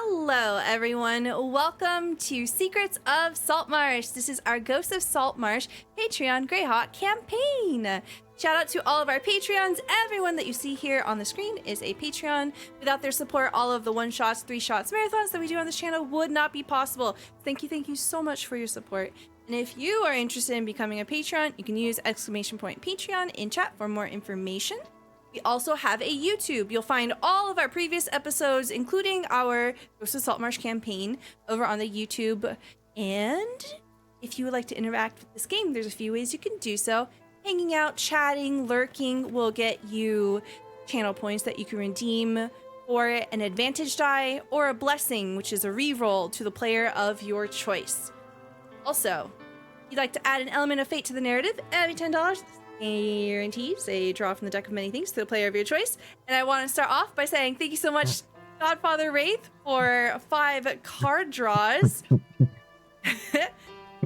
Hello, everyone. Welcome to Secrets of Saltmarsh. This is our Ghosts of Saltmarsh Patreon Greyhawk campaign. Shout out to all of our Patreons. Everyone that you see here on the screen is a Patreon. Without their support, all of the one-shots, three-shots, marathons that we do on this channel would not be possible. Thank you so much for your support. And if you are interested in becoming a Patreon, you can use !Patreon in chat for more information. We also have a YouTube. You'll find all of our previous episodes, including our Ghosts of Saltmarsh campaign, over on the YouTube. And if you would like to interact with this game, there's a few ways you can do so. Hanging out, chatting, lurking will get you channel points that you can redeem for an advantage die or a blessing, which is a reroll to the player of your choice. Also, if you'd like to add an element of fate to the narrative, every $10 guarantees a draw from the deck of many things to the player of your choice. And I want to start off by saying thank you so much, GodfatherWraith, for 5 card draws.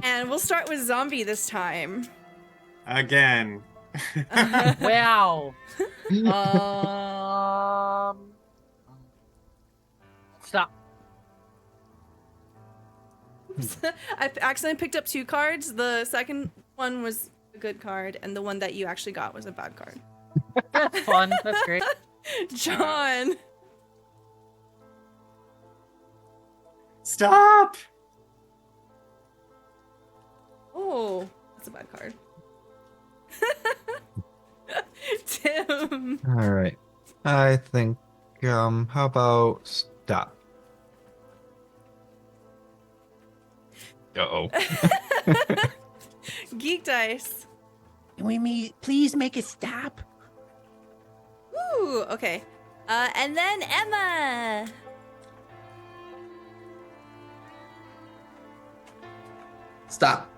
And we'll start with Zombie this time. Again. Wow. Stop. I accidentally picked up 2 cards. The second one was a good card, and the one that you actually got was a bad card. That's fun. That's great. John. Stop! Oh, that's a bad card. Tim. All right. I think, how about stop? Uh-oh. GeekDice. Can we please make it stop? Ooh, okay. And then Emma. Stop.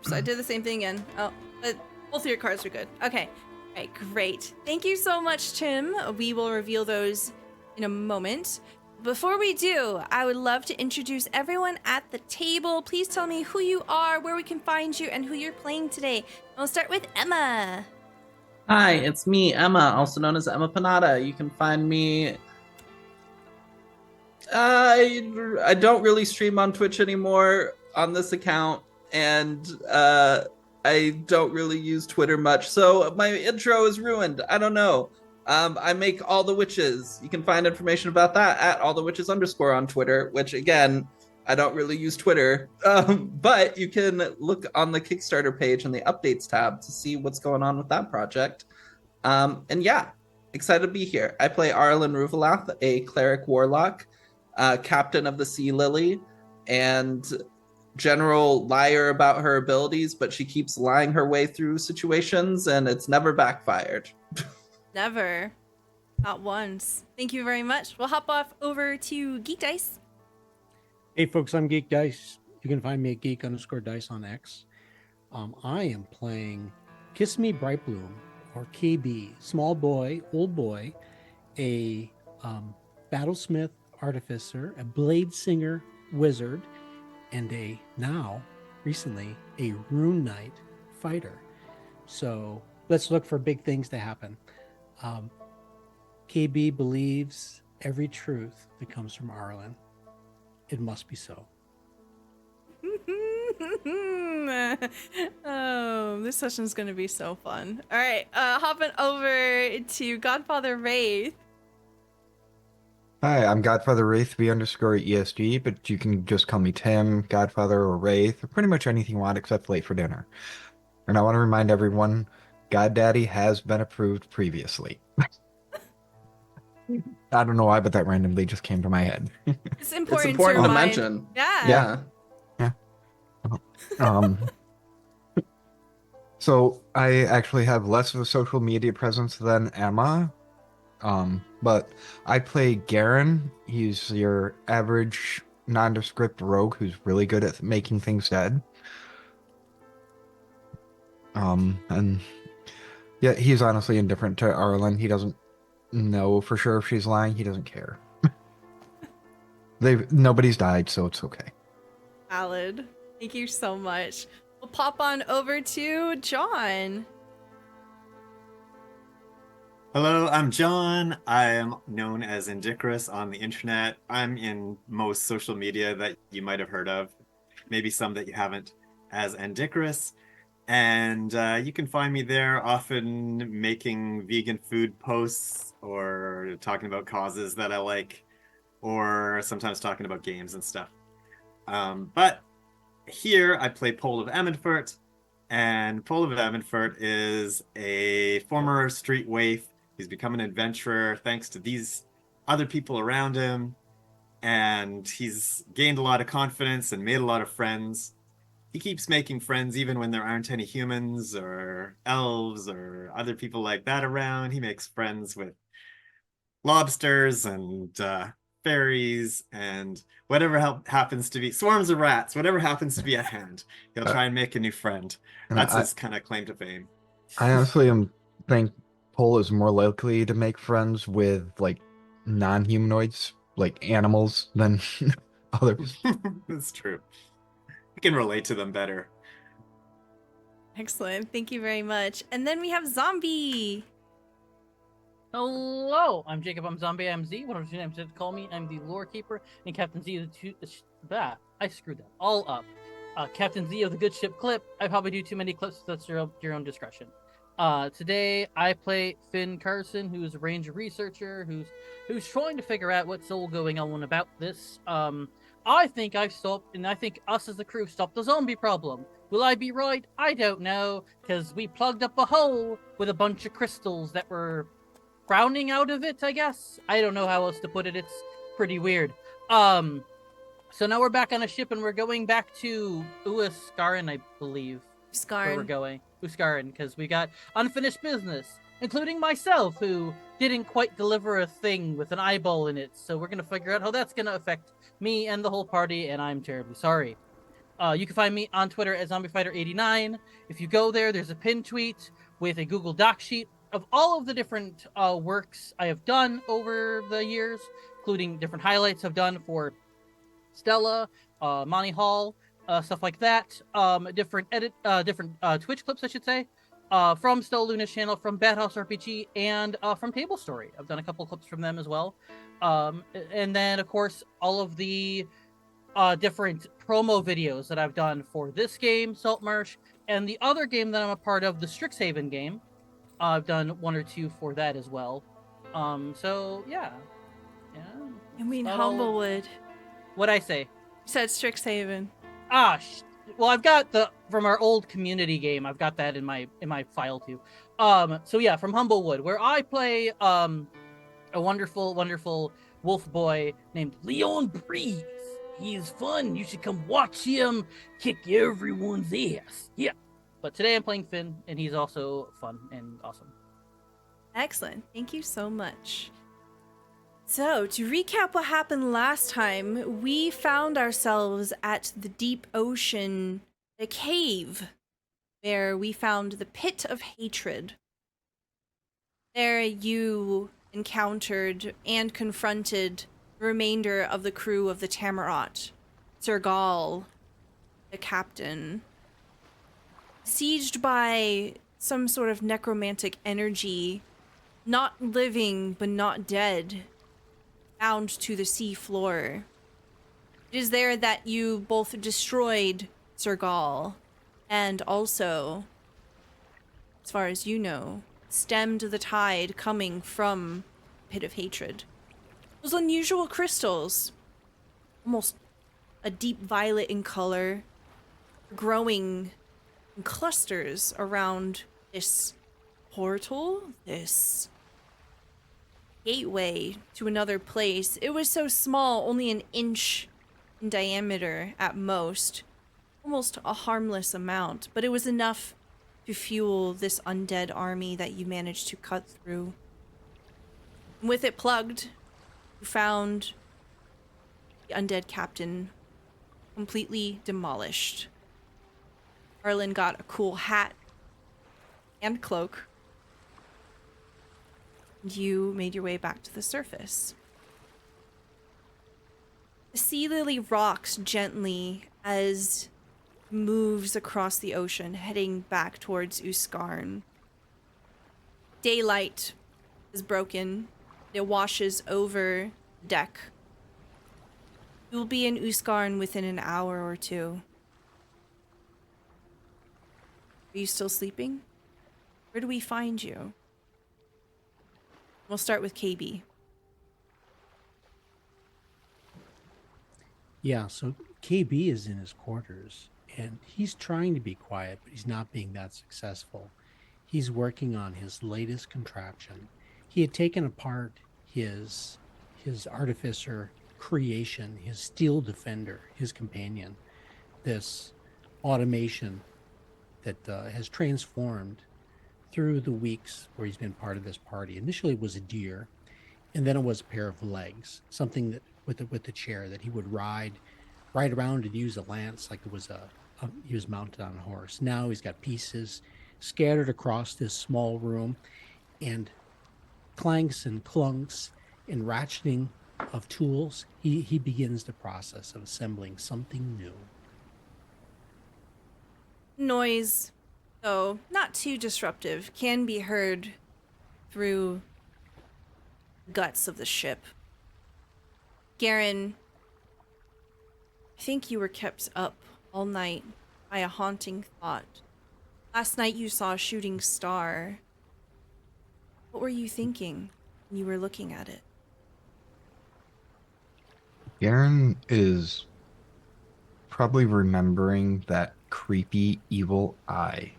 So I did the same thing again. Oh, but both of your cards are good. Okay. All right, great. Thank you so much, Tim. We will reveal those in a moment. Before we do, I would love to introduce everyone at the table. Please tell me who you are, where we can find you, and who you're playing today. We'll start with Emma. Hi, it's me, Emma, also known as Emma Panada. You can find me. I don't really stream on Twitch anymore on this account, and I don't really use Twitter much, so my intro is ruined. I don't know. I make All the Witches. You can find information about that at allthewitches_ on Twitter, which again, I don't really use Twitter. But you can look on the Kickstarter page in the updates tab to see what's going on with that project. And yeah, excited to be here. I play Arlen Ruvalath, a cleric warlock, captain of the Sea Lily, and general liar about her abilities, but she keeps lying her way through situations and it's never backfired. Never. Not once. Thank you very much. We'll hop off over to GeekDice. Hey folks, I'm GeekDice. You can find me at geek_dice on X. I am playing Kiss Me Brightbloom, or KayBee, small boy, old boy, a battlesmith artificer, a blade singer wizard, and recently, a rune knight fighter. So let's look for big things to happen. KayBee believes every truth that comes from Arlen. It must be so. Oh, this session's gonna be so fun. All right, hopping over to GodfatherWraith. Hi, I'm GodfatherWraith, V_ESG, but you can just call me Tim, Godfather, or Wraith, or pretty much anything you want except late for dinner. And I want to remind everyone, GodDaddy has been approved previously. I don't know why, but that randomly just came to my head. It's important, It's important to to remind. mention. Yeah. So I actually have less of a social media presence than Emma, but I play Garen. He's your average nondescript rogue who's really good at making things dead. And yeah, he's honestly indifferent to Arlen. He doesn't know for sure if she's lying. He doesn't care. Nobody's died, so it's okay. Valid. Thank you so much. We'll pop on over to John. Hello, I'm John. I am known as Indicarus on the internet. I'm in most social media that you might have heard of, maybe some that you haven't, as Indicarus. And you can find me there often making vegan food posts or talking about causes that I like, or sometimes talking about games and stuff. But here I play Pole of Ammonfort, and Pole of Ammonfort is a former street waif. He's become an adventurer thanks to these other people around him, and he's gained a lot of confidence and made a lot of friends. He keeps making friends even when there aren't any humans or elves or other people like that around. He makes friends with lobsters and fairies and whatever happens to be swarms of rats, whatever happens to be at hand. He'll try and make a new friend. And That's I, his kind of claim to fame. I honestly think Pole is more likely to make friends with like non-humanoids, like animals, than others. That's true. We can relate to them better. Excellent. Thank you very much. And then we have Zombie. Hello, I'm Jacob. I'm Zombie. I'm Z. What are your names to call me? I'm the lore keeper and Captain Z of the I screwed that all up. Captain Z of the good ship Clip. I probably do too many clips. So that's your own discretion. Today I play Finn Carson, who's a ranger researcher who's trying to figure out what's all going on about this. I think I've stopped, and I think us as a crew stopped the zombie problem. Will I be right? I don't know, because we plugged up a hole with a bunch of crystals that were crowning out of it, I guess. I don't know how else to put it. It's pretty weird. So now we're back on a ship, and we're going back to Uaskarin, I believe. Where we're going. Uskarin, because we got unfinished business, including myself, who didn't quite deliver a thing with an eyeball in it. So we're going to figure out how that's going to affect me and the whole party, and I'm terribly sorry. You can find me on Twitter at ZombieFighter89. If you go there, there's a pinned tweet with a Google Doc sheet of all of the different works I have done over the years, including different highlights I've done for Stella, Monty Hall, stuff like that. Different Twitch clips, I should say, from Stella Luna's channel, from Bad House RPG, and from Table Story. I've done a couple clips from them as well. And then, of course, all of the different promo videos that I've done for this game, Saltmarsh, and the other game that I'm a part of, the Strixhaven game. I've done one or two for that as well. So yeah. I mean, About all- Humblewood. What'd I say? You said Strixhaven. Well, I've got from our old community game. I've got that in my file too. So yeah, from Humblewood, where I play a wonderful wolf boy named Leon Breeze. He's fun. You should come watch him kick everyone's ass. Yeah. But today I'm playing Finn, and he's also fun and awesome. Excellent. Thank you so much. So, to recap what happened last time, we found ourselves at the deep ocean, a cave, where we found the pit of hatred. There you encountered and confronted the remainder of the crew of the Tamarot, Sir Gall, the captain, sieged by some sort of necromantic energy, not living but not dead, bound to the sea floor. It is there that you both destroyed Sir Gall, and also, as far as you know, stemmed the tide coming from Pit of Hatred. Those unusual crystals, almost a deep violet in color, growing in clusters around this portal, this gateway to another place. It was so small, only an inch in diameter at most, almost a harmless amount, but it was enough to fuel this undead army that you managed to cut through. With it plugged, you found the undead captain completely demolished. Arlen got a cool hat and cloak. And you made your way back to the surface. The sea lily rocks gently as it moves across the ocean, heading back towards Uskarn. Daylight is broken. It washes over the deck. You will be in Uskarn within an hour or two. Are you still sleeping? Where do we find you? We'll start with KayBee. Yeah, so KB is in his quarters and he's trying to be quiet, but he's not being that successful. He's working on his latest contraption. He had taken apart his artificer creation, his steel defender, his companion, this automation that has transformed through the weeks where he's been part of this party. Initially it was a deer, and then it was a pair of legs, something that with the chair that he would ride around and use a lance like it was he was mounted on a horse. Now he's got pieces scattered across this small room, and clanks and clunks and ratcheting of tools. He begins the process of assembling something new. Noise, though not too disruptive, can be heard through the guts of the ship. Garen, I think you were kept up all night by a haunting thought. Last night you saw a shooting star. What were you thinking when you were looking at it? Garen is probably remembering that creepy evil eye.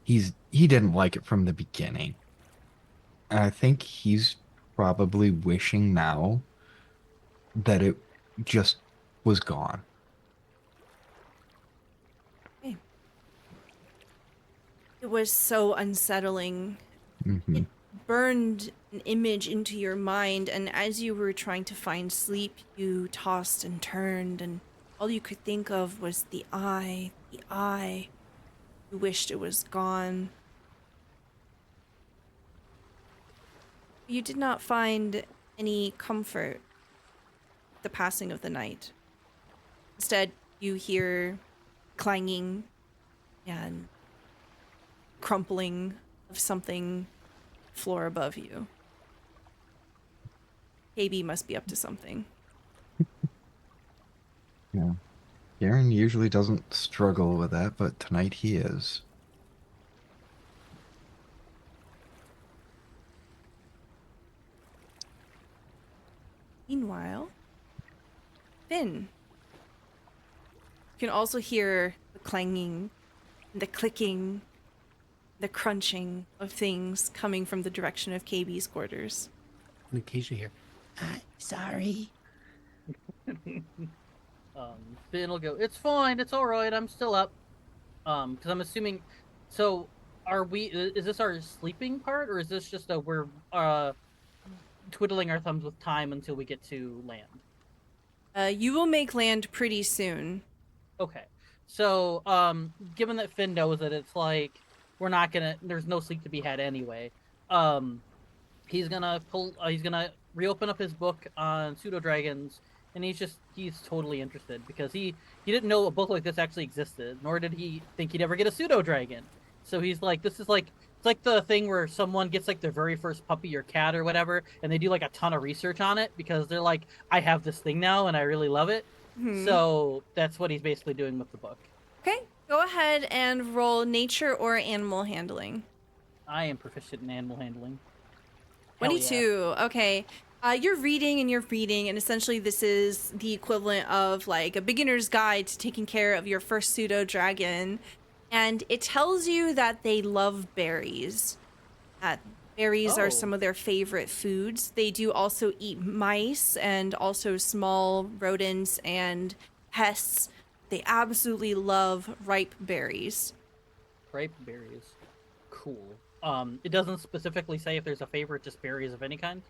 He didn't like it from the beginning. And I think he's probably wishing now that it just was gone. Okay. It was so unsettling. Mm-hmm. It burned an image into your mind, and as you were trying to find sleep, you tossed and turned, and all you could think of was the eye, the eye. You wished it was gone. You did not find any comfort with the passing of the night. Instead, you hear clanging and crumpling of something floor above you. KayBee must be up to something. Yeah. Garen usually doesn't struggle with that, but tonight he is. Meanwhile, Finn. You can also hear the clanging, the clicking, the crunching of things coming from the direction of KayBee's quarters. And occasionally hear, sorry. Finn will go, it's fine, it's all right, I'm still up. Because I'm assuming, so is this our sleeping part, or is this just we're twiddling our thumbs with time until we get to land? You will make land pretty soon. Okay. So, given that Finn knows that it's like, there's no sleep to be had anyway, he's gonna reopen up his book on pseudo-dragons, and he's totally interested, because he didn't know a book like this actually existed, nor did he think he'd ever get a pseudo-dragon. So he's like, it's like the thing where someone gets like their very first puppy or cat or whatever, and they do like a ton of research on it, because they're like, I have this thing now and I really love it. Mm-hmm. So that's what he's basically doing with the book. Okay, go ahead and roll nature or animal handling. I am proficient in animal handling. 22. Yeah. Okay. You're reading, and essentially this is the equivalent of like a beginner's guide to taking care of your first pseudo dragon. And it tells you that they love berries. Berries are some of their favorite foods. They do also eat mice and also small rodents and pests. They absolutely love ripe berries. Ripe berries. Cool. It doesn't specifically say if there's a favorite, just berries of any kind?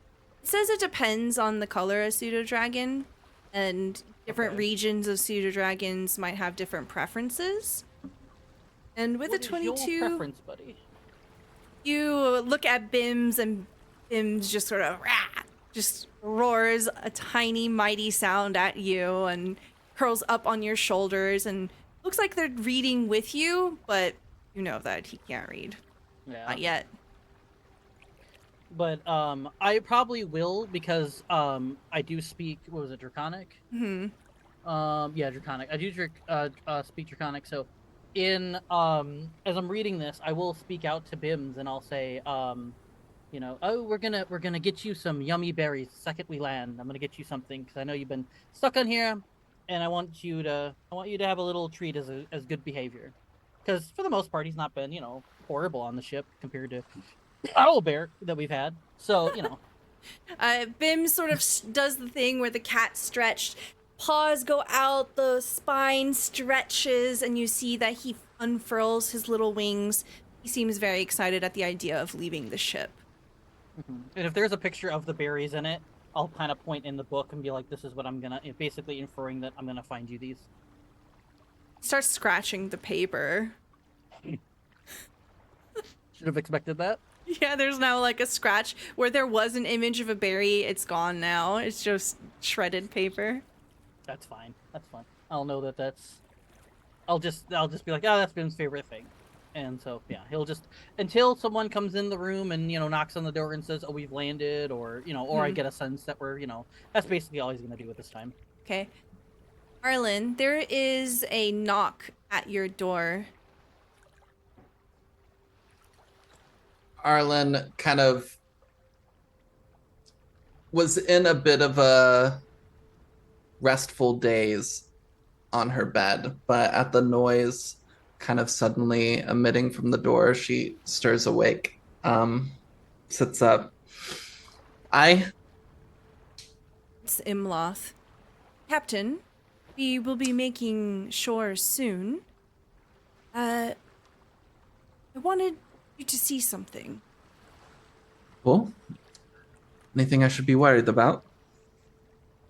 It says it depends on the color of pseudo-dragon, and different regions of pseudo-dragons might have different preferences. And with What a 22, is your preference, buddy? you look at Bims, and Bims just sort of just roars a tiny, mighty sound at you and curls up on your shoulders, and looks like they're reading with you, but you know that he can't read. Yeah. Not yet. but I probably will because I do speak. What was it, Draconic? Hmm. Yeah, Draconic. I do speak Draconic. So, in as I'm reading this, I will speak out to Bims and I'll say, oh, we're gonna get you some yummy berries the second we land. I'm gonna get you something because I know you've been stuck on here, and I want you to have a little treat as good behavior. Because for the most part, he's not been horrible on the ship compared to Owlbear that we've had. So Bim sort of does the thing where the cat stretched, paws go out, the spine stretches, and you see that he unfurls his little wings. He seems very excited at the idea of leaving the ship. And if there's a picture of the berries in it, I'll kind of point in the book and be like, "This is what I'm gonna," basically inferring that I'm gonna find you these. He starts scratching the paper. Should have expected that. Yeah, there's now like a scratch where there was an image of a berry. It's gone now. It's just shredded paper. That's fine. That's fine. I'll know that that's. I'll just be like, oh, that's Ben's favorite thing, and so yeah, he'll just until someone comes in the room and knocks on the door and says, "Oh, we've landed," or or I get a sense that we're that's basically all he's gonna do at this time. Okay. Arlen, there is a knock at your door. Arlen kind of was in a bit of a restful daze on her bed, but at the noise kind of suddenly emitting from the door, she stirs awake, sits up. It's Imloth. Captain, we will be making shore soon. I wanted you to see something. Well, anything I should be worried about?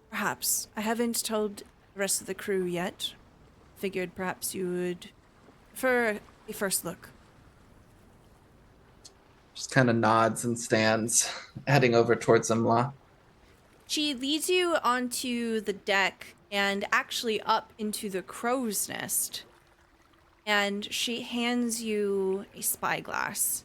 Perhaps. I haven't told the rest of the crew yet. Figured perhaps you would prefer a first look. Just kind of nods and stands, heading over towards Imla. She leads you onto the deck and actually up into the crow's nest. And she hands you a spyglass,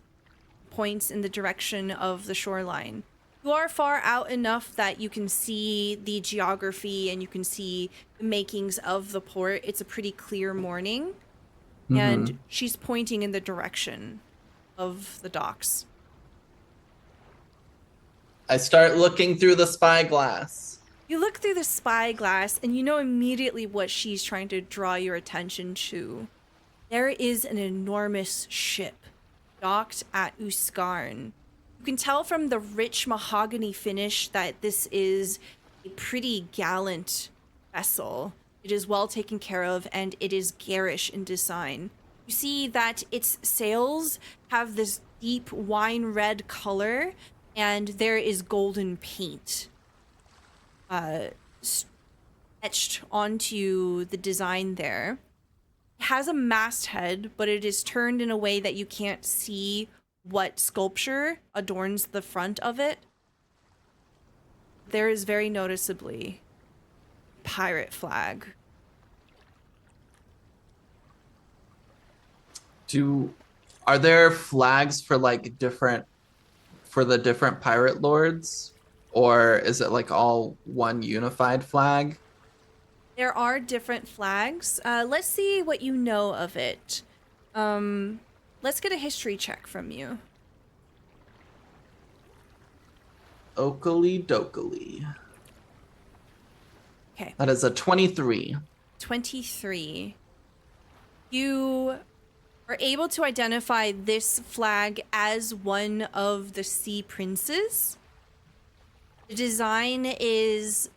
points in the direction of the shoreline. You are far out enough that you can see the geography and you can see the makings of the port. It's a pretty clear morning. And she's pointing in the direction of the docks. I start looking through the spyglass. You look through the spyglass and you know immediately what she's trying to draw your attention to. There is an enormous ship docked at Uskarn. You can tell from the rich mahogany finish that this is a pretty gallant vessel. It is well taken care of and it is garish in design. You see that its sails have this deep wine red color and there is golden paint etched onto the design there. It has a masthead, but it is turned in a way that you can't see what sculpture adorns the front of it. There is very noticeably a pirate flag. Are there flags for the different pirate lords, or is it like all one unified flag? There are different flags. Let's see what you know of it. Let's get a history check from you. Oakley dokley. Okay. That is a 23. 23. You are able to identify this flag as one of the Sea Princes. The design is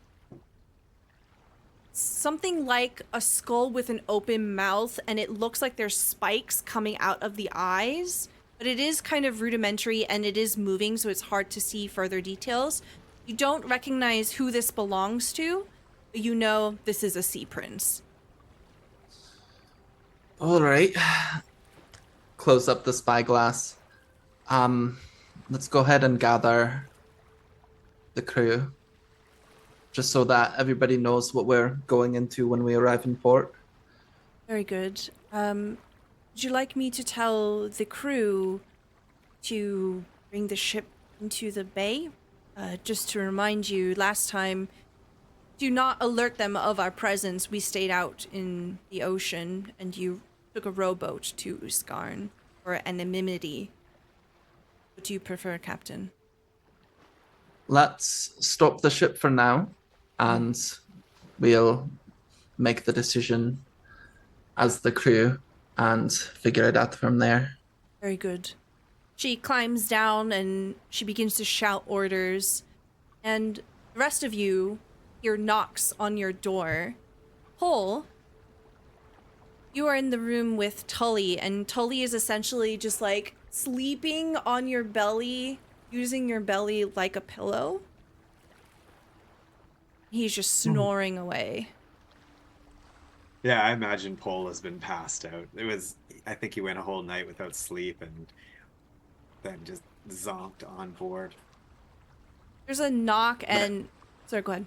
something like a skull with an open mouth, and it looks like there's spikes coming out of the eyes, but it is kind of rudimentary and it is moving, so it's hard to see further details. You don't recognize who this belongs to, but you know this is a Sea Prince. All right. Close up the spyglass. Let's go ahead and gather the crew, just so that everybody knows what we're going into when we arrive in port. Very good. Would you like me to tell the crew to bring the ship into the bay. Just to remind you, last time, do not alert them of our presence. We stayed out in the ocean, and you took a rowboat to Uskarn for anonymity. What do you prefer, Captain? Let's stop the ship for now, and we'll make the decision as the crew and figure it out from there. Very good. She climbs down and she begins to shout orders, and the rest of you hear knocks on your door. Cole, you are in the room with Tully, and Tully is essentially just like sleeping on your belly, using your belly like a pillow. He's just snoring away. Yeah, I imagine Paul has been passed out. I think he went a whole night without sleep and then just zonked on board. There's a knock and... Sorry, go ahead.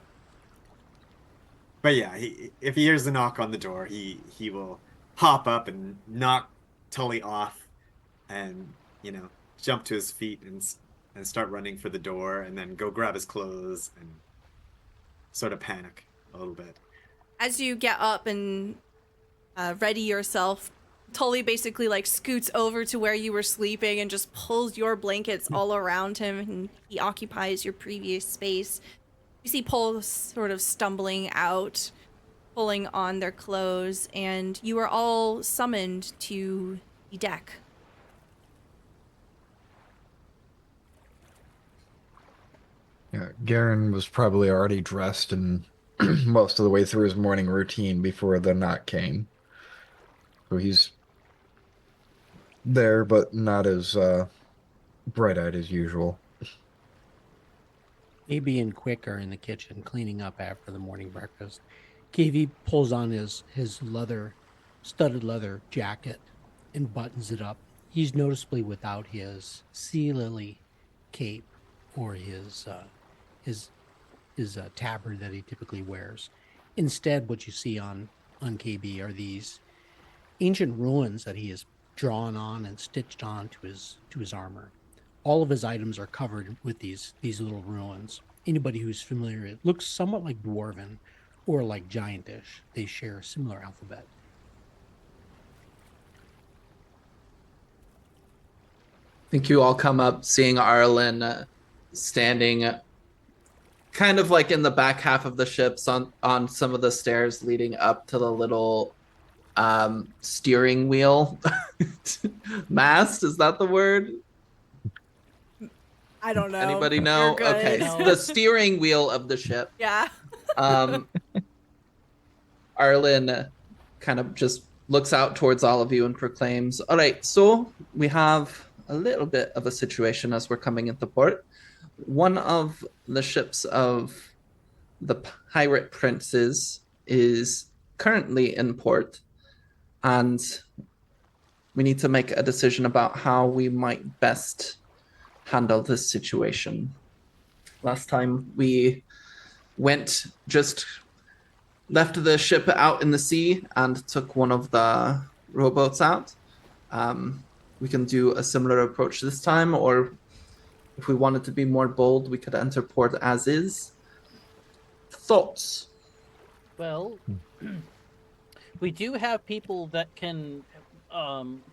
But yeah, if he hears the knock on the door, he will hop up and knock Tully off and, jump to his feet and start running for the door and then go grab his clothes and sort of panic a little bit. As you get up and ready yourself, Tully basically like scoots over to where you were sleeping and just pulls your blankets all around him, and he occupies your previous space. You see Paul sort of stumbling out, pulling on their clothes, and you are all summoned to the deck. Yeah, Garen was probably already dressed and most of the way through his morning routine before the knock came. So he's there, but not as bright-eyed as usual. KayBee and Quick are in the kitchen cleaning up after the morning breakfast. KayBee pulls on his studded leather jacket and buttons it up. He's noticeably without his sea lily cape or his tabard that he typically wears. Instead, what you see on KayBee are these ancient ruins that he has drawn on and stitched on to his armor. All of his items are covered with these little ruins. Anybody who's familiar, it looks somewhat like Dwarven or like Giantish. They share a similar alphabet. I think you all come up seeing Arlen standing kind of like in the back half of the ships on some of the stairs leading up to the little steering wheel mast. Is that the word? I don't know. Anybody know? You're good. Okay, No. the steering wheel of the ship. Yeah. Arlen kind of just looks out towards all of you and proclaims, all right, so we have a little bit of a situation as we're coming into port. One of the ships of the pirate princes is currently in port, and we need to make a decision about how we might best handle this situation. Last time we left the ship out in the sea and took one of the rowboats out. We can do a similar approach this time, or if we wanted to be more bold, we could enter port as is. Thoughts? Well, we do have people that can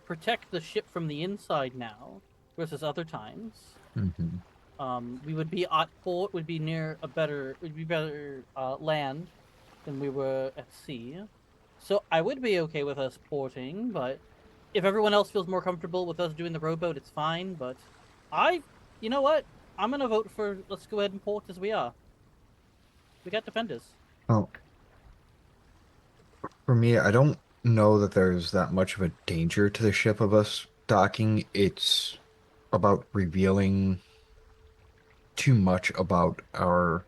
protect the ship from the inside now versus other times. Mm-hmm. We would be at port, would be better land than we were at sea. So I would be okay with us porting, but if everyone else feels more comfortable with us doing the rowboat, it's fine. But you know what? I'm gonna vote for let's go ahead and port as we are. We got defenders. Well, for me, I don't know that there's that much of a danger to the ship of us docking. It's about revealing too much about our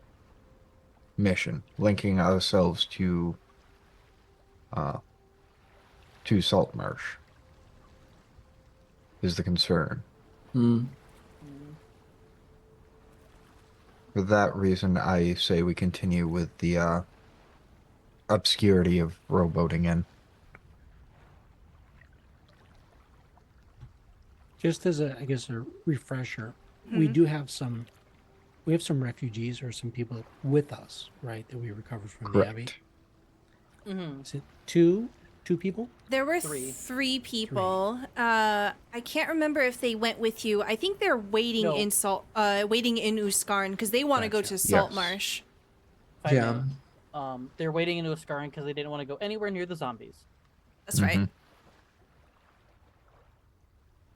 mission, linking ourselves to Saltmarsh is the concern. For that reason, I say we continue with the obscurity of rowboating in. Just as a refresher, we do have some. We have some refugees or some people with us, right? That we recovered from the Abbey. Correct. Mm-hmm. Is it two people? There were Three. three people. I can't remember if they went with you. I think they're waiting No. in waiting in Uskarn because they want to go to Gotcha. Saltmarsh. Yeah. They're waiting into Ascarin because they didn't want to go anywhere near the zombies. That's right. Mhm.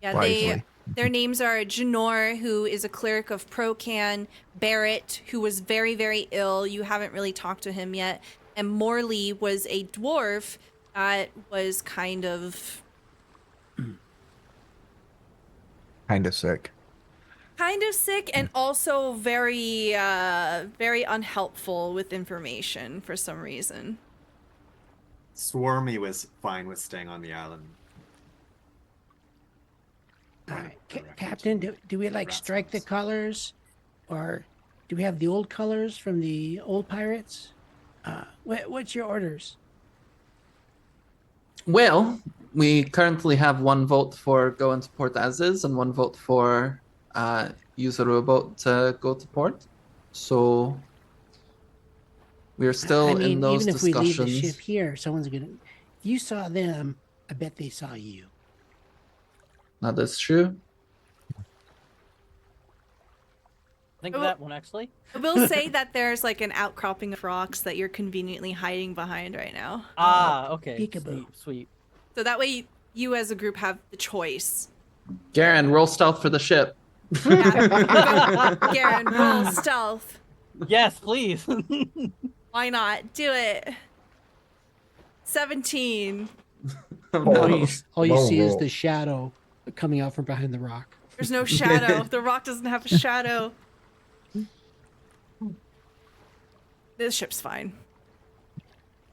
Yeah, Wisely. their names are Janor, who is a cleric of Procan, Barrett, who was very, very ill. You haven't really talked to him yet. And Morley was a dwarf that was kind of Sick. sick and also very, very unhelpful with information for some reason. Swarmy was fine with staying on the island. Captain, do we like strike the colors, or do we have the old colors from the old pirates? What's your orders? Well, we currently have one vote for go into port as is, and one vote for use a rowboat to go to port. So we're still I mean, in those even if we leave discussions. the ship here, someone's gonna. If you saw them, I bet they saw you. That is true. Think of that one, actually. I will say that there's like an outcropping of rocks that you're conveniently hiding behind right now. Ah, okay. Peekaboo. Sweet. So that way you as a group have the choice. Garen, roll stealth for the ship. Yeah. Garen, roll stealth. Yes, please. Why not? Do it. 17. Oh, All no. you see is the shadow coming out from behind the rock. There's no shadow. The rock doesn't have a shadow. This ship's fine.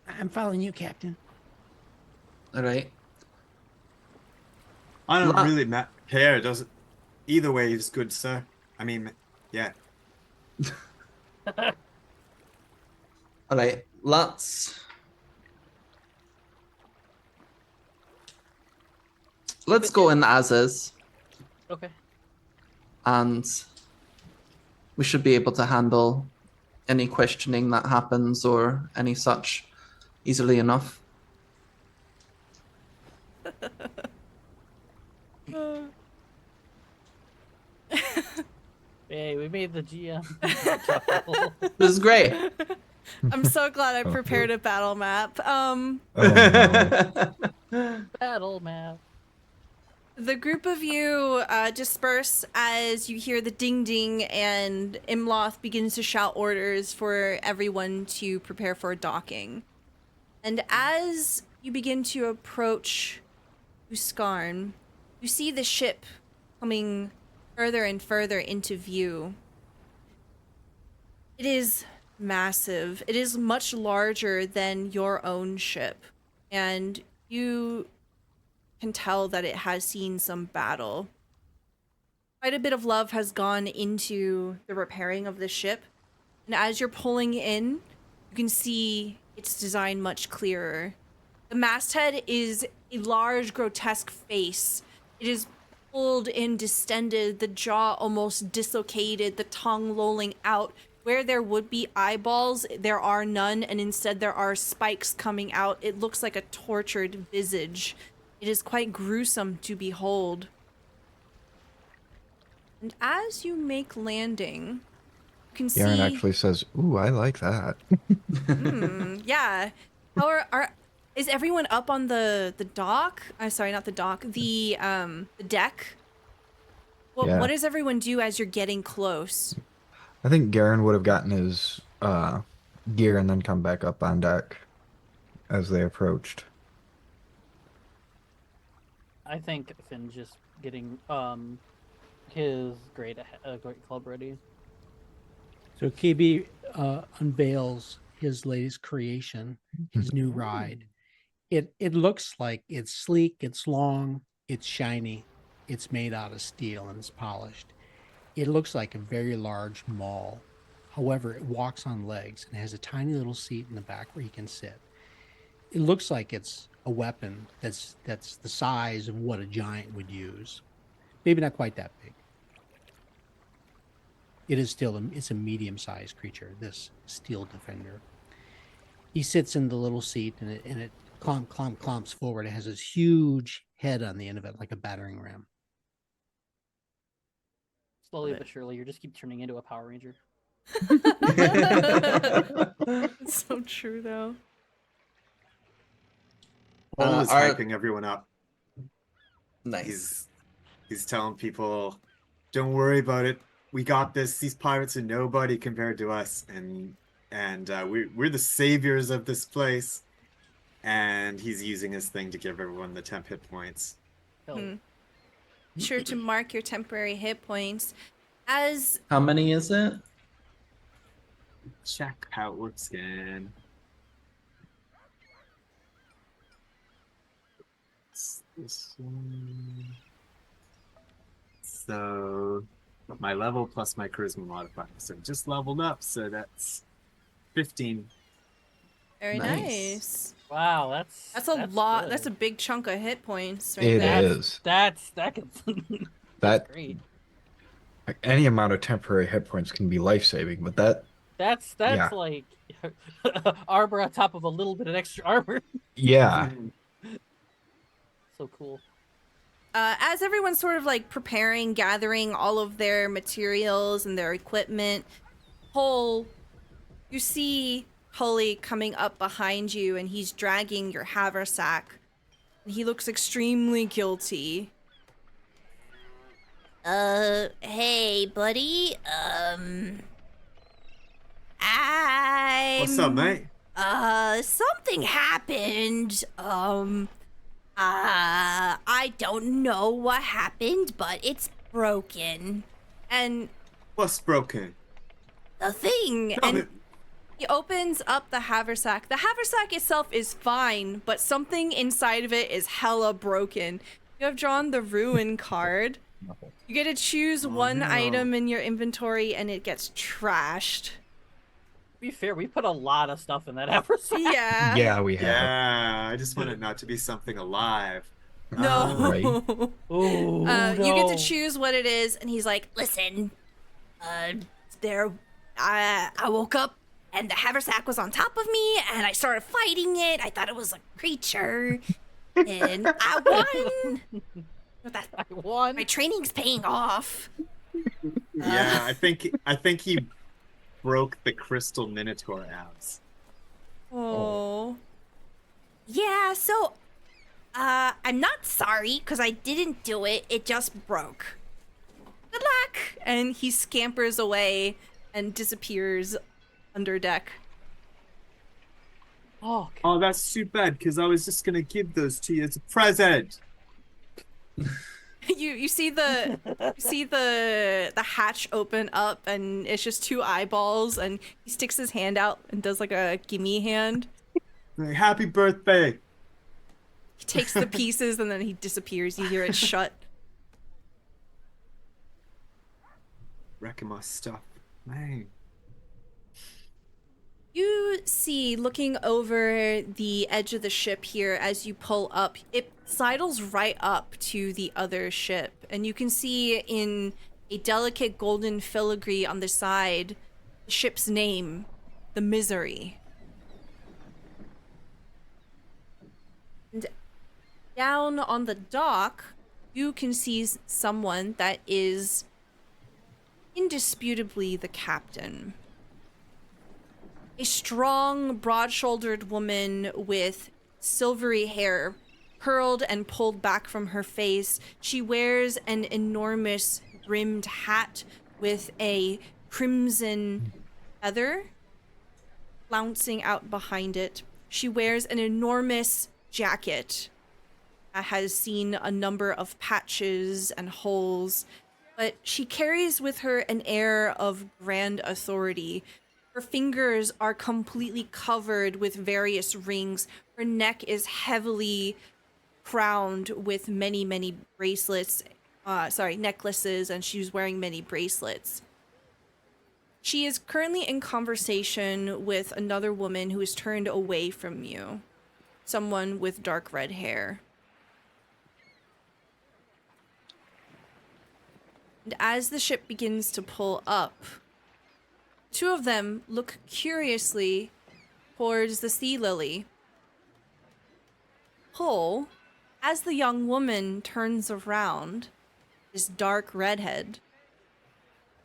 I'm following you, Captain. All right. I don't La- really care. Does it? Either way is good, sir. I mean, yeah. All right. Let's go in as is, Okay. and we should be able to handle any questioning that happens or any such easily enough. Hey, we made the GM chuckle. This is great. I'm so glad I prepared a battle map. Oh, no. Battle map. The group of you disperse as you hear the ding ding, and Imloth begins to shout orders for everyone to prepare for docking. And as you begin to approach Uskarn, you see the ship coming further and further into view. It is massive. It is much larger than your own ship, and you can tell that it has seen some battle. Quite a bit of love has gone into the repairing of the ship, and as you're pulling in, you can see its design much clearer. The masthead is a large, grotesque face. It is pulled in, distended, the jaw almost dislocated, the tongue lolling out. Where there would be eyeballs, there are none, and instead there are spikes coming out. It looks like a tortured visage. It is quite gruesome to behold. And as you make landing, you can Garen see... actually says, "Ooh, I like that." Yeah. How is everyone up on the dock? I'm sorry, not the dock. The deck. Yeah. What does everyone do as you're getting close? I think Garen would have gotten his gear and then come back up on deck as they approached. I think Finn's just getting his great club ready. So KayBee unveils his latest creation, his new ride. It looks like it's sleek, it's long, it's shiny, it's made out of steel and it's polished. It looks like a very large mall. However, it walks on legs and has a tiny little seat in the back where you can sit. It looks like it's a weapon that's the size of what a giant would use. Maybe not quite that big. It is still it's a medium-sized creature. This steel defender. He sits in the little seat, and it clomps forward. It has this huge head on the end of it, like a battering ram. Slowly Love it. but surely, you just keep turning into a Power Ranger. It's so true, though. Paul is our- hyping everyone up. Nice. He's telling people, "Don't worry about it. We got this. These pirates are nobody compared to us, and we're the saviors of this place." And he's using his thing to give everyone the temp hit points. Hell, Hmm. Sure to mark your temporary hit points. As How many is it? Check how it works again. It's this one. So my level plus my charisma modifier. So just leveled up. So that's 15. very Nice. nice. wow, that's That's a lot. good. That's a big chunk of hit points right It there. is. That can. That That's great. like, any amount of temporary hit points can be life-saving, but that That's Yeah. like armor on top of a little bit of extra armor. yeah. So cool. As everyone's sort of like preparing, gathering all of their materials and their equipment, Cole, you see Hully coming up behind you, and he's dragging your haversack. He looks extremely guilty. Hey, buddy. What's up, mate? Something happened. I don't know what happened, but it's broken. And What's broken? the thing, Tell and me. he opens up the haversack. The haversack itself is fine, but something inside of it is hella broken. You have drawn the ruin card. You get to choose one no. item in your inventory, and it gets trashed. To be fair, we put a lot of stuff in that episode. Yeah. Yeah, we have. Yeah, I just want it not to be something alive. No. Right. Oh, You get no. to choose what it is, and he's like, "Listen, I woke up and the haversack was on top of me, and I started fighting it. I thought it was a creature, and I won. That, I won. my training's paying off." Yeah, I think he broke the crystal minotaur abs. Oh. Yeah. So, I'm not sorry because I didn't do it. It just broke. Good luck. And he scampers away and disappears under deck. Oh, Oh, that's too bad because I was just gonna give those to you as a present. You see the hatch open up, and it's just two eyeballs, and he sticks his hand out and does like a gimme hand. Like, happy birthday. He takes the pieces and then he disappears. You hear it shut. Wrecking my stuff. Man. You see, looking over the edge of the ship here as you pull up, it sidles right up to the other ship. And you can see in a delicate golden filigree on the side, the ship's name, the Misery. And down on the dock, you can see someone that is indisputably the captain. A strong, broad-shouldered woman with silvery hair curled and pulled back from her face. She wears an enormous brimmed hat with a crimson feather flouncing out behind it. She wears an enormous jacket that has seen a number of patches and holes, but she carries with her an air of grand authority. Her fingers are completely covered with various rings. Her neck is heavily crowned with many, many necklaces, and she's wearing many bracelets. She is currently in conversation with another woman who is turned away from you. Someone with dark red hair. And as the ship begins to pull up, two of them look curiously towards the sea lily. Pole, as the young woman turns around, this dark redhead,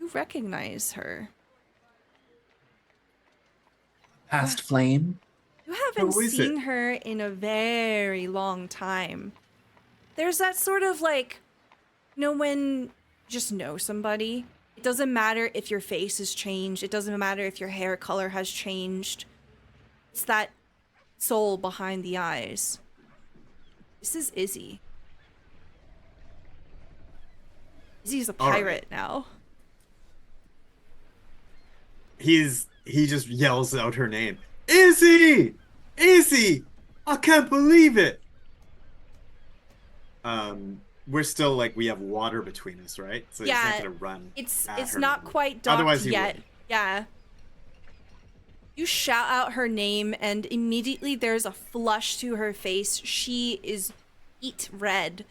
you recognize her. Past flame. You haven't Who is seen it? her in a very long time. There's that sort of like, when you just know somebody, it doesn't matter if your face has changed, it doesn't matter if your hair color has changed. It's that soul behind the eyes. This is Izzy. Izzy's a All right. pirate now. He just yells out her name. Izzy! Izzy! I can't believe it! We're still like, we have water between us, right? So he's Yeah, not gonna run. It's at her. not quite docked Otherwise he yet. would. Yeah. You shout out her name and immediately there's a flush to her face. She is beet red.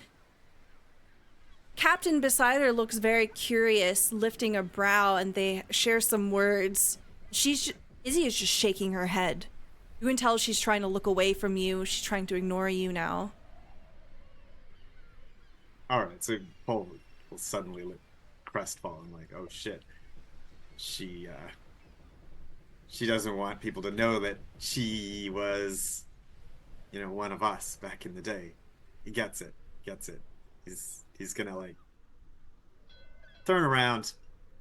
Captain beside her looks very curious, lifting a brow, and they share some words. Izzy is just shaking her head. You can tell she's trying to look away from you. She's trying to ignore you now. Alright, so Paul will suddenly look crestfallen, like, oh shit. She doesn't want people to know that she was, one of us back in the day. He gets it. He's gonna, like, turn around.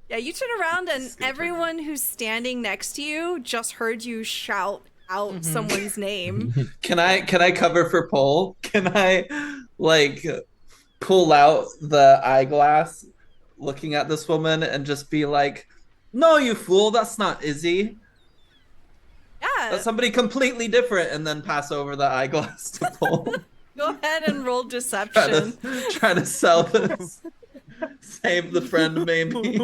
Yeah, you turn around and He's gonna turn everyone who's standing next to you just heard you shout out someone's name. Can I cover for Pole? Can I like pull out the eyeglass looking at this woman and just be like, "No, you fool, that's not Izzy. Yeah. That's somebody completely different," and then pass over the eyeglass to Pole. Go ahead and roll deception. try to sell this. Save the friend, maybe.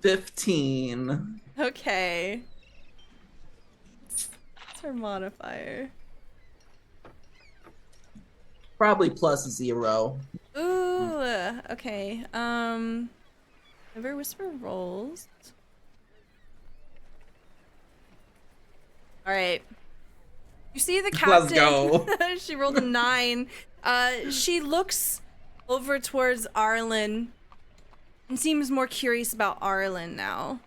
15. Okay. What's her modifier? Probably plus 0. Ooh, okay. Never Whisper rolls. All right. You see the captain. Let's go. She rolled a 9. She looks over towards Arlen and seems more curious about Arlen now,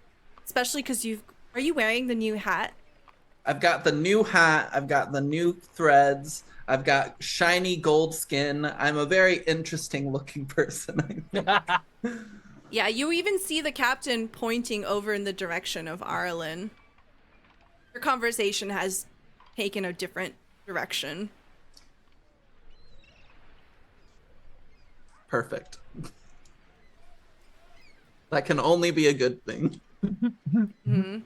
especially because are you wearing the new hat? I've got the new hat. I've got the new threads. I've got shiny gold skin. I'm a very interesting looking person. Yeah, you even see the captain pointing over in the direction of Arlen. Your conversation has taken a different direction. Perfect. That can only be a good thing. Mm-hmm.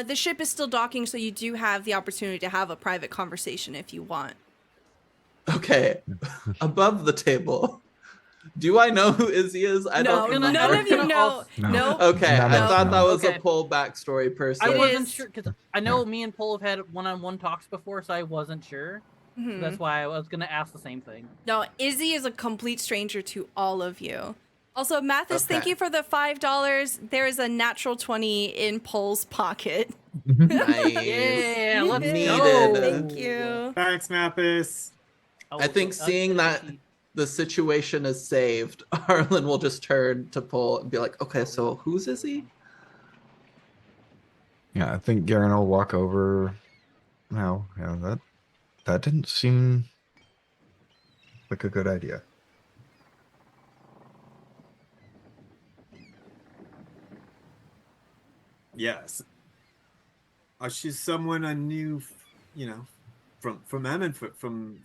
The ship is still docking, so you do have the opportunity to have a private conversation if you want. Okay. Above the table. Do I know who Izzy is? I don't remember. None of you know. No. Nope. Okay, None I of us thought know. that was Okay. a Pole backstory person. I It wasn't is. sure because I know me and Paul have had one-on-one talks before, so I wasn't sure. Mhm. So that's why I was gonna ask the same thing. No, Izzy is a complete stranger to all of you. Also, Mathis, thank Okay. you for the $5. There is a natural 20 in Pole's pocket. Nice. Yeah, let's Needed. go. Thank you. Thanks, Mathis. I think seeing that the situation is saved, Arlen will just turn to Pole and be like, okay, so who's Izzy? Yeah, I think Garen will walk over. No, yeah, that didn't seem like a good idea. Yes. She's someone I knew, from Ammonfoot, from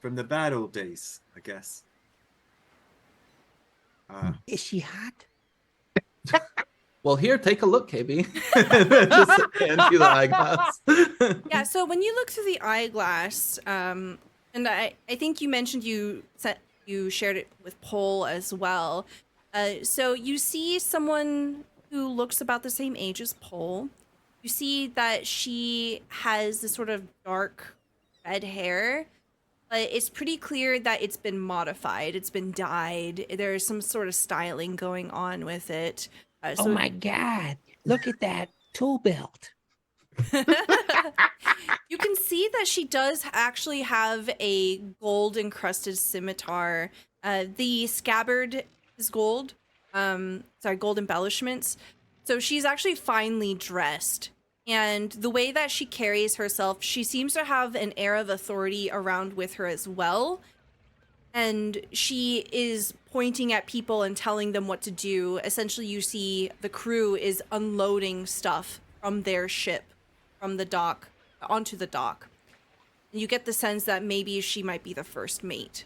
the bad old days, I guess. Is she hot? Well, here, take a look, KayBee. Just hand you the eyeglass. Yeah, so when you look through the eyeglass, and I think you mentioned you shared it with Pole as well. So you see someone who looks about the same age as Pole. You see that she has this sort of dark red hair, but it's pretty clear that it's been modified. It's been dyed. There's some sort of styling going on with it. Oh my God. Look at that tool belt. You can see that she does actually have a gold encrusted scimitar. The scabbard is gold. Gold embellishments. So she's actually finely dressed. And the way that she carries herself, she seems to have an air of authority around with her as well. And she is pointing at people and telling them what to do. Essentially, you see the crew is unloading stuff from their ship, from the dock, onto the dock. And you get the sense that maybe she might be the first mate.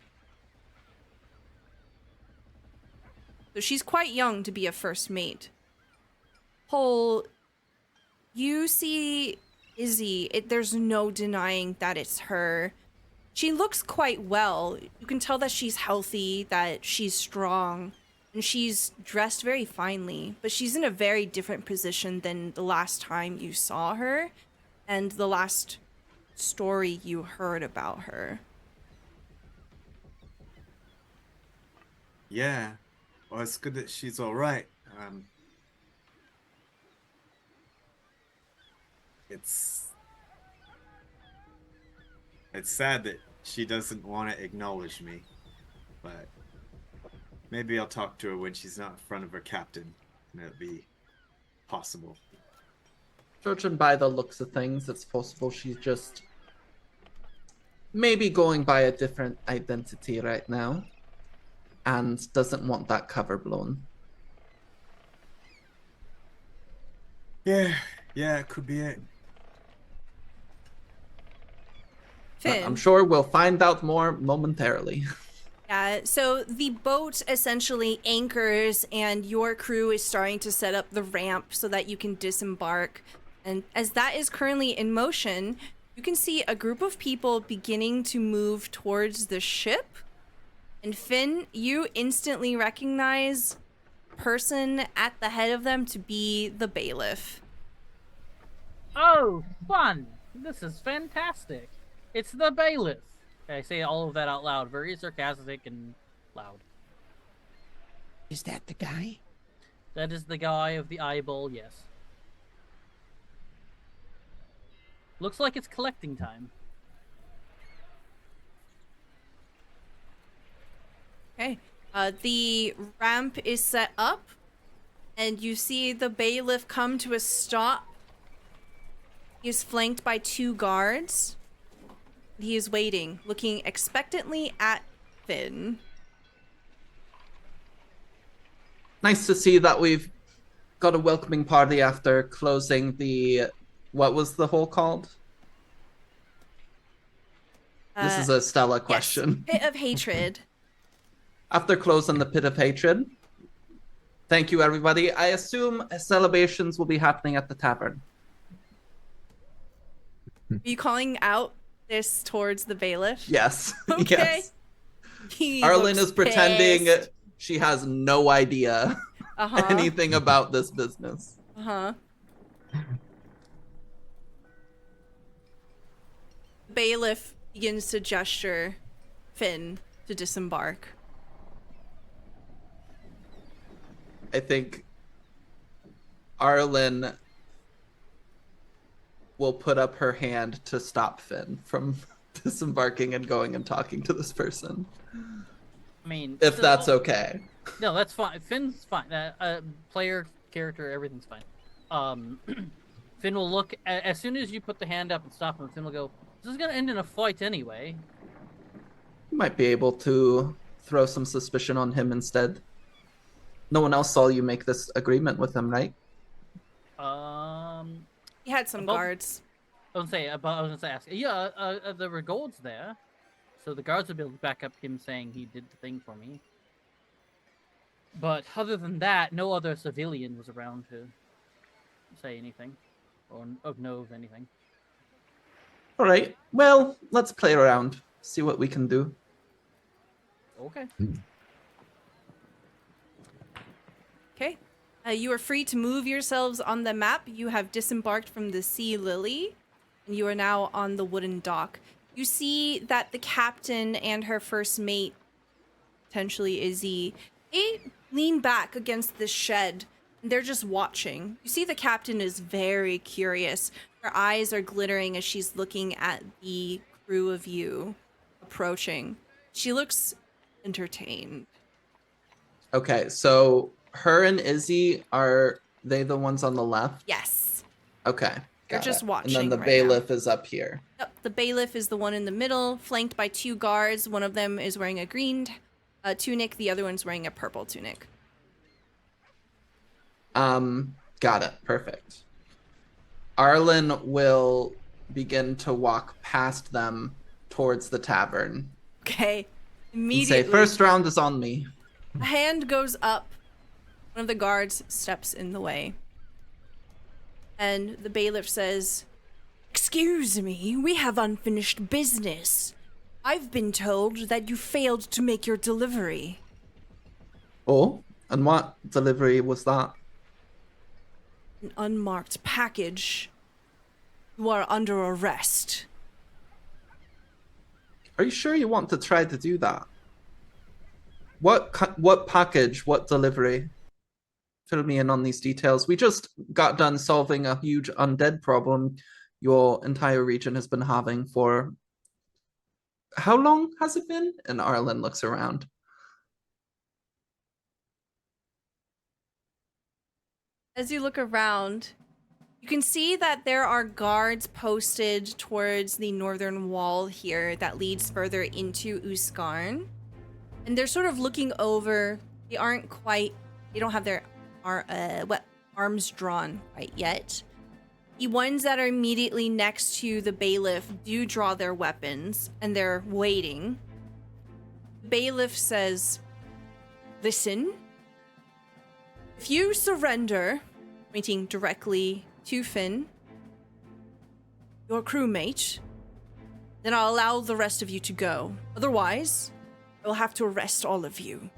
So she's quite young to be a first mate. Cole, you see Izzy. There's no denying that it's her. She looks quite well. You can tell that she's healthy, that she's strong, and she's dressed very finely. But she's in a very different position than the last time you saw her and the last story you heard about her. Yeah. Well, it's good that she's all right. It's sad that she doesn't want to acknowledge me, but maybe I'll talk to her when she's not in front of her captain, and it'll be possible. Judging by the looks of things, it's possible she's just maybe going by a different identity right now and doesn't want that cover blown. Yeah, it could be it. But Finn. I'm sure we'll find out more momentarily. Yeah, so the boat essentially anchors and your crew is starting to set up the ramp so that you can disembark. And as that is currently in motion, you can see a group of people beginning to move towards the ship. And Finn, you instantly recognize the person at the head of them to be the bailiff. Oh, fun! This is fantastic. It's the bailiff. I say all of that out loud, very sarcastic and loud. Is that the guy? That is the guy of the eyeball, yes. Looks like it's collecting time. Okay. The ramp is set up, and you see the bailiff come to a stop. He is flanked by 2 guards. He is waiting, looking expectantly at Finn. Nice to see that we've got a welcoming party after closing the... What was the hole called? This is a Stella question. Yes, Pit of Hatred. After closing the Pit of Hatred, thank you, everybody. I assume celebrations will be happening at the tavern. Are you calling out this towards the bailiff? Yes. Okay. Yes. He Arlen looks is pretending pissed. she has no idea Uh-huh. anything about this business. Uh-huh. Bailiff begins to gesture Finn to disembark. I think Arlen will put up her hand to stop Finn from disembarking and going and talking to this person. I mean, If that's okay. No, that's fine. Finn's fine. Player, character, everything's fine. Finn will look as soon as you put the hand up and stop him. Finn will go, "This is gonna end in a fight anyway." You might be able to throw some suspicion on him instead. No one else saw you make this agreement with him, right? He had some guards. I was gonna say, ask. Yeah, there were golds there, so the guards would be able to back up him saying he did the thing for me. But other than that, no other civilian was around to say anything or know of anything. All right. Well, let's play around. See what we can do. Okay. Okay. You are free to move yourselves on the map. You have disembarked from the Sea Lily, and you are now on the wooden dock. You see that the captain and her first mate, potentially Izzy, they lean back against the shed, and they're just watching. You see the captain is very curious. Her eyes are glittering as she's looking at the crew of you approaching. She looks entertained. Okay, so her and Izzy, are they the ones on the left? Yes. Okay. They're got just it. watching And then the right bailiff is up here. Yep, the bailiff is the one in the middle, flanked by 2 guards. One of them is wearing a green tunic. The other one's wearing a purple tunic. Got it. Perfect. Arlen will begin to walk past them towards the tavern. Okay. And Immediately, say, first round is on me. a hand goes up. One of the guards steps in the way. And the bailiff says, "Excuse me, we have unfinished business. I've been told that you failed to make your delivery." Oh, and what delivery was that? "An unmarked package. You are under arrest." Are you sure you want to try to do that? What package? What delivery? Fill me in on these details. We just got done solving a huge undead problem your entire region has been having for... How long has it been? And Arlen looks around. As you look around, you can see that there are guards posted towards the northern wall here that leads further into Uskarn. And they're sort of looking over. They don't have their arms drawn quite yet. The ones that are immediately next to the bailiff do draw their weapons, and they're waiting. The bailiff says, "Listen, if you surrender," pointing directly to Finn, "your crewmate, then I'll allow the rest of you to go. Otherwise, I'll have to arrest all of you."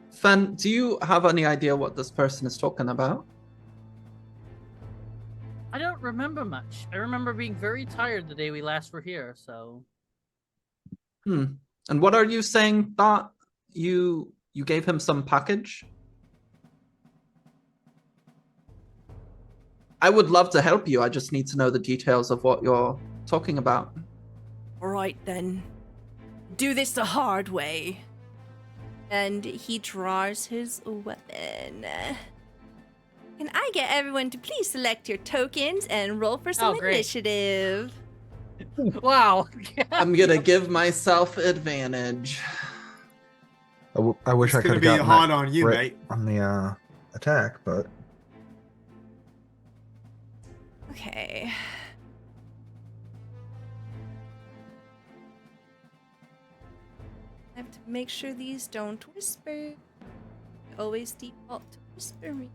Fen, do you have any idea what this person is talking about? I don't remember much. I remember being very tired the day we last were here, so... And what are you saying that you gave him some package? I would love to help you. I just need to know the details of what you're talking about. "All right, then. Do this the hard way." And he draws his weapon. Can I get everyone to please select your tokens and roll for some great. initiative? Wow. I'm gonna give myself advantage. I wish It's I could gonna have be gotten hard that on you, right mate. on the attack, but Okay. I have to make sure these don't whisper. I always default to whispering.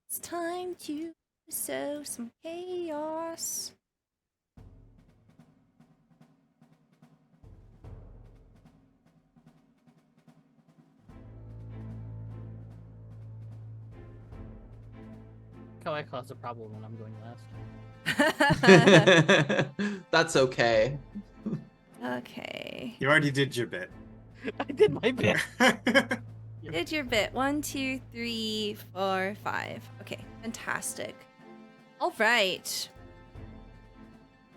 It's time to sow some chaos. How I cause a problem when I'm going last. That's okay. Okay. You already did your bit. I did my bit. Did your bit. 1, 2, 3, 4, 5. Okay, fantastic. All right.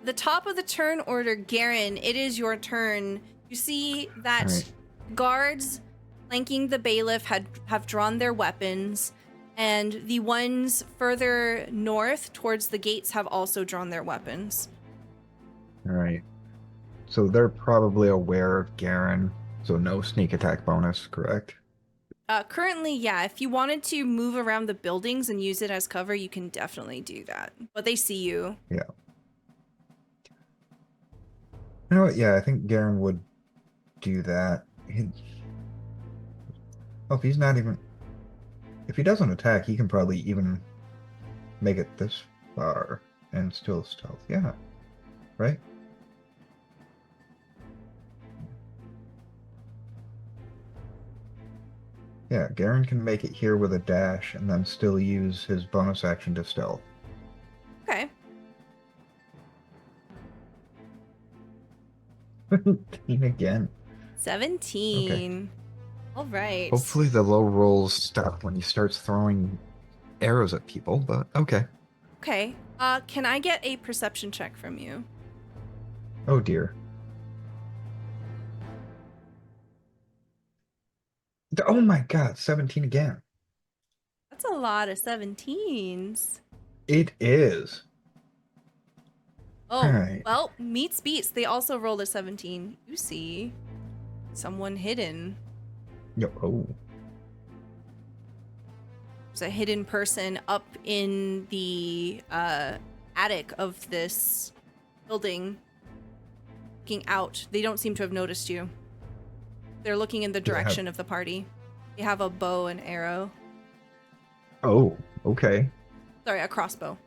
The top of the turn order, Garen, it is your turn. You see that Alright. guards flanking the bailiff have drawn their weapons, and the ones further north towards the gates have also drawn their weapons. all right. So they're probably aware of Garen, so no sneak attack bonus, correct? Currently, yeah, if you wanted to move around the buildings and use it as cover, you can definitely do that. But they see you. Yeah. You know what? Yeah, I think Garen would do that. If he's not even... If he doesn't attack, he can probably even make it this far and still stealth. Yeah. Right? Yeah, Garen can make it here with a dash and then still use his bonus action to stealth. Okay. 17 again. 17. All right. Hopefully the low rolls stop when he starts throwing arrows at people, but okay. Okay. Can I get a perception check from you? Oh dear. Oh my god, 17 again. That's a lot of 17s. It is. Oh, Alright. well, meets beats. They also rolled a 17. You see someone hidden. Yo, oh. There's a hidden person up in the attic of this building, looking out. They don't seem to have noticed you. They're looking in the direction of the party. They have a bow and arrow. Oh, okay. Sorry, a crossbow.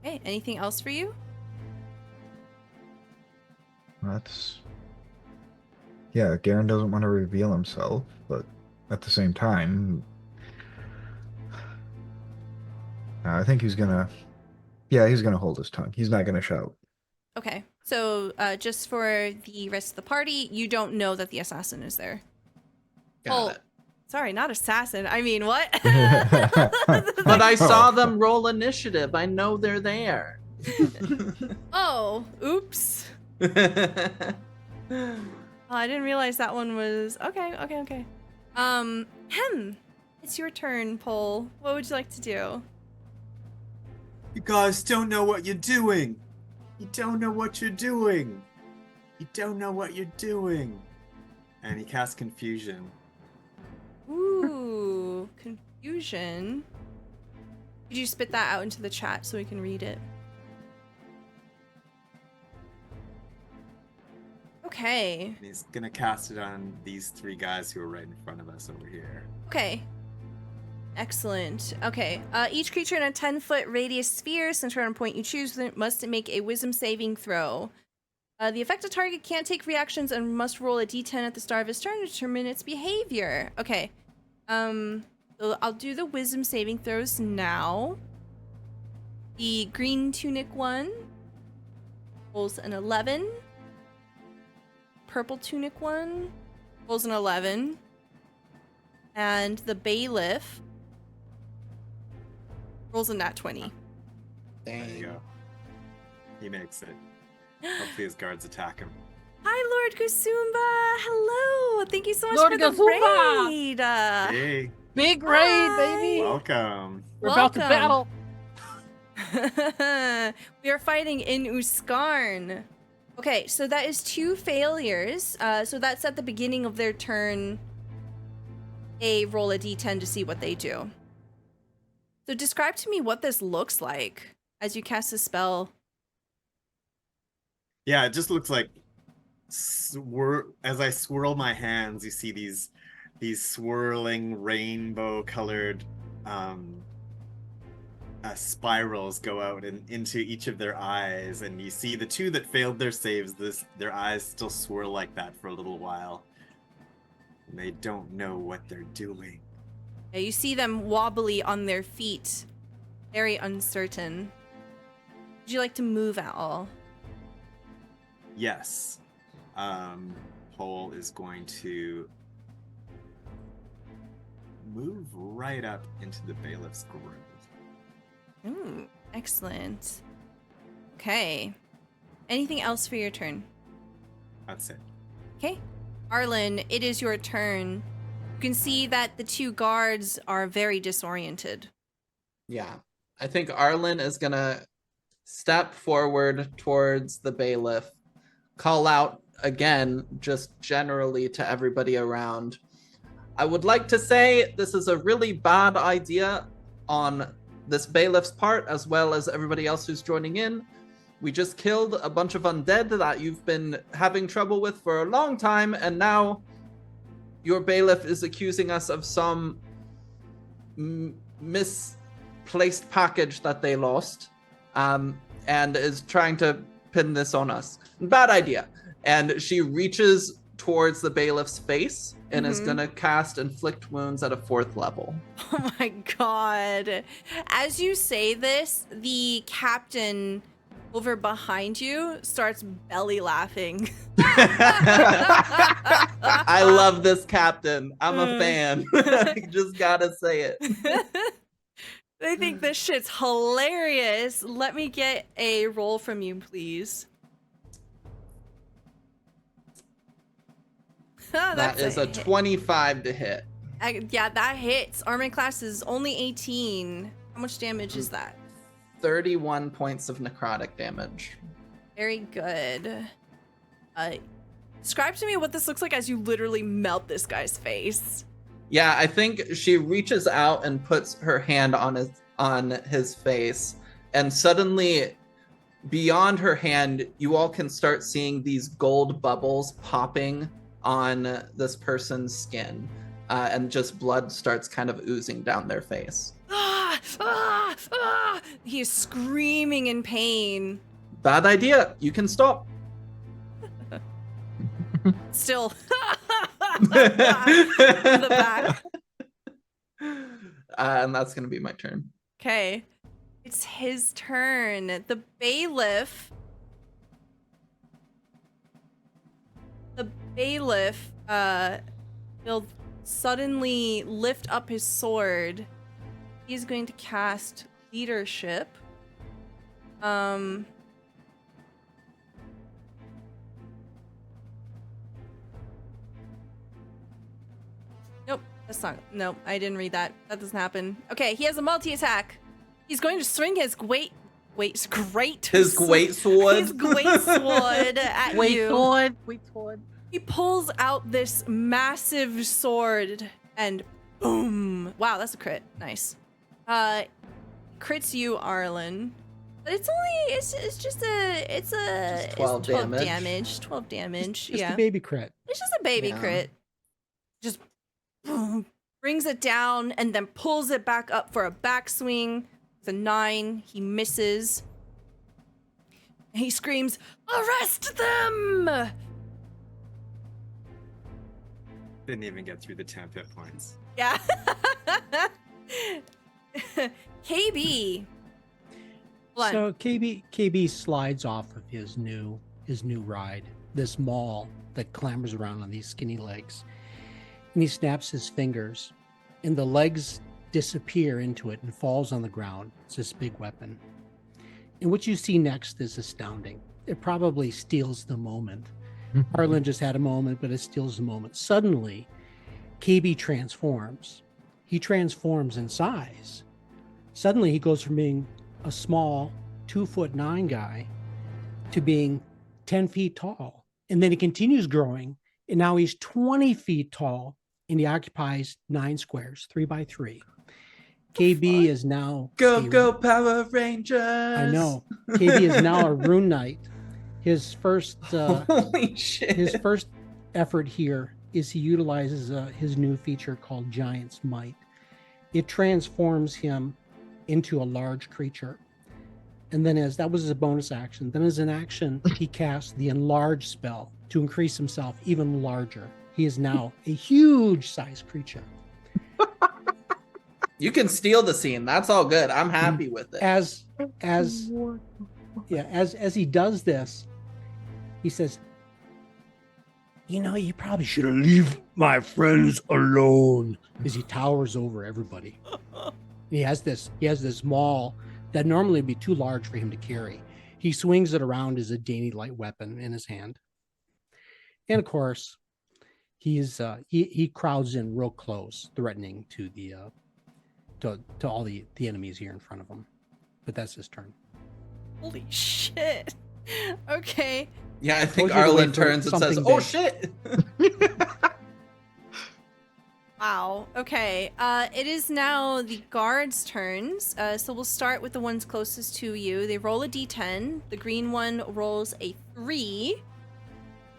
Okay, anything else for you? That's... Yeah, Garen doesn't want to reveal himself, but at the same time... I think he's gonna... Yeah, he's gonna hold his tongue. He's not gonna shout. Okay, so just for the rest of the party, you don't know that the assassin is there. Got it. Sorry, not assassin. I mean, what? But I saw them roll initiative. I know they're there. Oh, oops. Oh, I didn't realize that one was... Okay. It's your turn, Pole. What would you like to do? You guys don't know what you're doing. You don't know what you're doing. You don't know what you're doing. And he casts confusion. Ooh, confusion. Could you spit that out into the chat so we can read it? Okay. And he's gonna cast it on these three guys who are right in front of us over here. Okay. Excellent. Okay. Each creature in a 10-foot radius sphere, centered on a point you choose, must make a wisdom saving throw. The affected target can't take reactions and must roll a d10 at the start of its turn to determine its behavior. Okay. So I'll do the wisdom saving throws now. The green tunic one rolls an 11. Purple tunic one rolls an 11. And the bailiff rolls a nat 20. There you go. He makes it. Hopefully his guards attack him. Hi, Lord Gusumba. Hello. Thank you so much Lord for the Gusumba! raid. Hey, Big raid, Hi. baby! welcome. We're about to Welcome. battle. We are fighting in Uskarn. Okay, so that is 2 failures. So that's at the beginning of their turn. They roll a d10 to see what they do. So describe to me what this looks like as you cast a spell. Yeah, it just looks like as I swirl my hands, you see these swirling rainbow-colored spirals go out and into each of their eyes, and you see the 2 that failed their saves. Their eyes still swirl like that for a little while, and they don't know what they're doing. Yeah, you see them wobbly on their feet, very uncertain. Would you like to move at all? Yes. Pole is going to move right up into the bailiff's grove. Ooh, excellent. Okay. Anything else for your turn? That's it. Okay. Arlen, it is your turn. You can see that the 2 guards are very disoriented. Yeah. I think Arlen is gonna step forward towards the bailiff, call out again, just generally to everybody around. I would like to say this is a really bad idea on this bailiff's part, as well as everybody else who's joining in. We just killed a bunch of undead that you've been having trouble with for a long time, and now your bailiff is accusing us of some misplaced package that they lost, and is trying to pin this on us. Bad idea. and she reaches towards the bailiff's face and is Mhm. gonna cast Inflict Wounds at a 4th level. Oh my god. As you say this, the captain over behind you starts belly laughing. I love this captain. I'm a fan. I just gotta say it. I think this shit's hilarious. Let me get a roll from you, please. That is a hit. 25 to hit. Yeah, that hits. Armor class is only 18. How much damage is that? 31 points of necrotic damage. Very good. Describe to me what this looks like as you literally melt this guy's face. Yeah, I think she reaches out and puts her hand on his face, and suddenly beyond her hand, you all can start seeing these gold bubbles popping on this person's skin, and just blood starts kind of oozing down their face. He is screaming in pain. Bad idea. You can stop. Still. In the back. And that's going to be my turn. Okay. It's his turn. The bailiff. Will suddenly lift up his sword. He's going to cast leadership. Nope, that's not. Nope, I didn't read that. That doesn't happen. Okay, he has a multi-attack. He's going to swing his great sword. His great sword. His great sword at you. Wait, sword. He pulls out this massive sword and boom! Wow, that's a crit. Nice. Crits you, Arlen. But it's just 12 damage. 12 damage. Just Yeah. a baby crit. It's just a baby Yeah. crit. Just boom, brings it down and then pulls it back up for a backswing. It's a 9. He misses. He screams, "Arrest them!" Didn't even get through the 10 hit points. Yeah. KayBee. Hold on. So KB slides off of his new ride, this maul that clambers around on these skinny legs, and he snaps his fingers, and the legs disappear into it and falls on the ground. It's this big weapon, and what you see next is astounding. It probably steals the moment. Arlen just had a moment, but it steals the moment. Suddenly, KayBee transforms. He transforms in size. Suddenly, he goes from being a small 2'9" guy to being 10 feet tall. And then he continues growing, and now he's 20 feet tall, and he occupies 9 squares, 3 by 3. KayBee is now Go Power Rangers! I know. KayBee is now a rune knight. His first Holy shit. his first effort here is he utilizes his new feature called Giant's Might. It transforms him into a large creature. And then that was his bonus action. Then as an action, he casts the Enlarge spell to increase himself even larger. He is now a huge sized creature. You can steal the scene. That's all good. I'm happy with it. As he does this, he says, you probably should have leave my friends alone, as he towers over everybody. He has this maul that normally would be too large for him to carry. He swings it around as a dainty light weapon in his hand. And of course, he crowds in real close, threatening to to all the enemies here in front of him. But that's his turn. Holy shit. Okay. Yeah, I think Told you to wait Arlen for turns and says, something "Oh big." shit!" Wow. Okay. It is now the guards' turns. So we'll start with the ones closest to you. They roll a d10. The green one rolls a 3.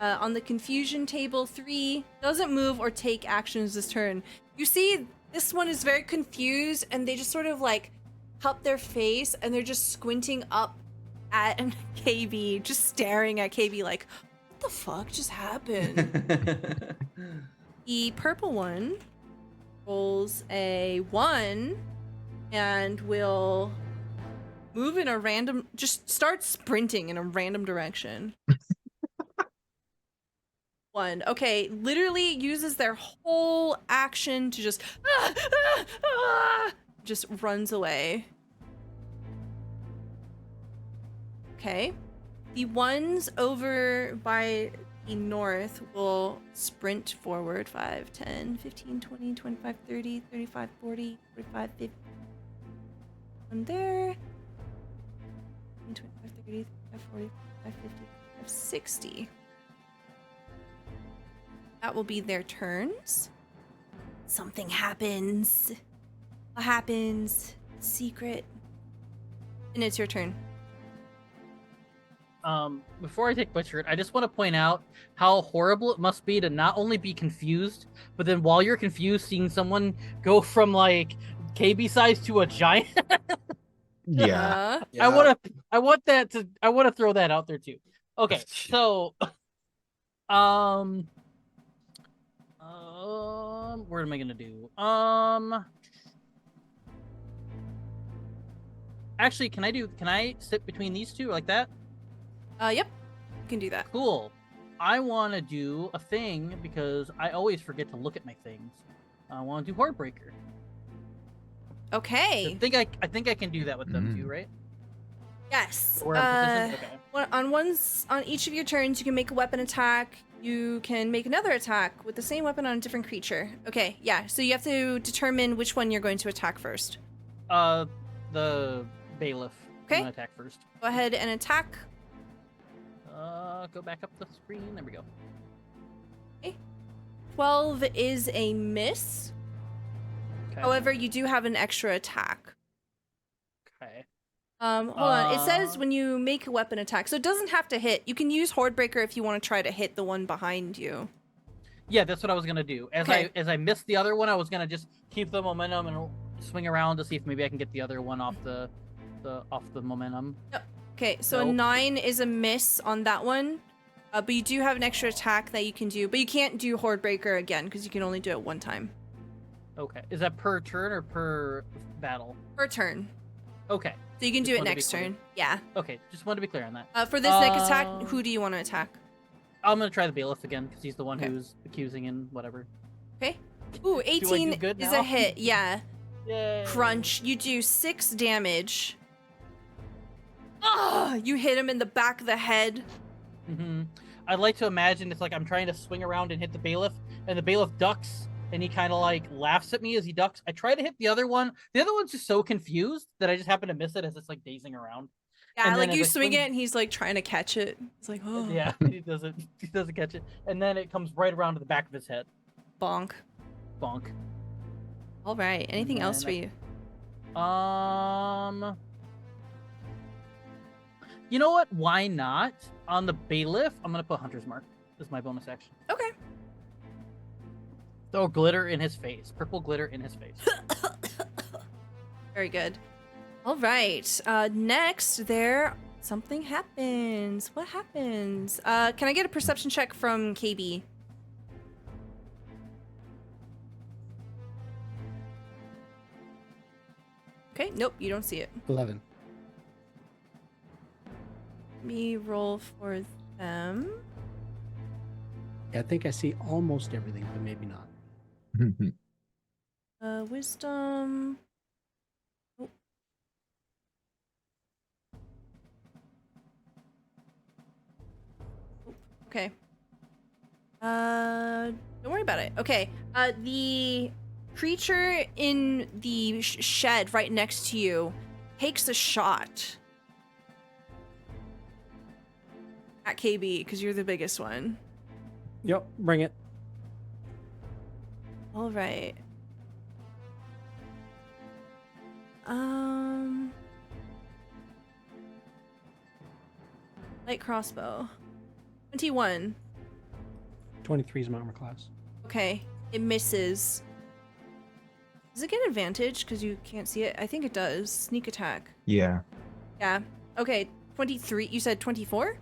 On the confusion table, 3 doesn't move or take actions this turn. You see, this one is very confused, and they just sort of like cup their face, and they're just squinting up at KayBee, just staring at KayBee like, What the fuck just happened? The purple one rolls a 1 and will move in a random, just start sprinting in a random direction. 1. Okay, literally uses their whole action to just just runs away. Okay. The ones over by the north will sprint forward 5, 10, 15, 20, 25, 30, 35, 40, 45, 50. One there. 25, 30, 35, 40, 45, 50, 55, 60. That will be their turns. Something happens. What happens? Secret. And it's your turn. Before I take my turn, I just want to point out how horrible it must be to not only be confused, but then while you're confused, seeing someone go from like KayBee size to a giant. Yeah. I want to throw that out there too. Okay, so what am I gonna do? Actually, can I sit between these two like that? Yep. You can do that. Cool. I want to do a thing because I always forget to look at my things. I want to do Heartbreaker. Okay. I think I can do that with them too, right? Yes. Or okay. On each of your turns, you can make a weapon attack. You can make another attack with the same weapon on a different creature. Okay, yeah. So you have to determine which one you're going to attack first. The bailiff. Okay. I'm gonna attack first. Go ahead and attack. Go back up the screen. There we go. Okay. 12 is a miss. Okay. However, you do have an extra attack. Okay. Hold on. It says when you make a weapon attack, so it doesn't have to hit. You can use Hordebreaker if you want to try to hit the one behind you. Yeah, that's what I was gonna do. As I missed the other one, I was gonna just keep the momentum and swing around to see if maybe I can get the other one off the momentum. Yep. Okay, so a 9 is a miss on that one, but you do have an extra attack that you can do, but you can't do Hordebreaker again because you can only do it one time. Okay, is that per turn or per battle? Per turn. Okay. So you can do it next turn. Yeah. Okay, just want to be clear on that. For this next attack, who do you want to attack? I'm gonna try the bailiff again because he's the one who's accusing and whatever. Okay. Ooh, 18 is a hit. Yeah. Yay. Crunch. You do 6 damage. Oh, you hit him in the back of the head. Mm-hmm. I'd like to imagine it's like I'm trying to swing around and hit the bailiff, and the bailiff ducks, and he kind of like laughs at me as he ducks. I try to hit the other one. The other one's just so confused that I just happen to miss it as it's like dazing around. Yeah, like you swing it, and he's like trying to catch it. It's like, oh. Yeah, he doesn't catch it, and then it comes right around to the back of his head. Bonk. Bonk. All right. Anything else for you? You know what? Why not? On the bailiff, I'm gonna put Hunter's Mark as my bonus action. Okay. Throw glitter in his face. Purple glitter in his face. Very good. All right. Next, something happens. What happens? Can I get a perception check from KayBee? Okay. Nope. You don't see it. 11. Let me roll for them. Yeah, I think I see almost everything, but maybe not. Wisdom. Oh. Okay. Don't worry about it. Okay. The creature in the shed right next to you takes a shot at KayBee because you're the biggest one. Yep, bring it. All right. Light crossbow. 21. 23 is my armor class. Okay, it misses. Does it get advantage because you can't see it? I think it does. Sneak attack. Yeah. Yeah. Okay, 23. You said 24?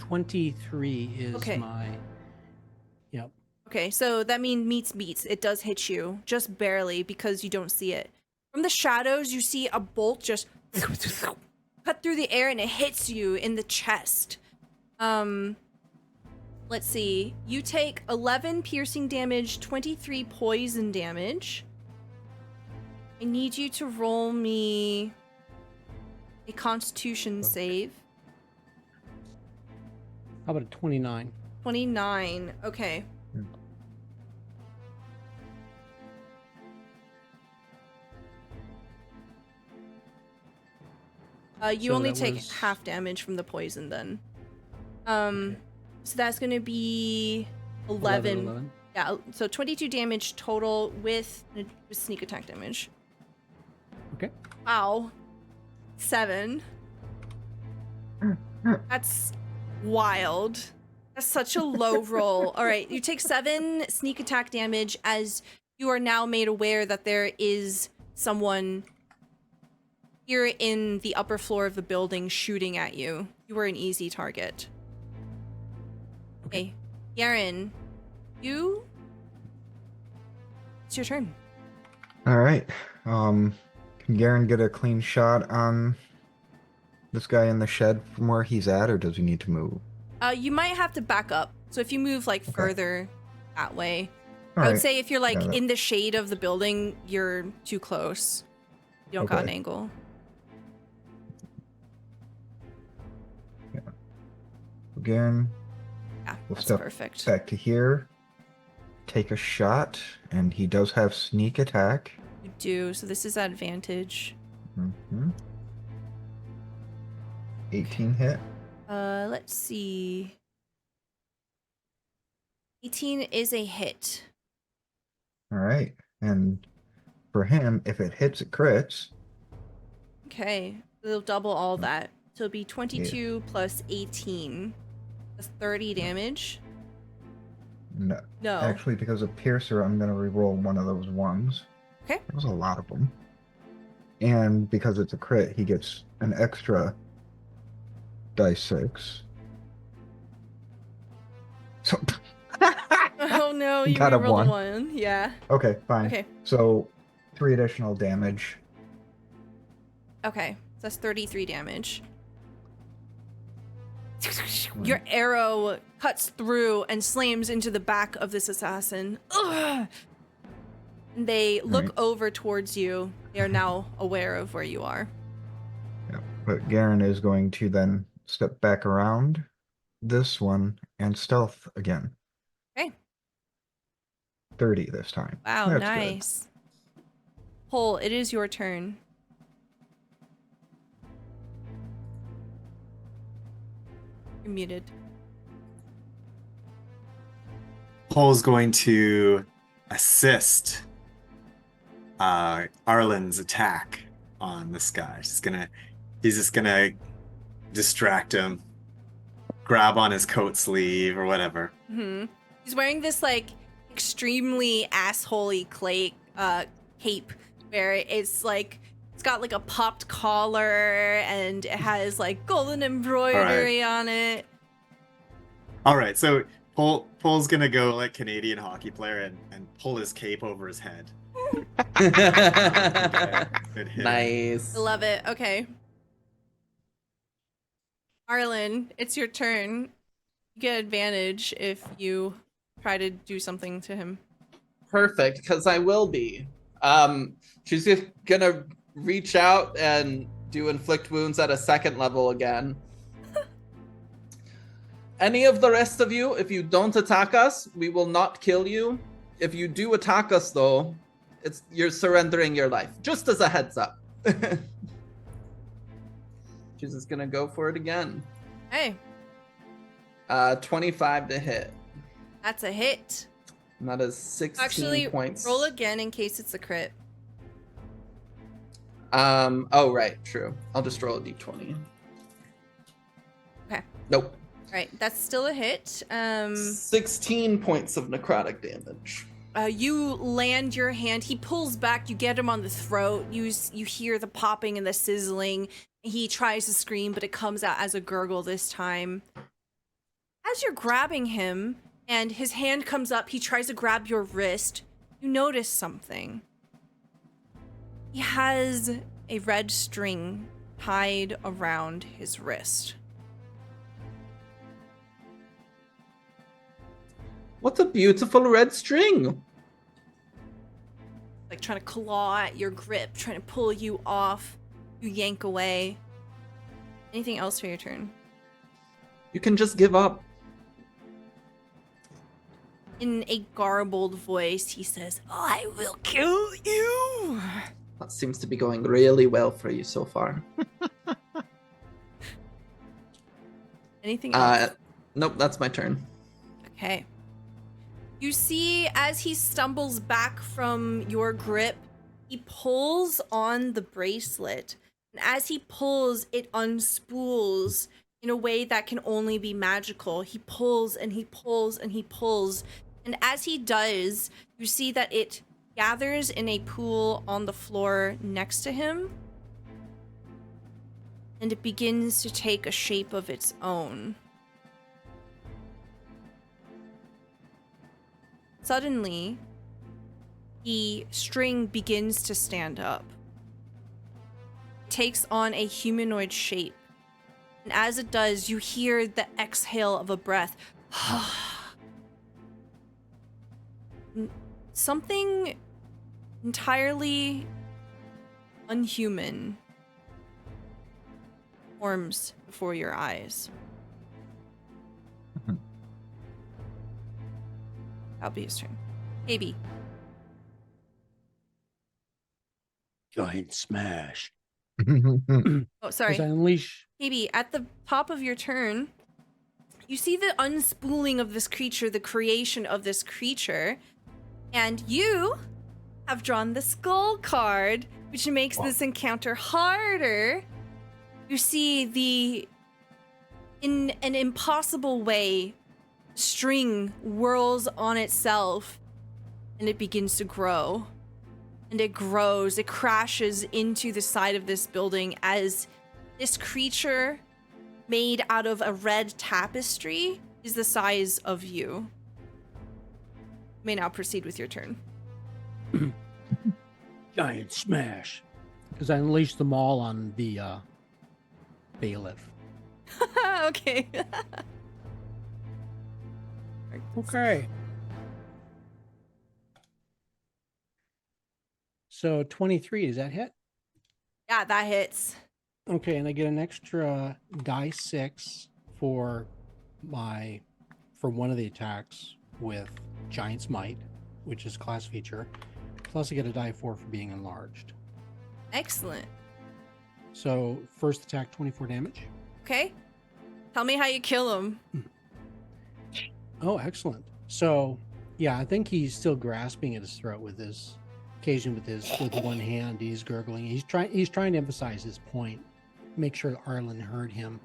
23 is Okay. my. Yep. Okay, so that means meets. It does hit you, just barely, because you don't see it. From the shadows, you see a bolt just cut through the air, and it hits you in the chest. Let's see. You take 11 piercing damage, 23 poison damage. I need you to roll me a Constitution save. How about a 29? 29. Okay. You So only that take was- half damage from the poison then. So that's gonna be 11. Yeah, so 22 damage total with sneak attack damage. Okay. Wow. 7. That's wild. That's such a low roll. All right, you take 7 sneak attack damage as you are now made aware that there is someone here in the upper floor of the building shooting at you. You were an easy target. Okay. Garen, it's your turn. All right. Can Garen get a clean shot on this guy in the shed from where he's at, or does he need to move? You might have to back up. So if you move like further that way, All I would right. say if you're like Yeah, that- in the shade of the building, you're too close. You don't got an Okay. angle. Garen Yeah, will that's step perfect. back to here, take a shot, and he does have sneak attack. You do. So this is advantage. Mm-hmm. 18 hit. Let's see. 18 is a hit. All right. And for him, if it hits, it crits. Okay. It'll double all that. So it'll be 22 plus 18. That's 30 damage. No. No. Actually, because of Piercer, I'm going to re-roll one of those ones. Okay. There was a lot of them. And because it's a crit, he gets an extra dice 6. So, Oh no, you Got a rolled a 1. 1. Yeah. okay, fine. Okay. So, 3 additional damage. Okay. So that's 33 damage. Your arrow cuts through and slams into the back of this assassin. Ugh! And they look Right. over towards you. They are now aware of where you are. Yeah. But Garen is going to then step back around this one and stealth again. Okay. 30 this time. Wow, That's nice. Cole, it is your turn. You're muted. Paul's going to assist Arlen's attack on this guy. He's just gonna distract him, grab on his coat sleeve or whatever. Hmm. He's wearing this like extremely assholey cape where it's like it's got like a popped collar and it has like golden embroidery on it. All right, so Paul's gonna go like Canadian hockey player and pull his cape over his head. Good hit. Nice. I love it. Okay. Arlen, it's your turn. You get advantage if you try to do something to him. Perfect, because I will be. She's just gonna reach out and do inflict wounds at a 2nd level again. Any of the rest of you, if you don't attack us, we will not kill you. If you do attack us, though, you're surrendering your life. Just as a heads up. She's just gonna go for it again. Hey, 25 to hit. that's a hit. And that is 16 Actually, points. roll again in case it's a crit. Oh, right, true. I'll just roll a d20. Okay. Nope. All right, that's still a hit. 16 points of necrotic damage. You land your hand. He pulls back. You get him on the throat. You hear the popping and the sizzling. He tries to scream, but it comes out as a gurgle this time. as you're grabbing him and his hand comes up, he tries to grab your wrist, you notice something. He has a red string tied around his wrist. What a beautiful red string. Like trying to claw at your grip, trying to pull you off. You yank away. Anything else for your turn? You can just give up. In a garbled voice, he says, I will kill you. That seems to be going really well for you so far. Anything else? Nope, that's my turn. Okay. You see, as he stumbles back from your grip, he pulls on the bracelet. And as he pulls, it unspools in a way that can only be magical. He pulls and he pulls and he pulls. And as he does, you see that it gathers in a pool on the floor next to him. And it begins to take a shape of its own. Suddenly, the string begins to stand up. It takes on a humanoid shape. And as it does, you hear the exhale of a breath. Something entirely unhuman forms before your eyes. That'll be his turn. KayBee. Giant smash. Oh, sorry. As I unleash. KayBee, at the top of your turn, you see the unspooling of this creature, the creation of this creature, and you have drawn the skull card, which makes this encounter harder. You see in an impossible way, string whirls on itself, and it begins to grow. And it grows, it crashes into the side of this building as this creature made out of a red tapestry is the size of you. You may now proceed with your turn. Giant smash. Because I unleashed them all on the bailiff. Okay. Okay. So 23, does that hit? Yeah, that hits. Okay, and I get an extra die 6 for one of the attacks with Giant's Might, which is class feature. Plus I get a die 4 for being enlarged. Excellent. So first attack, 24 damage. Okay. Tell me how you kill him. Oh, excellent. So yeah, I think he's still grasping at his throat with this occasion with one hand. He's gurgling. He's trying to emphasize his point, make sure Arlen heard him.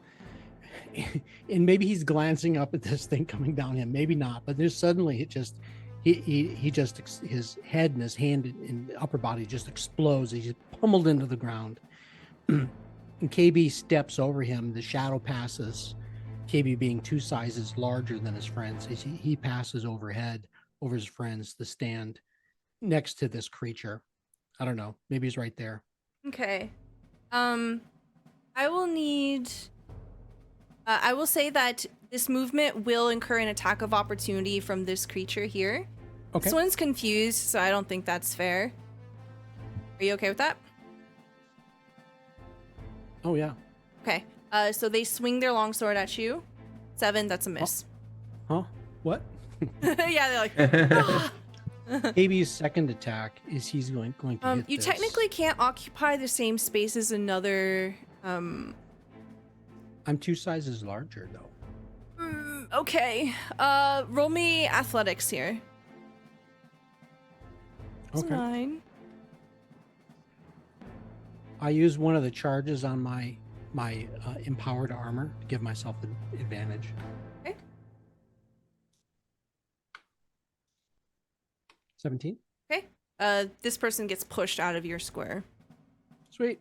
And maybe he's glancing up at this thing coming down him, maybe not, but there's suddenly his head and his hand and upper body just explodes. He's pummeled into the ground. And KayBee steps over him. The shadow passes, KayBee being 2 sizes larger than his friends. He passes overhead over his friends to stand next to this creature. I don't know, maybe he's right there. Okay. I will need... I will say that this movement will incur an attack of opportunity from this creature here. Okay. This one's confused, so I don't think that's fair. Are you okay with that? Oh, yeah. Okay. So they swing their longsword at you. 7, that's a miss. Huh? What? Yeah, they're like... "Ah." KayBee's second attack is he's going to hit you this. technically can't occupy the same space as another... I'm 2 sizes larger, though. Okay. Roll me athletics here. It's Okay. 9. I use one of the charges on my empowered armor to give myself an advantage. Okay. 17. Okay. This person gets pushed out of your square. Sweet.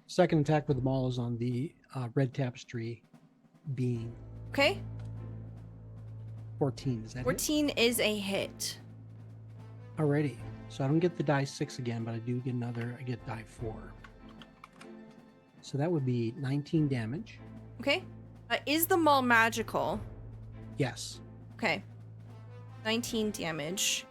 Second attack with the maul is on the red tapestry being. Okay. 14. Is that 14 is a hit. it? Alrighty. So I don't get the die 6 again, but I do get another. I get die 4. So that would be 19 damage. Okay. Is the maul magical? Yes. Okay. 19 damage.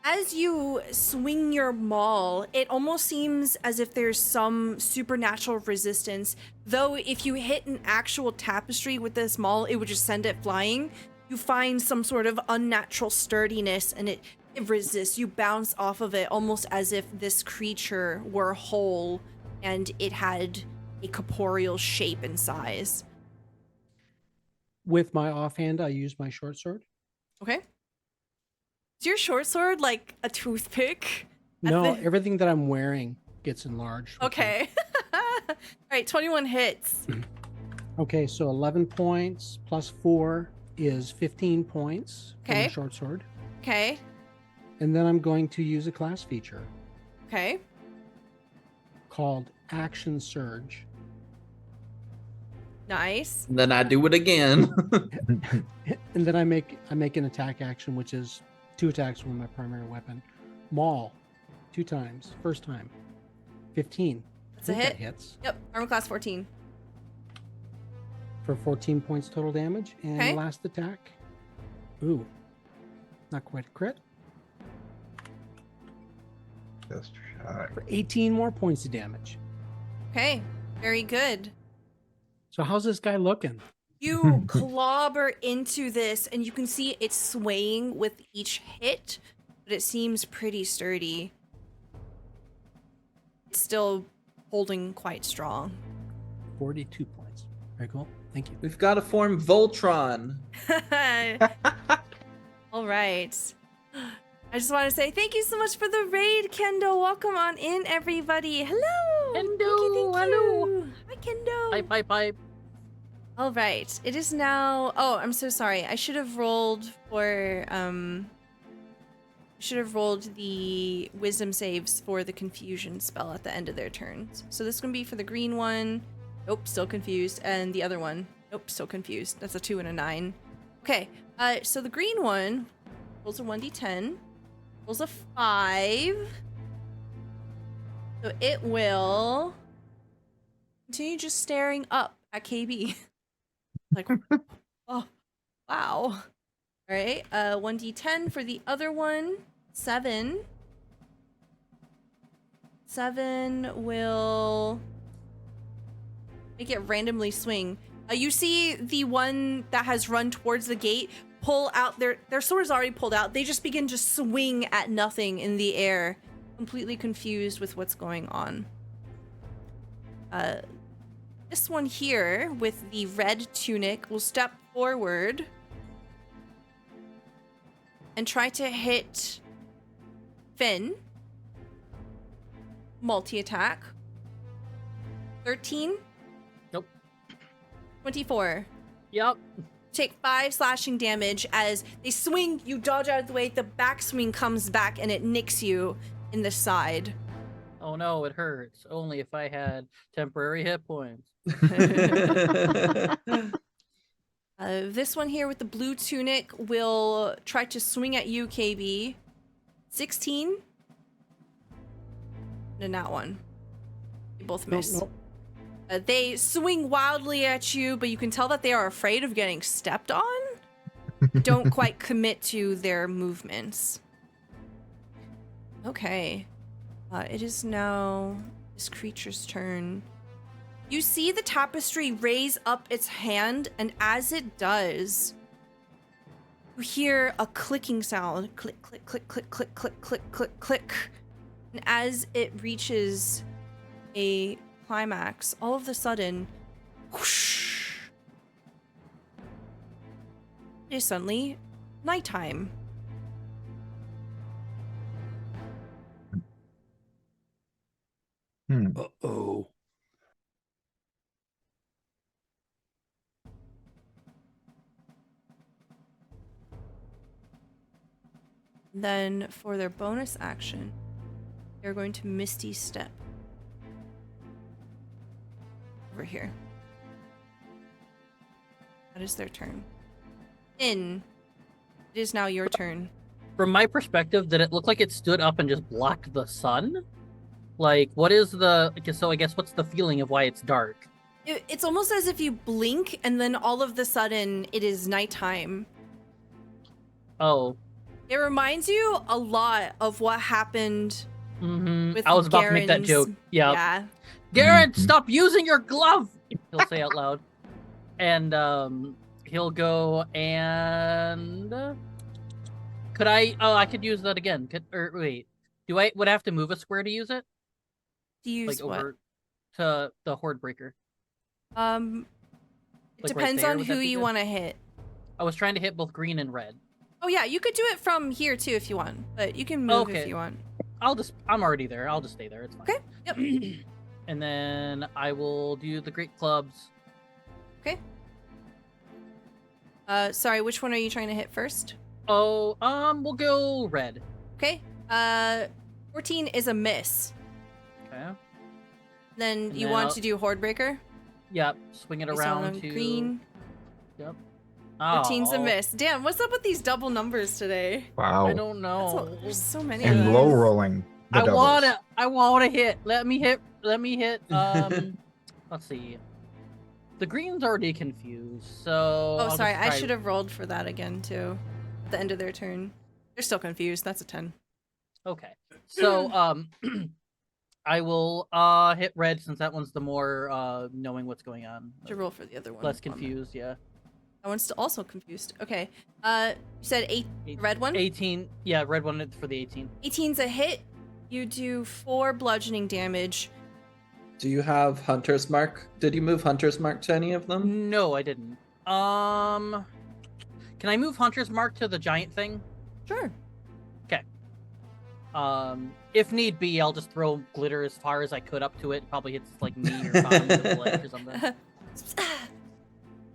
As you swing your maul, it almost seems as if there's some supernatural resistance. Though if you hit an actual tapestry with this maul, it would just send it flying. You find some sort of unnatural sturdiness and it resists. You bounce off of it almost as if this creature were whole and it had a corporeal shape and size. With my offhand, I use my short sword. Okay. Is your short sword like a toothpick? No, everything that I'm wearing gets enlarged. with Okay. All right, 21 hits. it. Okay, so 11 points plus 4 is 15 points for Okay. the short sword. Okay. And then I'm going to use a class feature Okay. called Action Surge. Nice. And then I do it again. And then I make an attack action, which is 2 attacks with my primary weapon. Maul, 2 times. First time. 15. That's a I think hit. that hits. Yep. Armor class 14. For 14 points total damage. And Okay. last attack. Ooh. Not quite a crit. Just shy. For 18 more points of damage. Okay. Very good. So how's this guy looking? You clobber into this and you can see it's swaying with each hit, but it seems pretty sturdy. It's still holding quite strong. 42 points. Very cool. Thank you. We've got to form Voltron. All right. I just want to say thank you so much for the raid, Kendo. Welcome on in, everybody. Hello. Kendo, Thank you. hello. Hi, Kendo. Pipe. All right. It is now. Oh, I'm so sorry. I should have rolled for should have rolled the wisdom saves for the confusion spell at the end of their turns. So this is gonna be for the green one. Nope, still confused. And the other one. Nope, still confused. That's a 2 and a 9. Okay. So the green one rolls a 1d10. Rolls a 5. So it will continue just staring up at KayBee. Like, oh, wow. All right, 1d10 for the other one. 7. 7 will make it randomly swing. You see the one that has run towards the gate pull out their sword is already pulled out. They just begin to swing at nothing in the air, completely confused with what's going on. This one here with the red tunic will step forward and try to hit Finn. Multi-attack. 13. Nope. 24. Yep. Take 5 slashing damage as they swing, you dodge out of the way, the backswing comes back and it nicks you in the side. Oh no, it hurts. Only if I had temporary hit points. This one here with the blue tunic will try to swing at you, KayBee. 16. And that one. You both miss. Nope. They swing wildly at you, but you can tell that they are afraid of getting stepped on. Don't quite commit to their movements. Okay. It is now this creature's turn. You see the tapestry raise up its hand, and as it does, you hear a clicking sound. Click, click, click, click, click, click, click, click, click. And as it reaches a climax, all of a sudden, whoosh, it is suddenly nighttime. Uh-oh. Then for their bonus action, they're going to Misty Step over here. That is their turn. Finn, it is now your turn. From my perspective, did it look like it stood up and just blocked the sun? Like, what is the... So I guess what's the feeling of why it's dark? It's almost as if you blink and then all of the sudden it is nighttime. Oh. It reminds you a lot of what happened with I was about to make that Garen's- joke. Yeah. Yeah. Garen, stop using your glove! He'll say out loud. And he'll go and... Could I... Oh, I could use that again. Wait. Would I have to move a square to use it? To use Like what? over to the Horde Breaker. It Like right depends there, on would that who be you good? want to hit. I was trying to hit both green and red. Oh yeah, you could do it from here too if you want, but you can move if Okay. you want. I'm already there. I'll just stay there. It's fine. Okay. Yep. And then I will do the great clubs. Okay. Sorry, which one are you trying to hit first? Oh, we'll go red. Okay. 14 is a miss. Okay. Then And you then want I'll- to do Horde Breaker? Yep. Swing it Okay, so around on to green. Yep. 14's a Oh, miss. Damn, what's up with these double numbers today? Wow. I don't know. There's so many. And of low those. rolling. The I doubles. wanna hit. Let me hit. Let's see. The green's already confused, so. Oh, I'll sorry. just I try- should have rolled for that again too. At the end of their turn. They're still confused. That's a 10. Okay. So, I will hit red since that one's the more knowing what's going on. To roll for the other one. Less confused, yeah. That one's also confused. Okay. You said red one? 18. Yeah, red one for the 18. 18's a hit. You do 4 bludgeoning damage. Do you have Hunter's Mark? Did you move Hunter's Mark to any of them? No, I didn't. Can I move Hunter's Mark to the giant thing? Sure. If need be, I'll just throw glitter as far as I could up to it. Probably hits like me or bottom of the ledge or something.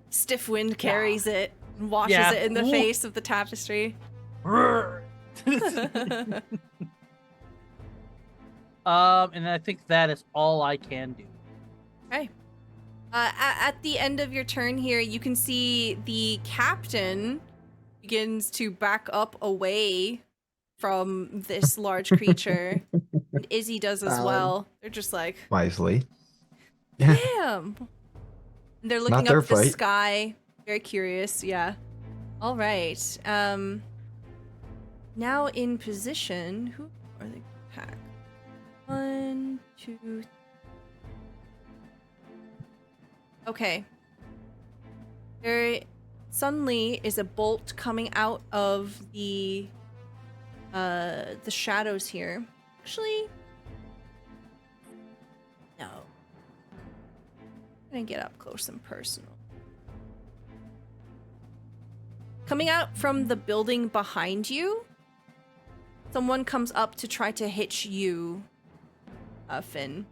Stiff wind carries it and washes Yeah. it in the Ooh. face of the tapestry. And I think that is all I can do. Okay. At the end of your turn here, you can see the captain begins to back up away from this large creature. And Izzy does as Valid. well. They're just like, Wisely. damn. And they're looking Not their up the fight. sky. Very curious, yeah. All right. Now in position. Who are they gonna attack? 1, 2. Okay. There suddenly is a bolt coming out of the shadows here. Actually, no. I'm gonna get up close and personal. Coming out from the building behind you, someone comes up to try to hit you, Finn.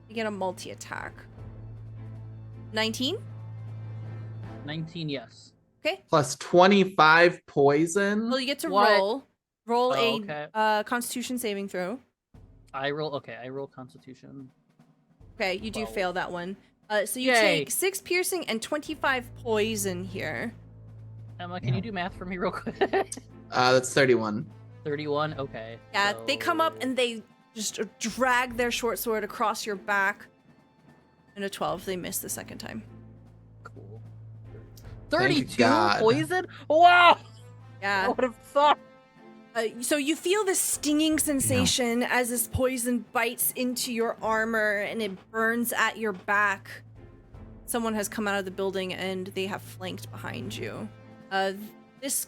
You get a multi-attack. 19? 19, yes. Okay. Plus 25 poison? Well, you get to What? roll. Roll Oh, okay. a Constitution saving throw. I roll Constitution. Okay, you do 12. fail that one. So you Yay. take 6 piercing and 25 poison here. Emma, can you do math for me real quick? That's 31. 31? Okay. Yeah, they so- come up and they just drag their short sword across your back. And a 12, they miss the second time. Cool. Thank 32 God. poison? Wow! I Yeah. would have thought. So you feel this stinging sensation as this poison bites into your armor and it burns at your back. Someone has come out of the building and they have flanked behind you. This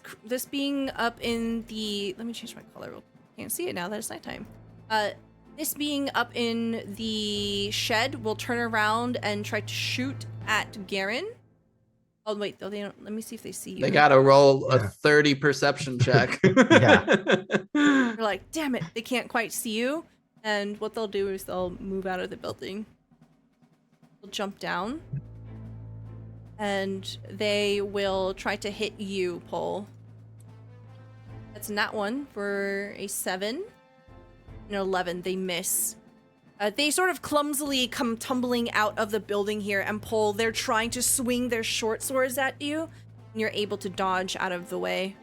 being up in the... Let me change my color. Can't see it now that it's nighttime. This being up in the shed will turn around and try to shoot at Garen. Oh wait, though they don't. Let me see if they see you. They gotta roll a Yeah. 30 perception check. Yeah. They're like, damn it, they can't quite see you. And what they'll do is they'll move out of the building. They'll jump down. And they will try to hit you, Pole. That's not one for a 7. An 11, they miss. They sort of clumsily come tumbling out of the building here, and Pole, they're trying to swing their short swords at you, and you're able to dodge out of the way.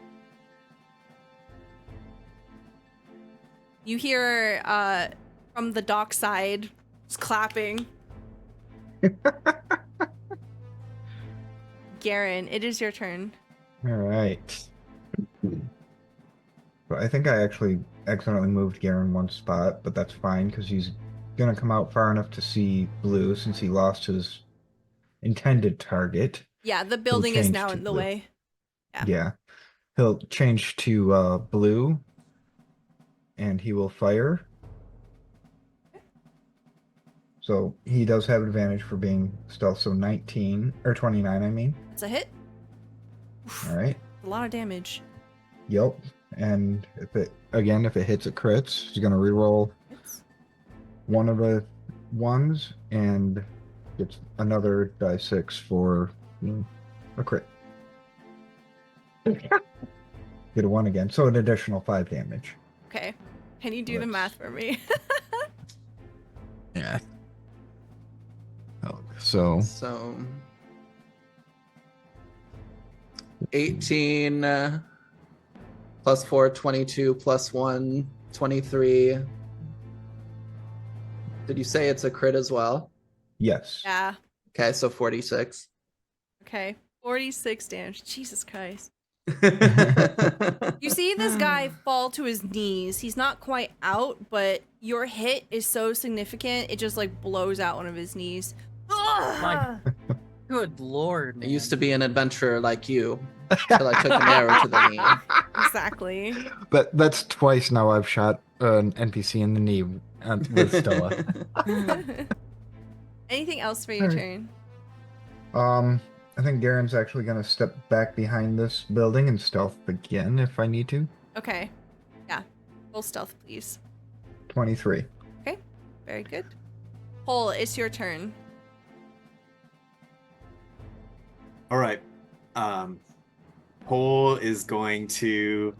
You hear from the dock side just clapping. Garen, it is your turn. All right. So I think I actually accidentally moved Garen one spot, but that's fine because he's gonna come out far enough to see blue since he lost his intended target. Yeah, the building is change now to in the blue. way. Yeah. Yeah. He'll change to blue, and he will fire. So he does have advantage for being stealth, so 19, or 29, I mean. It's a hit. All right. A lot of damage. Yep. And if it hits, it crits. He's gonna reroll one of the ones and gets another die 6 for a crit. Get a 1 again, so an additional 5 damage. Okay. Can you do the math for me? Yeah. Oh, so 18 plus 4, 22 plus 1, 23. Did you say it's a crit as well? yes. Yeah. Okay, so 46. Okay. 46 damage. Jesus Christ. You You see this guy fall to his knees. He's not quite out, but your hit is so significant, it just like blows out one of his knees. My good lord, I man. used to be an adventurer like you, till I took an arrow to the knee. Exactly. But that's twice now I've shot an NPC in the knee with Stella. Anything else for your Alright. turn? I think Garen's actually gonna step back behind this building and stealth again if I need to. Okay. Yeah. Full stealth, please. 23. Okay. Very good. Hole, it's your turn. All right. Cole is going to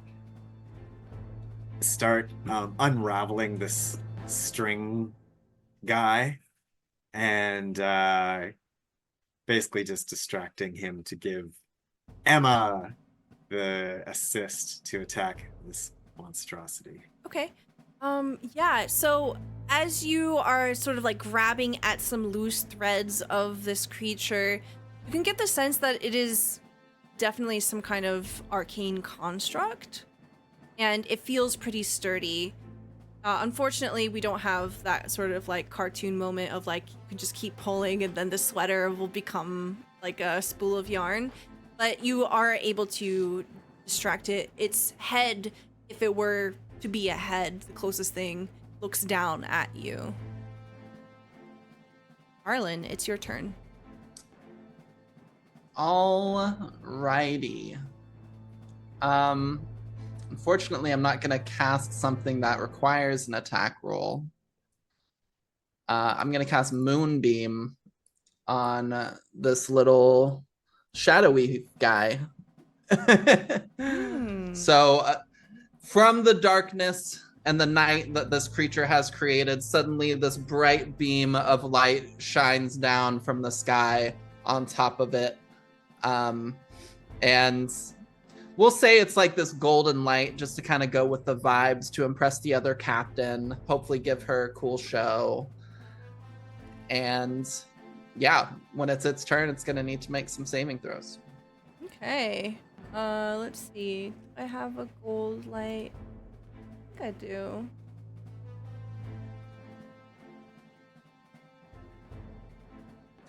start unraveling this string guy and basically just distracting him to give Emma the assist to attack this monstrosity. Okay. Yeah, so as you are sort of like grabbing at some loose threads of this creature, you can get the sense that it is definitely some kind of arcane construct, and it feels pretty sturdy. Unfortunately, we don't have that sort of like cartoon moment of like you can just keep pulling and then the sweater will become like a spool of yarn, but you are able to distract it. Its head, if it were to be a head, the closest thing, looks down at you. Arlen, it's your turn. Alrighty. Unfortunately, I'm not going to cast something that requires an attack roll. I'm going to cast Moonbeam on this little shadowy guy. So, from the darkness and the night that this creature has created, suddenly this bright beam of light shines down from the sky on top of it. And we'll say it's like this golden light just to kind of go with the vibes to impress the other captain, hopefully give her a cool show. And yeah, when it's its turn, it's going to need to make some saving throws. Okay. Let's see. Do I have a gold light? I think I do.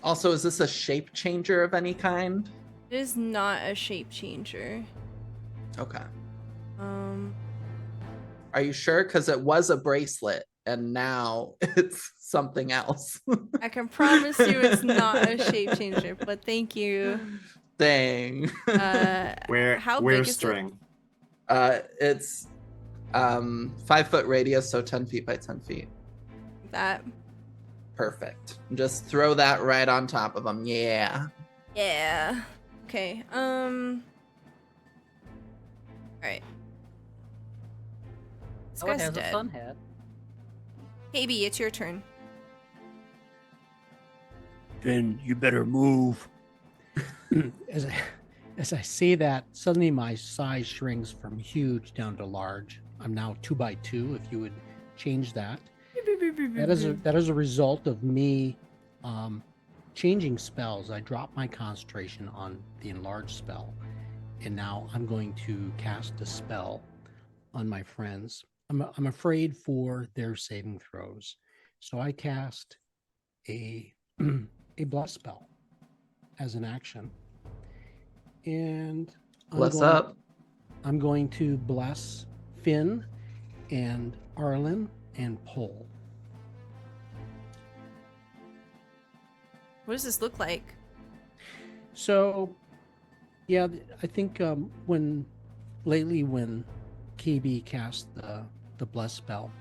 Also, is this a shape changer of any kind? It is not a shape changer. Okay. Um, Are you sure? Because it was a bracelet and now it's something else. I can promise you it's not a shape changer, but thank you. Dang. How Where big is string? It's 5 foot radius, so 10 feet by 10 feet. that? Perfect. Just throw that right on top of them. Yeah. Yeah. Okay. All right. This Oh, it guy's has a dead. sun hat. KayBee, it's your turn. Then you better move. as As I say that, suddenly my size shrinks from huge down to large. I'm now 2x2. If you would change that, that is a result of me changing spells. I dropped my concentration on the enlarged spell, and now I'm going to cast a spell on my friends. I'm afraid for their saving throws, so I cast a a bless spell as an action. And I'm going to bless Finn and Arlen and Pole. What does this look like? So, yeah, I think when KayBee cast the bless spell,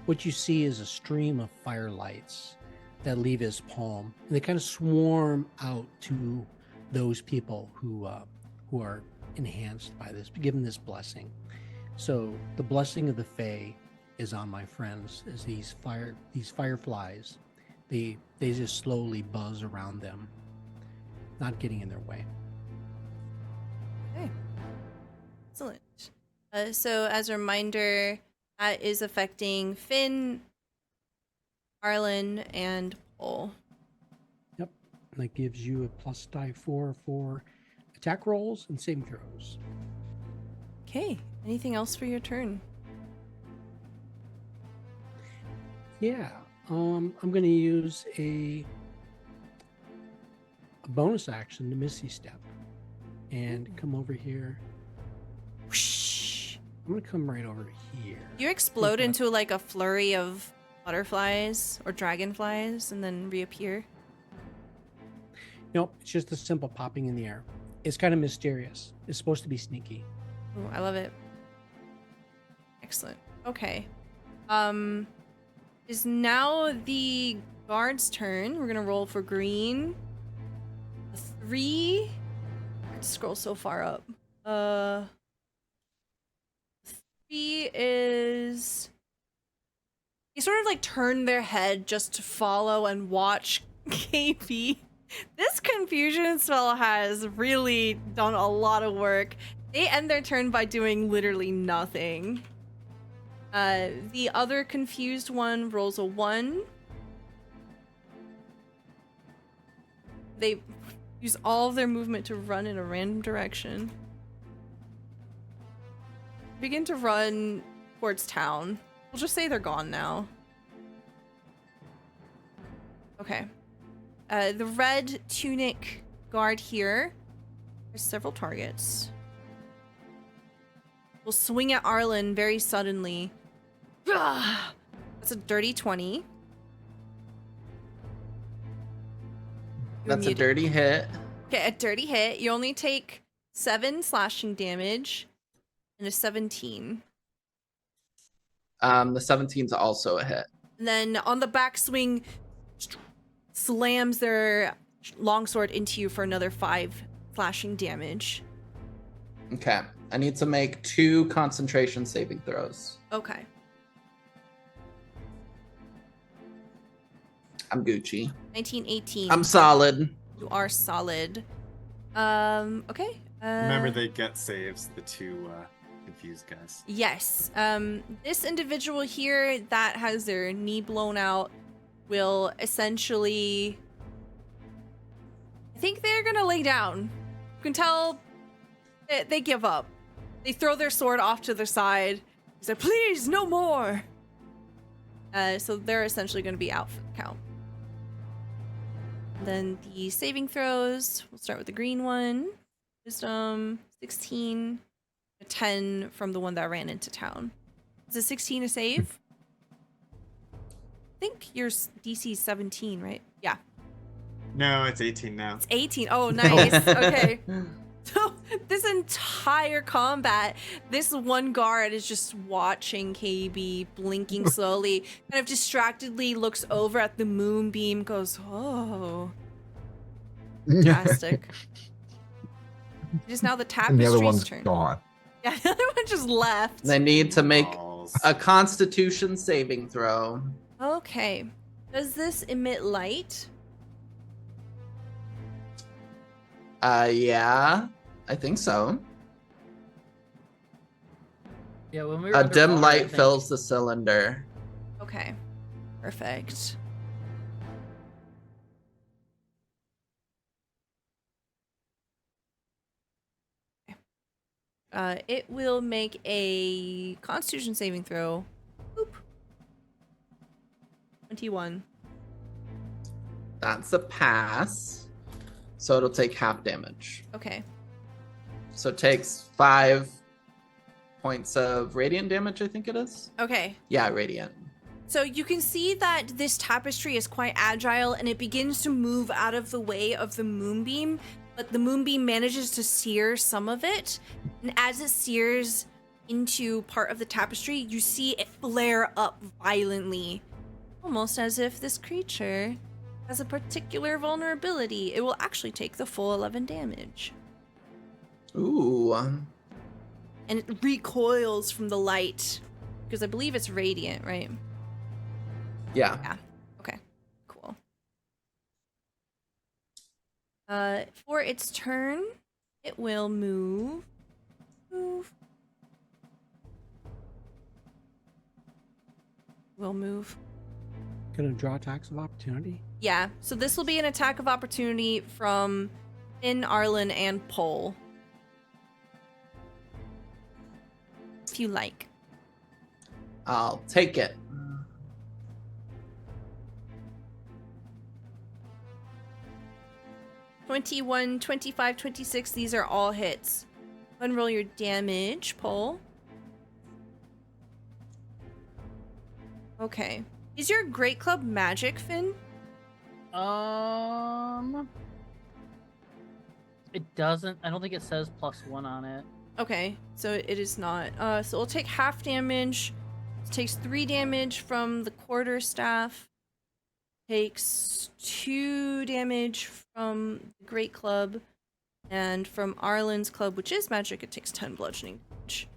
what you see is a stream of firelights that leave his palm, and they kind of swarm out to those people who are enhanced by this, given this blessing. So the blessing of the Fae is on my friends as these fireflies, they just slowly buzz around them, not getting in their way. Okay. Excellent. So as a reminder, that is affecting Finn, Arlen, and Pole. Yep. And that gives you a plus die 4 for attack rolls and saving throws. Okay. Anything else for your turn? Yeah. I'm going to use a bonus action to Misty Step and come over here. Whoosh. I'm going to come right over here. You explode Okay. into like a flurry of butterflies or dragonflies and then reappear. Nope, it's just a simple popping in the air. It's kind of mysterious. It's supposed to be sneaky. Ooh, I love it. Excellent. Okay. Is now the guard's turn. We're gonna roll for green. A 3. I scroll so far up. 3 is. They sort of like turn their head just to follow and watch KayBee. This confusion spell has really done a lot of work. They end their turn by doing literally nothing. The other confused one rolls a 1. They use all of their movement to run in a random direction. Begin to run towards town. We'll just say they're gone now. Okay. The red tunic guard here. There's several targets. We'll swing at Arlen very suddenly. That's a dirty 20. That's a dirty hit. Okay, a dirty hit. You only take 7 slashing damage and a 17. The 17's also a hit. And then on the backswing, slams their longsword into you for another 5 slashing damage. Okay. I need to make 2 concentration saving throws. Okay. I'm Gucci. 19, 18. I'm solid. You are solid. Okay. Remember, they get saves, the 2 confused guys. Yes. This individual here that has their knee blown out will essentially... I think they're gonna lay down. You can tell they give up. They throw their sword off to their side. They say, please, no more! So they're essentially gonna be out for the count. Then the saving throws. We'll start with the green one. Wisdom, 16. A 10 from the one that ran into town. Is a 16 a save? I think your DC is 17, right? Yeah. No, it's 18 now. It's 18. Oh, nice. Okay. So this entire combat, this one guard is just watching KayBee, blinking slowly, kind of distractedly looks over at the moonbeam, goes, oh. Fantastic. It is now the And the other tapestry's one's turn. gone. Yeah, the other one just left. They need to make Balls. a constitution saving throw. Okay. Does this emit light? Yeah. I think so. Yeah, when we were A dim underwater, I light think- fills the cylinder. Okay. Perfect. It will make a Constitution saving throw. Boop. 21. That's a pass. So it'll take half damage. Okay. So it takes 5 points of radiant damage, I think it is. Okay. Yeah, radiant. So you can see that this tapestry is quite agile and it begins to move out of the way of the moonbeam, but the moonbeam manages to sear some of it. And as it sears into part of the tapestry, you see it flare up violently, almost as if this creature has a particular vulnerability. It will actually take the full 11 damage. Ooh. And it recoils from the light, because I believe it's radiant, right? Yeah. Yeah. Okay. Cool. For its turn, it will move. Will move. Gonna draw attacks of opportunity. Yeah. So this will be an attack of opportunity from Finn, Arlen, and Pole. If you like. I'll take it. 21, 25, 26, these are all hits. Go ahead and roll your damage, Pole. Okay. Is your Great Club magic, Finn? It doesn't. I don't think it says +1 on it. Okay, so it is not. So it'll take half damage. It takes 3 damage from the quarterstaff. Takes 2 damage from the Great Club. And from Arlen's club, which is magic, it takes 10 bludgeoning damage.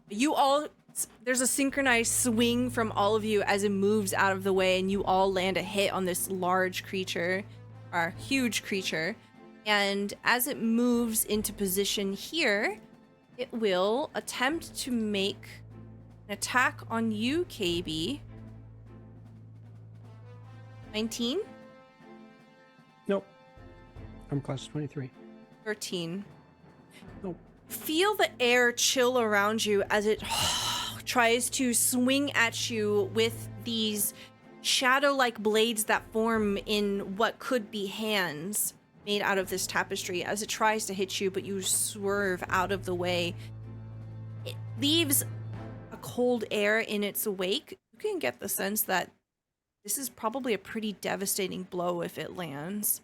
You all... There's a synchronized swing from all of you as it moves out of the way, and you all land a hit on this large creature, or huge creature. And as it moves into position here, it will attempt to make an attack on you, KayBee. 19? Nope. I'm class 23. 13. Nope. Feel the air chill around you as it tries to swing at you with these shadow-like blades that form in what could be hands made out of this tapestry as it tries to hit you, but you swerve out of the way. It leaves a cold air in its wake. You can get the sense that this is probably a pretty devastating blow if it lands.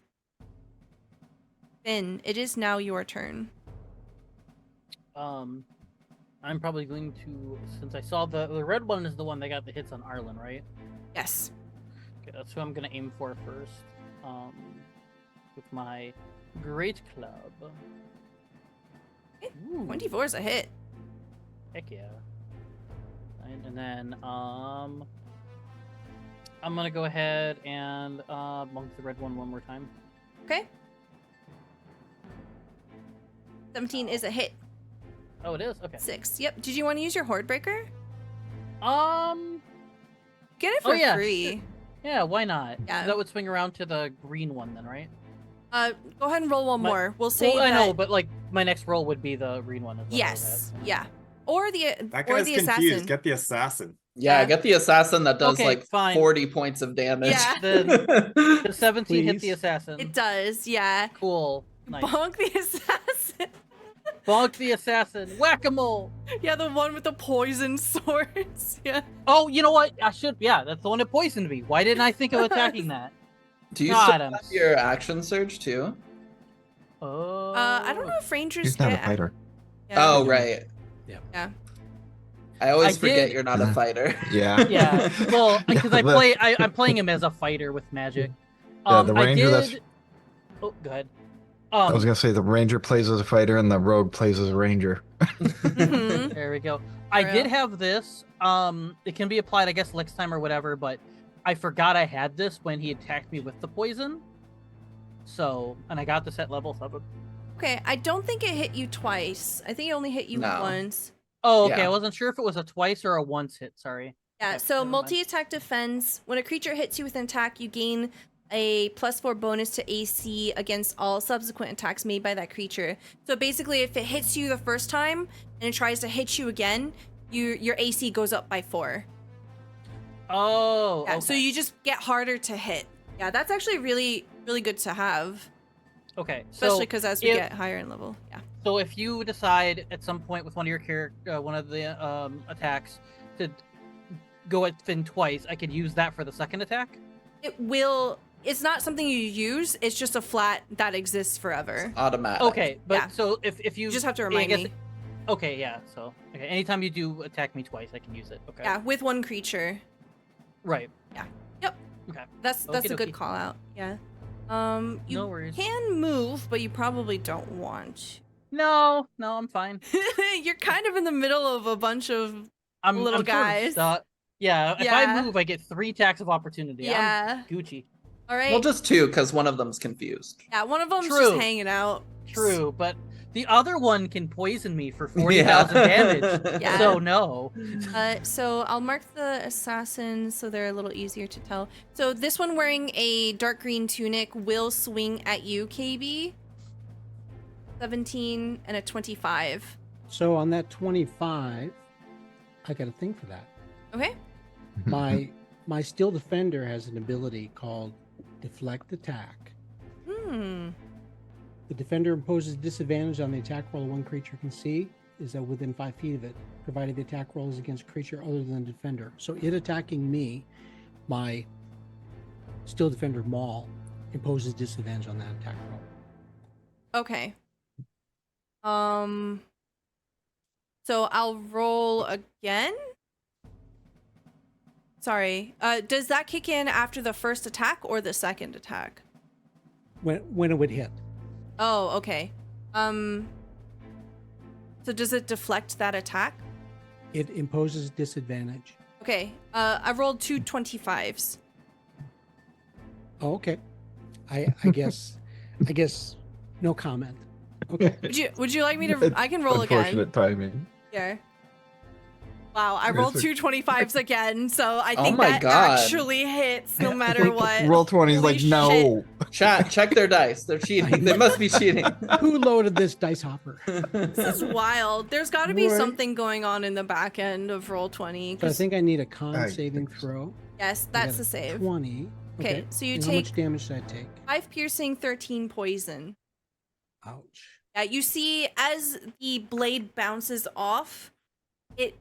Finn, it is now your turn. I'm probably going to, since I saw the red one is the one that got the hits on Arlen, right? Yes. Okay, that's who I'm gonna aim for first. With my Great Club. Okay, Ooh, 24 is a hit. heck yeah. And then I'm gonna go ahead and monk the red one more time. Okay. 17 is a hit. Oh, it is? Okay. 6. Yep. Did you want to use your Horde Breaker? Get it for Oh, yeah, free. sure. Yeah, why not? Yeah. So that would swing around to the green one then, right? Go ahead and roll one My- more. We'll say Well, I that... know, but like my next roll would be the green one as well. Yes. Yeah. Or the That or guy's the confused. assassin. Get the assassin. Yeah, Yeah. get the assassin that does Okay, like fine. 40 points of damage. Yeah. The 17 hit the Please. assassin. It does. Yeah. Cool. Nice. Bonk the assassin. Bonk the assassin. Whack-a-mole. Yeah, the one with the poison swords. Yeah. Oh, you know what? I should. Yeah, that's the one that poisoned me. Why didn't I think of attacking that? Do you God, still I'm have your action surge too? Oh. I don't know if rangers He's not a get... fighter. Yeah. Oh, right. Yeah. I always I forget did- you're not a fighter. Yeah. Yeah. Well, Yeah, because but- I'm playing him as a fighter with magic. Yeah, the I ranger that's- did. Oh, go ahead. I was gonna say the ranger plays as a fighter and the rogue plays as a ranger. Mhm. There we go. I For did real. have this. It can be applied, I guess, next time or whatever. But I forgot I had this when he attacked me with the poison. So, and I got this at level 7. Okay, I don't think it hit you twice. I think it only hit you No. once. Oh, okay. Yeah. I wasn't sure if it was a twice or a once hit. Sorry. Yeah, Okay, so never mind. multi-attack defense. When a creature hits you with an attack, you gain a +4 bonus to AC against all subsequent attacks made by that creature. So basically, if it hits you the first time and it tries to hit you again, your AC goes up by 4. Oh. Yeah, okay. so you just get harder to hit. Yeah, that's actually really, really good to have. Okay. Especially So because as we if- get higher in level. Yeah. So if you decide at some point with one of your character, one of the attacks to go at Finn twice, I could use that for the second attack. It's not something you use, it's just a flat that exists forever. Automatic. Okay, but Yeah. so if you You just have to I remind guess- me. Okay, yeah. So okay, anytime you do attack me twice, I can use it. Okay. Yeah, with one creature. Right. Yep. Okay. That's a good Okey-dokey. call out. Yeah. You No worries. can move, but you probably don't want. No, I'm fine. You're kind of in the middle of a bunch of I'm Little I'm sort of guys. stuck. Yeah, if Yeah. I move, I get 3 attacks of opportunity. yeah. I'm Gucci. All right. Well, just 2, because one of them's confused. yeah, one of them's True. just hanging out. True, but the other one can poison me for 40,000 damage. Yeah. So no. So I'll mark the assassins so they're a little easier to tell. So this one wearing a dark green tunic will swing at you, KayBee. 17 and a 25. So on that 25, I got a thing for that. Okay. My steel defender has an ability called deflect attack. Hmm. The defender imposes disadvantage on the attack roll one creature can see is that within 5 feet of it, provided the attack roll is against a creature other than the defender. So it attacking me, my steel defender Maul imposes disadvantage on that attack roll. Okay. So I'll roll again. Sorry. Does that kick in after the first attack or the second attack? When it would hit. Oh, okay. So does it deflect that attack? It imposes disadvantage. Okay. I rolled 2 25s. Oh, okay. I guess no comment. Okay. Would you like me to? I can roll again. Unfortunate timing. Here. Wow, I Yes, rolled it- 2 25s again, so I Oh think my that God. actually hits no matter what. Roll 20 is Holy like, no. Chat, check their dice. They're cheating. They must be cheating. Who loaded this dice hopper? This is wild. There's got to be Right. something going on in the back end of roll 20. So I 'cause- think I need a con I saving think so. throw. yes, I that's got the a save. 20. Okay, so you And how take much damage did I take? 5 piercing, 13 poison. Ouch. Yeah, you see as the blade bounces off, it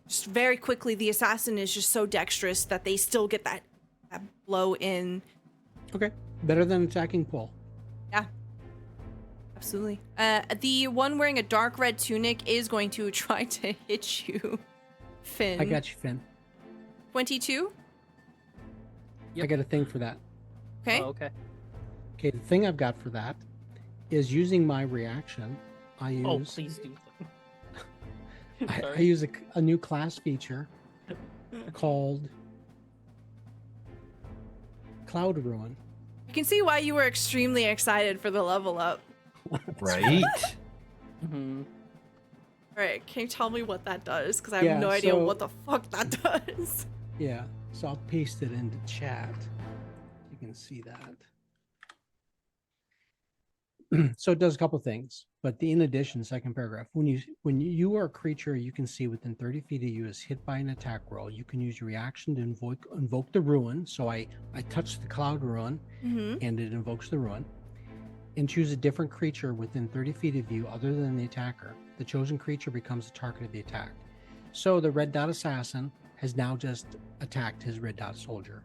just very quickly, the assassin is just so dexterous that they still get that blow in. Okay. Better than attacking Paul. Yeah, absolutely. The one wearing a dark red tunic is going to try to hit you, Finn. I got you, Finn. 22. Yep. I got a thing for that. Okay. Oh, okay. Okay, the thing I've got for that is using my reaction. I use Oh, please do. I use a new class feature called Cloud Ruin. You can see why you were extremely excited for the level up. Right? Mhm. All right, can you tell me what that does? Because I have Yeah, no idea so- what the fuck that does. Yeah, so I'll paste it into chat. You can see that. So it does a couple things, but in addition, second paragraph, when you are a creature you can see within 30 feet of you is hit by an attack roll, you can use your reaction to invoke the ruin. So I touch the cloud ruin Mm-hmm. and it invokes the ruin, and choose a different creature within 30 feet of you other than the attacker. The chosen creature becomes the target of the attack. So the red dot assassin has now just attacked his red dot soldier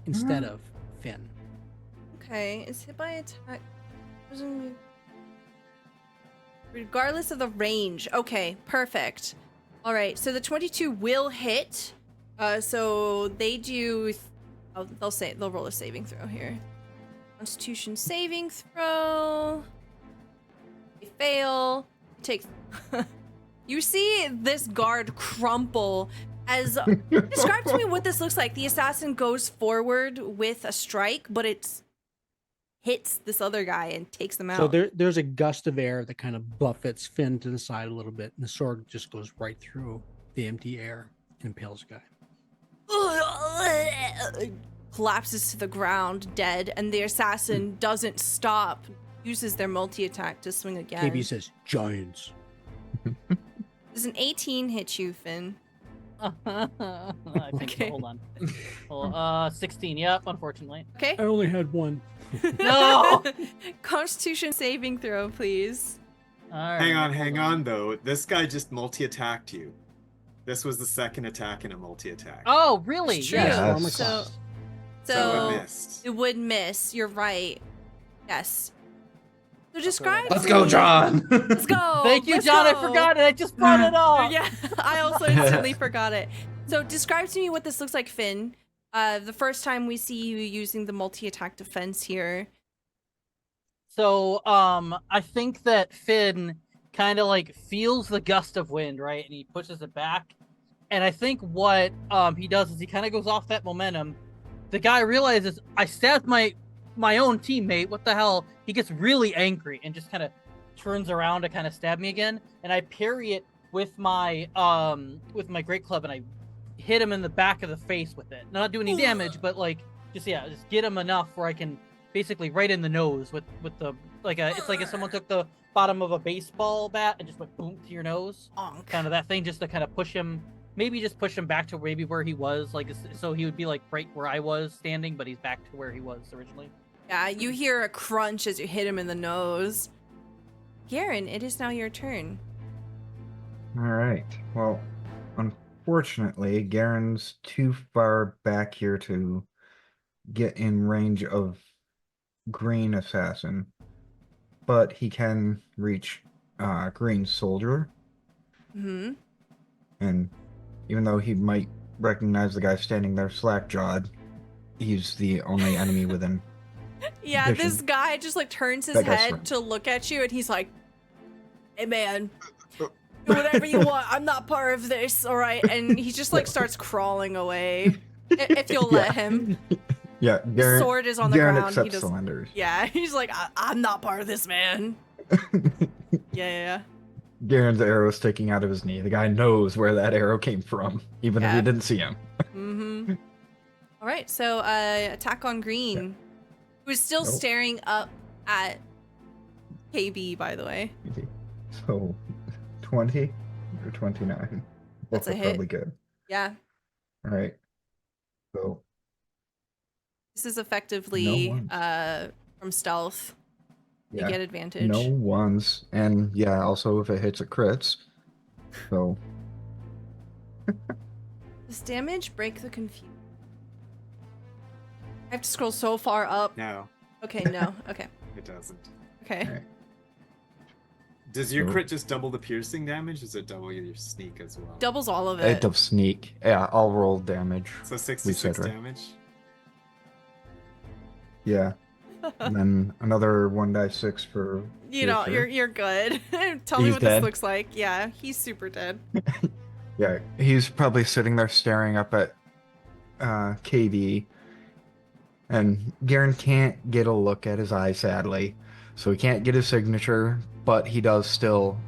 instead of Finn. Okay, is hit by attack. Regardless of the range. Okay, perfect. All right, so the 22 will hit. So they do. They'll roll a saving throw here. Constitution saving throw. They fail. Take. You see this guard crumple as. Describe to me what this looks like. The assassin goes forward with a strike, but it's hits this other guy and takes them out. So there's a gust of air that kind of buffets Finn to the side a little bit, and the sword just goes right through the empty air and impales the guy. Collapses to the ground, dead, and the assassin doesn't stop. Uses their multi-attack to swing again. KayBee says, "Giants." Does an 18 hit you, Finn? I think Okay. so. Hold on. Well, 16. Yep, unfortunately. Okay. I only had one. No! Constitution saving throw, please. All right, Hang on, though. This guy just multi-attacked you. This was the second attack in a multi-attack. Oh, really? It's true. Yes. Armor Yes. class. So it So missed. it would miss. You're right. Yes. So describe. Let's to go, me- John. Let's go. Thank you, Let's John. I go. forgot it. I just brought it up. Yeah, I also instantly forgot it. So describe to me what this looks like, Finn. The first time we see you using the multi-attack defense here. So, I think that Finn kind of like feels the gust of wind, right? And he pushes it back. And I think what he does is he kind of goes off that momentum. The guy realizes I stabbed my own teammate. What the hell? He gets really angry and just kind of turns around to kind of stab me again. And I parry it with my great club, and I hit him in the back of the face with it. Not do any damage, but like just get him enough where I can basically right in the nose with the it's like if someone took the bottom of a baseball bat and just went boom to your nose, Onk. kind of that thing, just to kind of push him back to maybe where he was, like so he would be like right where I was standing, but he's back to where he was originally. Yeah, you hear a crunch as you hit him in the nose. Garen, it is now your turn. All right. Well, unfortunately, Garen's too far back here to get in range of Green Assassin, but he can reach Green Soldier, Hmm. and even though he might recognize the guy standing there slack-jawed, he's the only enemy within. Yeah, Vision. this guy just like turns his That guy's head friend. to look at you, and he's like, "Hey, man, do whatever you want. I'm not part of this, all right?" And he just like starts crawling away. If you'll let him. Yeah, The Garen. sword is on the Garen ground. He accepts does. surrenders. Yeah, he's like, I'm not part of this, man. Yeah. Garen's arrow is sticking out of his knee. The guy knows where that arrow came from, even if Yeah. he didn't see him. Mm-hmm. All right, so attack on Green, who's still Nope. staring up at KayBee, by the way. So, 20 or 29. That's Both a are hit. probably good. Yeah, All right. So, this is effectively No ones. from stealth. You yeah. get advantage. No ones. And yeah, also if it hits, it crits. So, Does damage break the confusion? I have to scroll so far up. No, Okay, no. Okay. it doesn't. Okay. Alright. Does your Nope. crit just double the piercing damage? Or does it double your sneak as well? Doubles all of it it. does sneak. Yeah, I'll roll damage. So 66 right? damage. Yeah. And then another 1d6 for. You know, piercer. you're good. Tell me He's what dead? this looks like. Yeah, he's super dead. Yeah, he's probably sitting there staring up at KayBee, and Garen can't get a look at his eye, sadly, so he can't get his signature, but he does still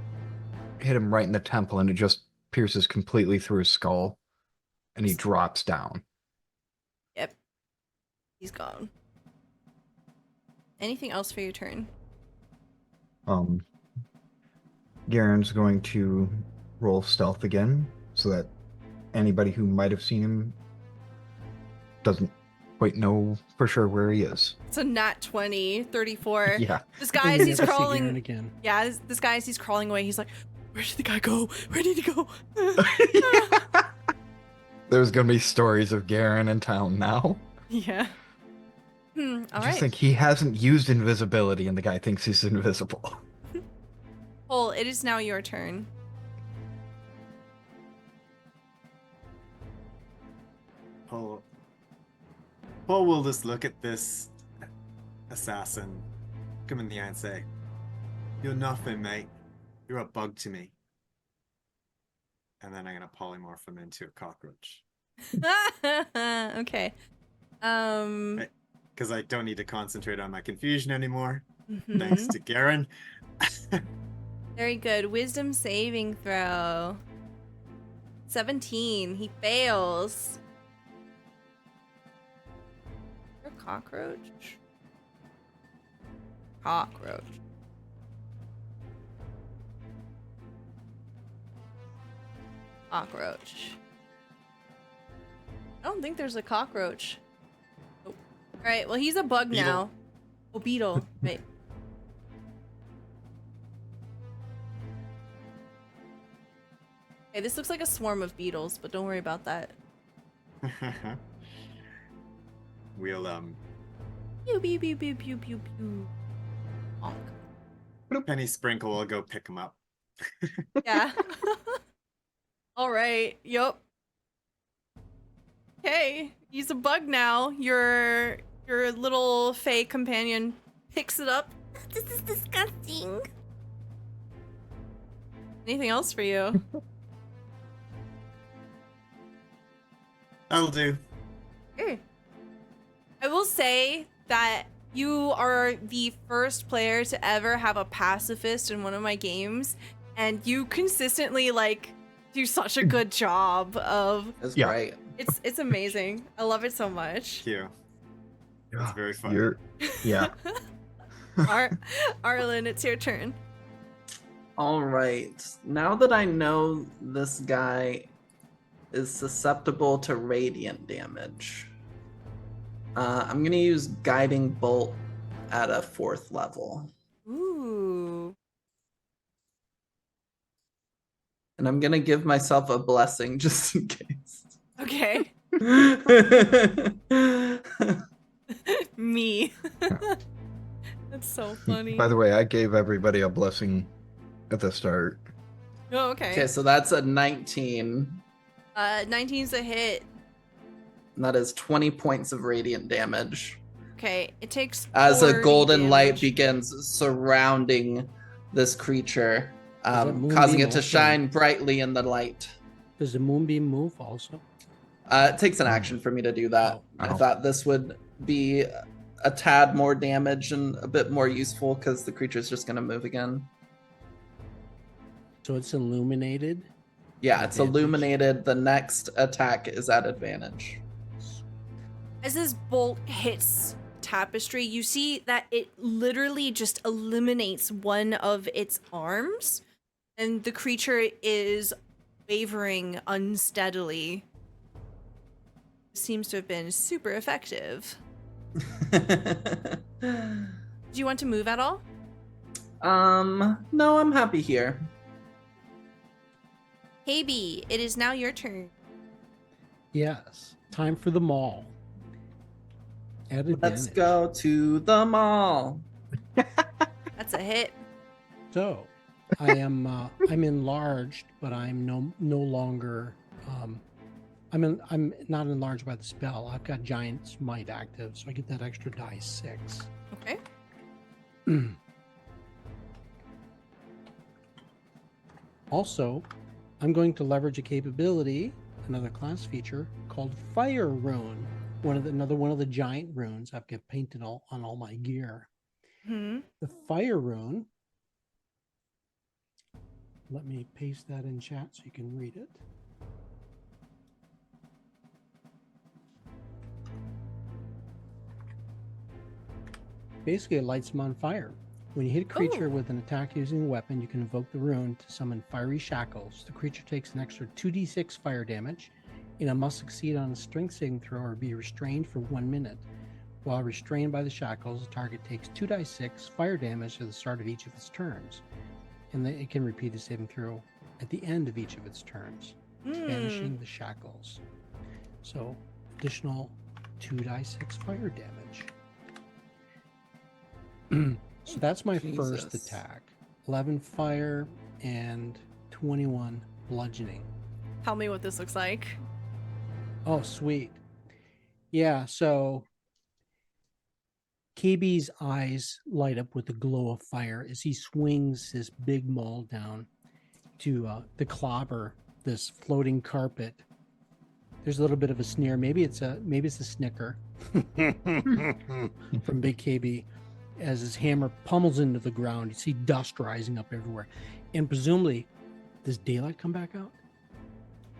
hit him right in the temple, and it just pierces completely through his skull, and he drops down. Yep. He's gone. Anything else for your turn? Garen's going to roll stealth again, so that anybody who might have seen him doesn't quite know for sure where he is. It's a nat 20, 34. Yeah. This guy, as he's Never see Garen crawling. again. Yeah, this guy, as he's crawling away, he's like, where did the guy go? Where did he go? There's gonna be stories of Garen in town now. Yeah. All I just right. think he hasn't used invisibility, and the guy thinks he's invisible. Cole, it is now your turn. Paul will just look at this assassin, look him in the eye and say, "You're nothing, mate. You're a bug to me." And then I'm gonna polymorph him into a cockroach. Okay. Hey. because I don't need to concentrate on my confusion anymore. Mhm. Thanks to Garen. Very good. Wisdom saving throw. 17. He fails. You're a cockroach. Cockroach. Cockroach. I don't think there's a cockroach. Oh. Alright, well, he's a bug Beetle. now. Oh, beetle. Right. Okay, this looks like a swarm of beetles, but don't worry about that. We'll Pew, pew, pew, pew, pew, pew, pew. Honk. Penny Sprinkle will go pick him up. Yeah. All right. Yup. Okay, he's a bug now. Your little fey companion picks it up. This is disgusting. Anything else for you? That'll do. Sure. I will say that you are the first player to ever have a pacifist in one of my games, and you consistently like do such a good job of. It's Yeah. great. It's amazing. I love it so much. Thank you. It's very fun. Yeah. Arlen, it's your turn. All right. Now that I know this guy is susceptible to radiant damage, I'm gonna use Guiding Bolt at a 4th level, Ooh. and I'm gonna give myself a blessing just in case. Okay. Me. That's so funny. By the way, I gave everybody a blessing at the start. Oh, okay. Okay, so that's a 19. 19's a hit. And that is 20 points of radiant damage. Okay, it takes As a 40 golden light damage. begins surrounding this creature, that moonbeam causing it to also- shine brightly in the light. Does the moonbeam move also? It takes an action for me to do that. I Oh. thought this would be a tad more damage and a bit more useful because the creature's just going to move again. So it's illuminated. Yeah, it's Advantage. illuminated. The next attack is at advantage. As this bolt hits tapestry, you see that it literally just eliminates one of its arms, and the creature is wavering unsteadily. Seems to have been super effective. Do you want to move at all? No, I'm happy here. KayBee, it is now your turn. Yes. Time for the mall. At Let's advantage. go to the mall. That's a hit. So, I am I'm enlarged, but I'm no longer I'm not enlarged by the spell. I've got Giant Smite active, so I get that extra die 6. Okay. Also, I'm going to leverage a capability, another class feature called Fire Rune. Another one of the giant runes I've got painted on all my gear. Hmm. The Fire Rune. Let me paste that in chat so you can read it. Basically, it lights them on fire. When you hit a creature Oh. with an attack using a weapon, you can invoke the rune to summon fiery shackles. The creature takes an extra 2d6 fire damage, and it must succeed on a strength saving throw or be restrained for 1 minute. While restrained by the shackles, the target takes 2d6 fire damage at the start of each of its turns, and then it can repeat the saving throw at the end of each of its turns, banishing the shackles. So, additional 2d6 fire damage. So that's my first Jesus. attack. 11 fire and 21 bludgeoning. Tell me what this looks like. Oh, sweet. Yeah, so KayBee's eyes light up with the glow of fire as he swings his big maul down to clobber this floating carpet. There's a little bit of a sneer. Maybe it's a snicker. from Big KayBee as his hammer pummels into the ground. You see dust rising up everywhere. And presumably, does daylight come back out?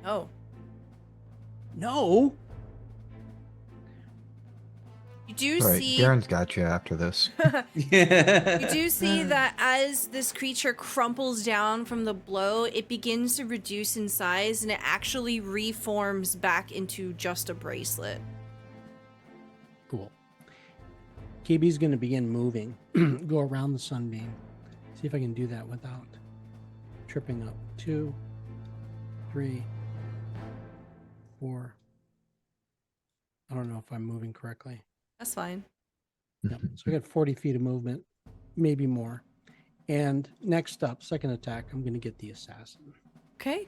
Oh. No. You do All right, see. Garen's got you after this. You do see that as this creature crumples down from the blow, it begins to reduce in size and it actually reforms back into just a bracelet. Cool. KayBee's going to begin moving, go around the sunbeam. See if I can do that without tripping up. 2, 3, 4. I don't know if I'm moving correctly. That's fine. Yep. So I got 40 feet of movement, maybe more. And next up, second attack, I'm going to get the assassin. Okay.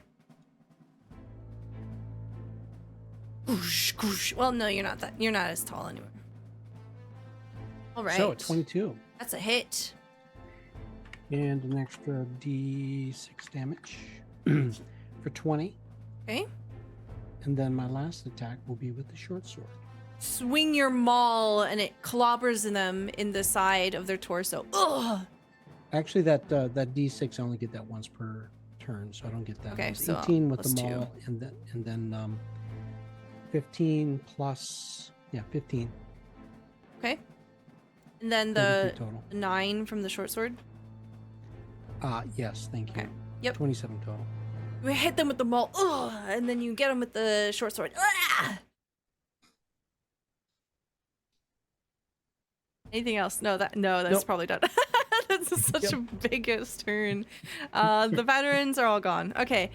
Goosh, goosh. Well, no, you're not as tall anymore. All right. So 22. That's a hit. And an extra D6 damage for 20. Okay. And then my last attack will be with the short sword. Swing your maul and it clobbers them in the side of their torso. Ugh. Actually, that D6 I only get that once per turn, so I don't get that. Okay, It's so 18 with plus the 2. maul, and then 15 plus 15. Okay. And then 30 the total. 9 from the short sword. Yes, thank you. Okay. Yep. 27 total. You hit them with the maul, ugh, and then you get them with the short sword. Ugh. Anything else? No, that's Nope. probably done. That's such a biggest turn. The veterans are all gone. Okay.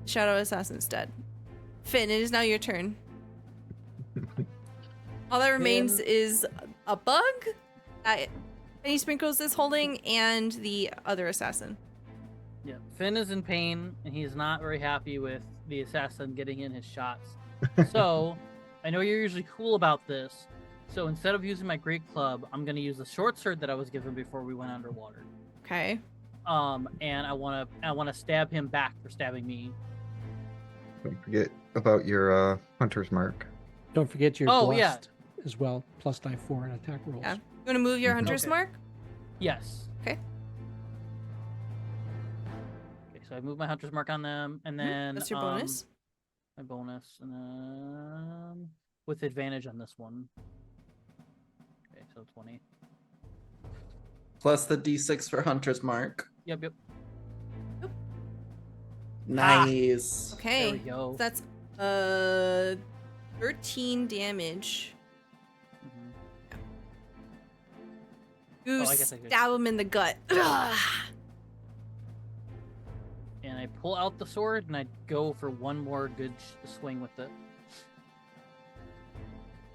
Shadow Assassin's dead. Finn, it is now your turn. All that remains is a bug that Penny Sprinkles is holding and the other assassin. Yeah, Finn is in pain, and he's not very happy with the assassin getting in his shots. So, I know you're usually cool about this, so instead of using my great club, I'm going to use the short sword that I was given before we went underwater. Okay. And I want to stab him back for stabbing me. Don't forget about your hunter's mark. Don't forget your Oh, yeah. blessed as well, plus die 4 in attack rolls. Yeah. You want to move your hunter's Okay. mark? Yes. Okay. Okay, so I move my hunter's mark on them, and then That's your bonus. My bonus, and then with advantage on this one. Okay, so 20. Plus the D6 for Hunter's Mark. Yep. Nice. Okay. There we go. That's 13 damage. Mhm. You Oh, I guess I could- stab him in the gut. Ugh. And I pull out the sword, and I go for one more good swing with it.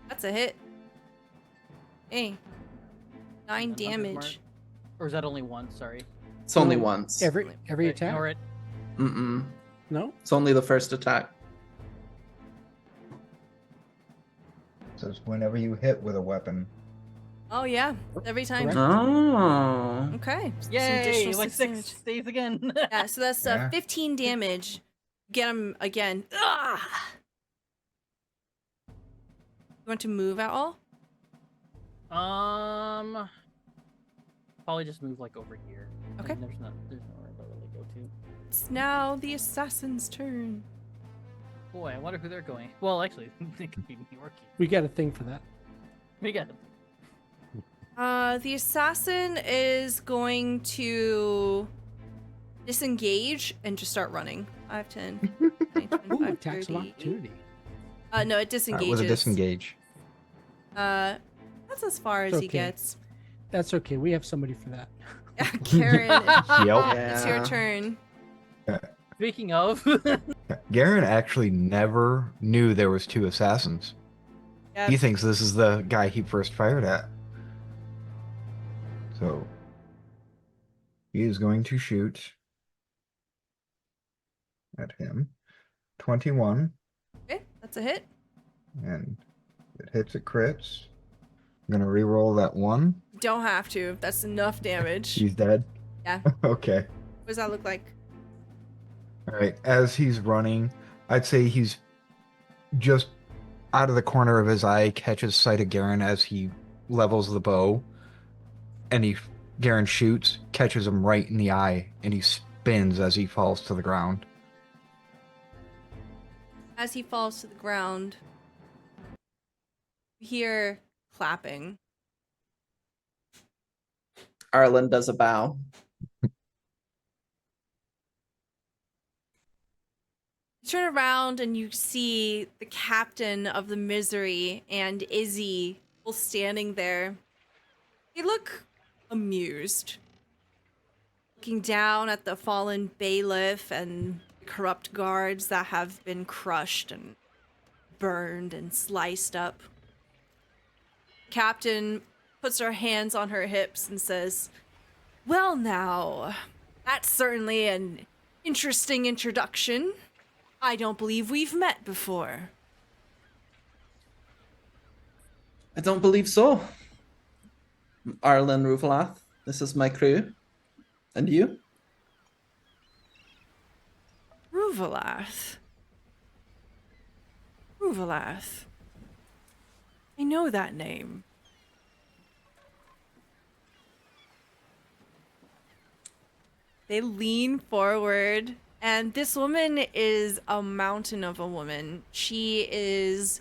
That's a hit. Hey. 9 And then hunter's mark. damage. Or is that only one? Sorry. It's only once. Every Okay, attack? ignore it. Mm-mm. No? It's only the first attack. Says whenever you hit with a weapon. Oh, yeah. Every time. Correct. Oh. Okay. Some Yay! additional Like 6 6 damage. stays again. Yeah, so that's Yeah. 15 damage. Get him again. Ugh. You want to move at all? Probably just move like over here. Okay. There's nowhere to really go to. It's now the assassin's turn. Boy, I wonder who they're going. Well, actually, it could be New York. We got a thing for that. We got it. The assassin is going to disengage and just start running. 5, 10, 20, 25, Ooh, attacks of 30. opportunity. No, it disengages. With a disengage. That's as far as It's he okay. gets. That's okay. We have somebody for that. Karen, Yep. it's your turn. Speaking of, Garen actually never knew there was 2 assassins. Yep. He thinks this is the guy he first fired at. So he is going to shoot at him. 21, Okay, that's a hit. and it hits, it crits. I'm gonna re-roll that 1. Don't have to. That's enough damage. He's dead. Yeah. Okay. What does that look like? All right. As he's running, I'd say he's just out of the corner of his eye, catches sight of Garen as he levels the bow, and Garen shoots, catches him right in the eye, and he spins as he falls to the ground. As he falls to the ground, you hear clapping. Arlen does a bow. You turn around and you see the captain of the Misery and Izzy both standing there. They look amused, looking down at the fallen bailiff and corrupt guards that have been crushed and burned and sliced up. Captain puts her hands on her hips and says, "Well now, that's certainly an interesting introduction. I don't believe we've met before." I don't believe so. Arlen Ruvalath, this is my crew. And you? Ruvalath. Ruvalath. I know that name. They lean forward, and this woman is a mountain of a woman. She is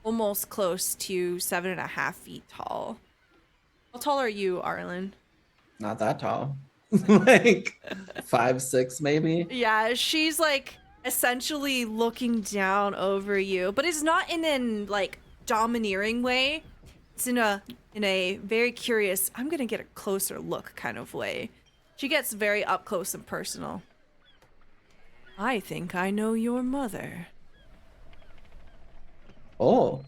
almost close to 7.5 feet tall. How tall are you, Arlen? Not that tall. Like 5'6" maybe. Yeah, she's like essentially looking down over you, but it's not in an like domineering way. It's in a very curious, I'm gonna get a closer look kind of way. She gets very up close and personal. "I think I know your mother." Oh.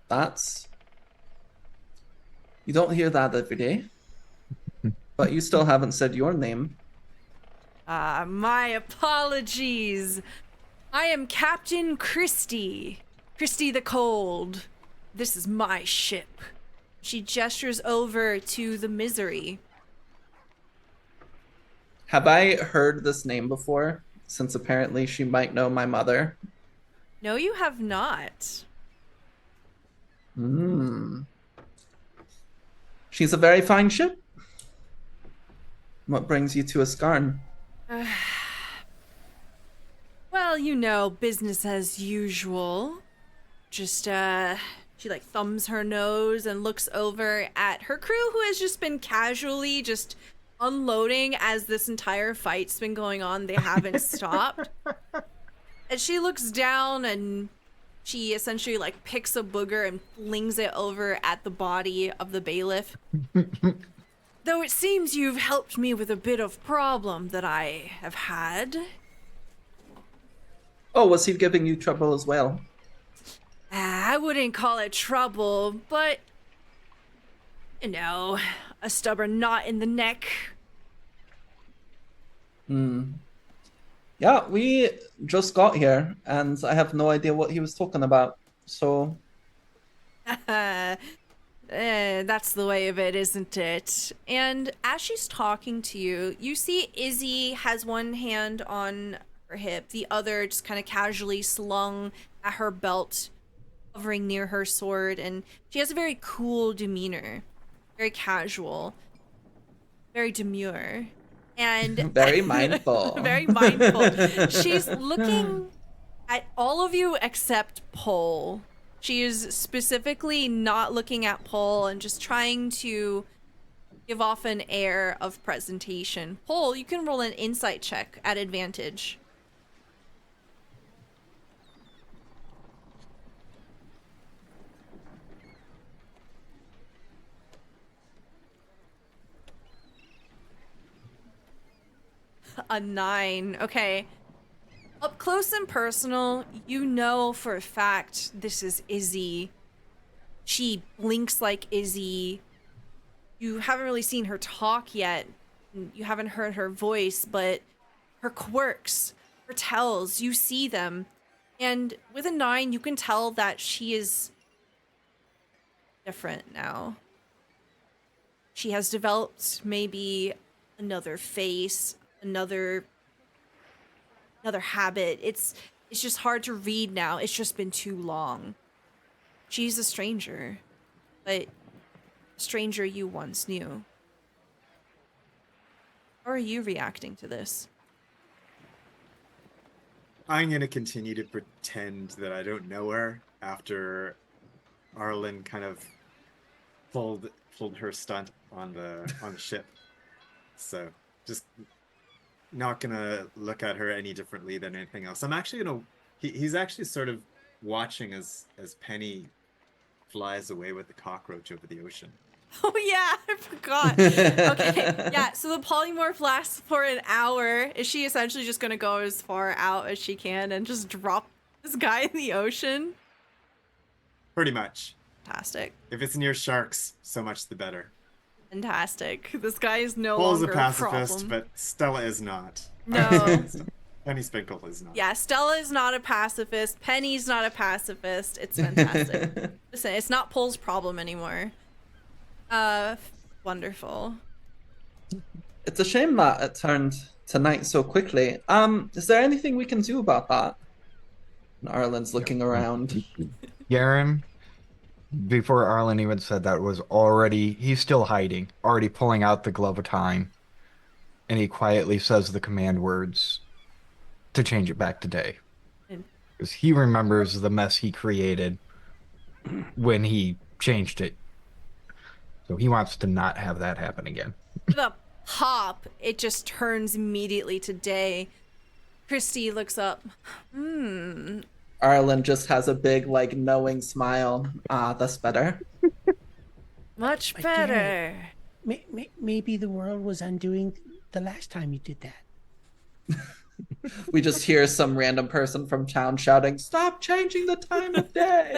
That's... You don't hear that every day. But you still haven't said your name. My apologies. I am Captain Christie. Christie the Cold. This is my ship. She gestures over to the Misery. Have I heard this name before? Since apparently she might know my mother. No, you have not. She's a very fine ship. What brings you to Askarn? Well, you know, business as usual. Just, she like thumbs her nose and looks over at her crew who has just been casually just unloading as this entire fight's been going on. They haven't stopped. And she looks down and she essentially like picks a booger and flings it over at the body of the bailiff. "Though it seems you've helped me with a bit of problem that I have had." Oh, was he giving you trouble as well? I wouldn't call it trouble, but, you know, a stubborn knot in the neck. Yeah, we just got here, and I have no idea what he was talking about. So, That's the way of it, isn't it? And as she's talking to you, you see Izzy has one hand on her hip, the other just kind of casually slung at her belt, hovering near her sword, and she has a very cool demeanor, very casual, very demure, and very mindful. very mindful. She's looking at all of you except Pole. She is specifically not looking at Pole and just trying to give off an air of presentation. Pole, you can roll an insight check at advantage. A 9. Okay. Up close and personal, you know for a fact this is Izzy. She blinks like Izzy. You haven't really seen her talk yet. You haven't heard her voice, but her quirks, her tells, you see them. And with a 9, you can tell that she is different now. She has developed maybe another face, another habit. It's It's just hard to read now. It's just been too long. She's a stranger, but a stranger you once knew. How are you reacting to this? I'm gonna continue to pretend that I don't know her after Arlen kind of pulled her stunt on the ship. So just not gonna look at her any differently than anything else. I'm actually gonna. He's actually sort of watching as Penny flies away with the cockroach over the ocean. Oh yeah, I forgot. Okay, yeah, so the polymorph lasts for an hour. Is she essentially just gonna go as far out as she can and just drop this guy in the ocean? Pretty much. Fantastic. If it's near sharks, so much the better. Fantastic. This guy is no Paul's longer a pacifist, problem. but Stella is not. No. Penny Spinkle is not. Yeah, Stella is not a pacifist. Penny's not a pacifist. It's fantastic. Listen, it's not Paul's problem anymore. Wonderful. It's a shame that it turned to night so quickly. Is there anything we can do about that? And Arlen's looking around. Garen, before Arlen even said that, he's still hiding, already pulling out the glove of time. And he quietly says the command words to change it back to day. Because he remembers the mess he created when he changed it. So he wants to not have that happen again. With a pop, it just turns immediately to day. Christy looks up. Arlen just has a big, like, knowing smile. That's better. Much But better. Maybe the world was undoing the last time you did that. We just hear some random person from town shouting, "Stop changing the time of day!"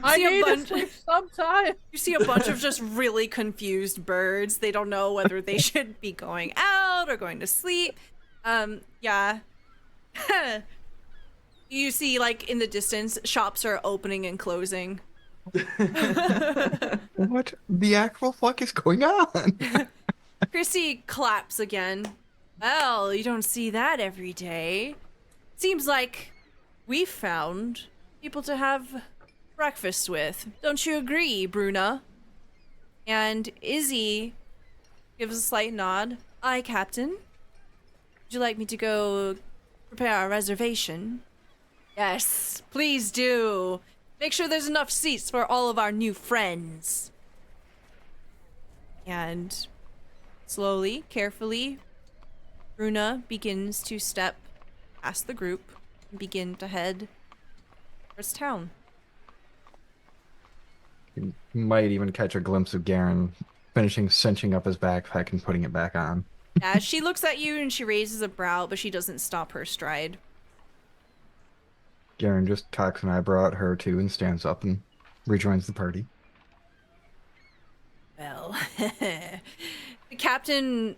I See a need to bunch- sleep sometime. You see a bunch of just really confused birds. They don't know whether they should be going out or going to sleep. Yeah. You see, like, in the distance, shops are opening and closing. What the actual fuck is going on? Chrissy claps again. Well, you don't see that every day. Seems like we found people to have breakfast with. Don't you agree, Bruna? And Izzy gives a slight nod. Aye, Captain. Would you like me to go prepare a reservation? Yes, please do. Make sure there's enough seats for all of our new friends. And slowly, carefully, Bruna begins to step past the group and begin to head towards town. You might even catch a glimpse of Garen finishing cinching up his backpack and putting it back on. Yeah, she looks at you and she raises a brow, but she doesn't stop her stride. Garen just cocks an eyebrow at her too and stands up and rejoins the party. Well, the captain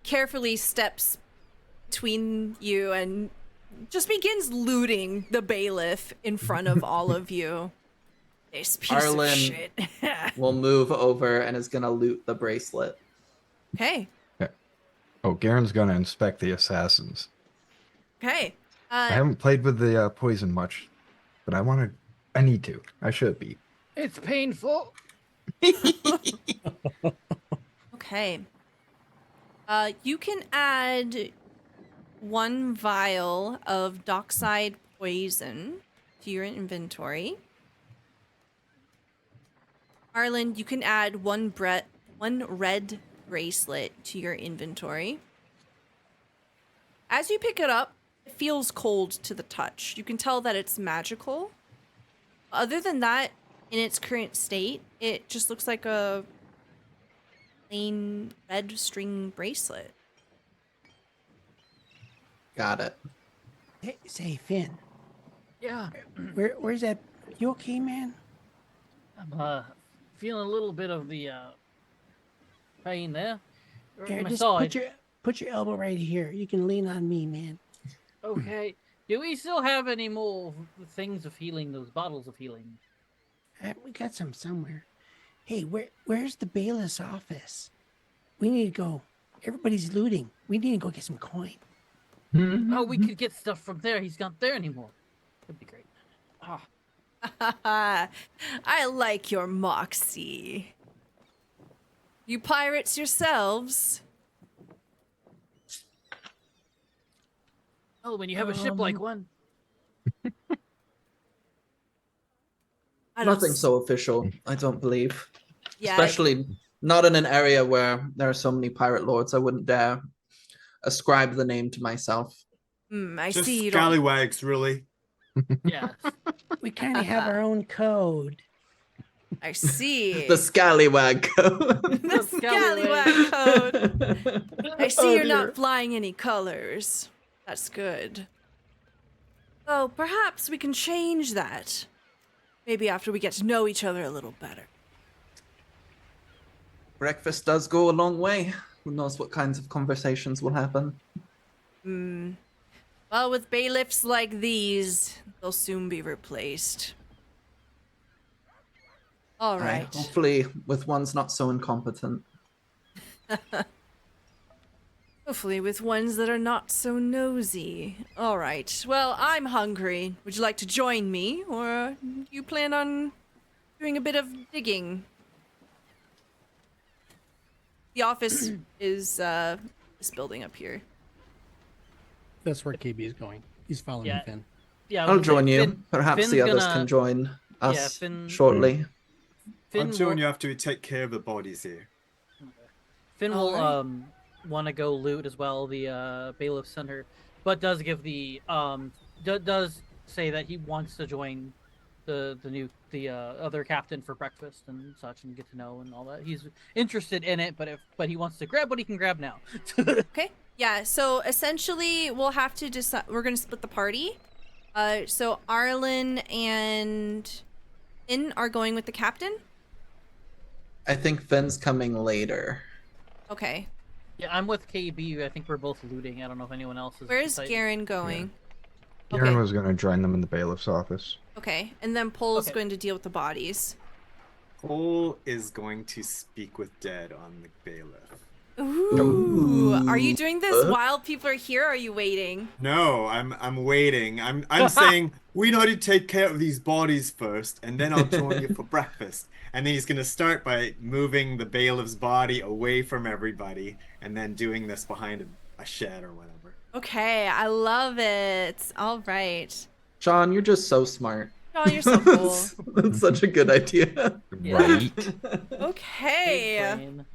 carefully steps between you and just begins looting the bailiff in front of all of you. This piece Arlen of shit. will move over and is gonna loot the bracelet. Okay. Oh, Garen's gonna inspect the assassins. Okay. I haven't played with the poison much, but I need to. I should be. It's painful. Okay. You can add 1 vial of dockside poison to your inventory. Arlen, you can add one red bracelet to your inventory. As you pick it up, it feels cold to the touch. You can tell that it's magical. Other than that, in its current state, it just looks like a plain red string bracelet. Got it. Hey, say, Finn, Yeah, where's that? You okay, man? I'm feeling a little bit of the pain there. Here, My just side. put your elbow right here. You can lean on me, man. Okay. Do we still have any more things of healing? Those bottles of healing? We got some somewhere. Hey, where's the bailiff's office? We need to go Everybody's looting. We need to go get some coin. Oh, we could get stuff from there. He's not there anymore. That'd be great. Ah, I like your moxie. You pirates yourselves? oh, when you have a ship like one. I don't Nothing s- so official, I don't believe. Yeah, Especially not in an area where there are so many pirate lords. I wouldn't dare ascribe the name to myself. I Just see you don't. scallywags, really. Yeah. We kind of have our own code. I see. The scallywag code. The scallywag code. I see Oh, you're dear. not flying any colors. That's good. Oh, perhaps we can change that. Maybe after we get to know each other a little better. Breakfast does go a long way. Who knows what kinds of conversations will happen? Well, with bailiffs like these, they'll soon be replaced. All Aye, right. hopefully with ones not so incompetent. Hopefully with ones that are not so nosy. All right. Well, I'm hungry. Would you like to join me, or do you plan on doing a bit of digging? The office is this building up here. That's where KB is going. He's following Yeah. Finn. Yeah. I I'll was gonna join say, you. Perhaps Finn's the others gonna- can join us Yeah, Finn- shortly. Finn Until will, you have to take care of the bodies here. Finn will Alright. want to go loot as well the bailiff center, but does give the does say that he wants to join the other captain for breakfast and such and get to know and all that. He's interested in it, but he wants to grab what he can grab now. Okay. Yeah, so essentially we'll have to decide. We're going to split the party. So Arlen and Finn are going with the captain. I think Finn's coming later. Okay. Yeah, I'm with KayBee. I think we're both looting. I don't know if anyone else is. Where's decided. Garen going? Garen Okay. was going to join them in the bailiff's office. Okay. And then Pole's Okay. going to deal with the bodies. Cole is going to speak with Dead on the bailiff. Ooh. Are you doing this while people are here, or are you waiting? No, I'm waiting. I'm saying we need to take care of these bodies first, and then I'll join you for breakfast. And then he's gonna start by moving the bailiff's body away from everybody, and then doing this behind a shed or whatever. Okay, I love it. All right. John, you're just so smart. Oh, you're so cool. That's such a good idea. Yeah. Right? Okay. Big brain.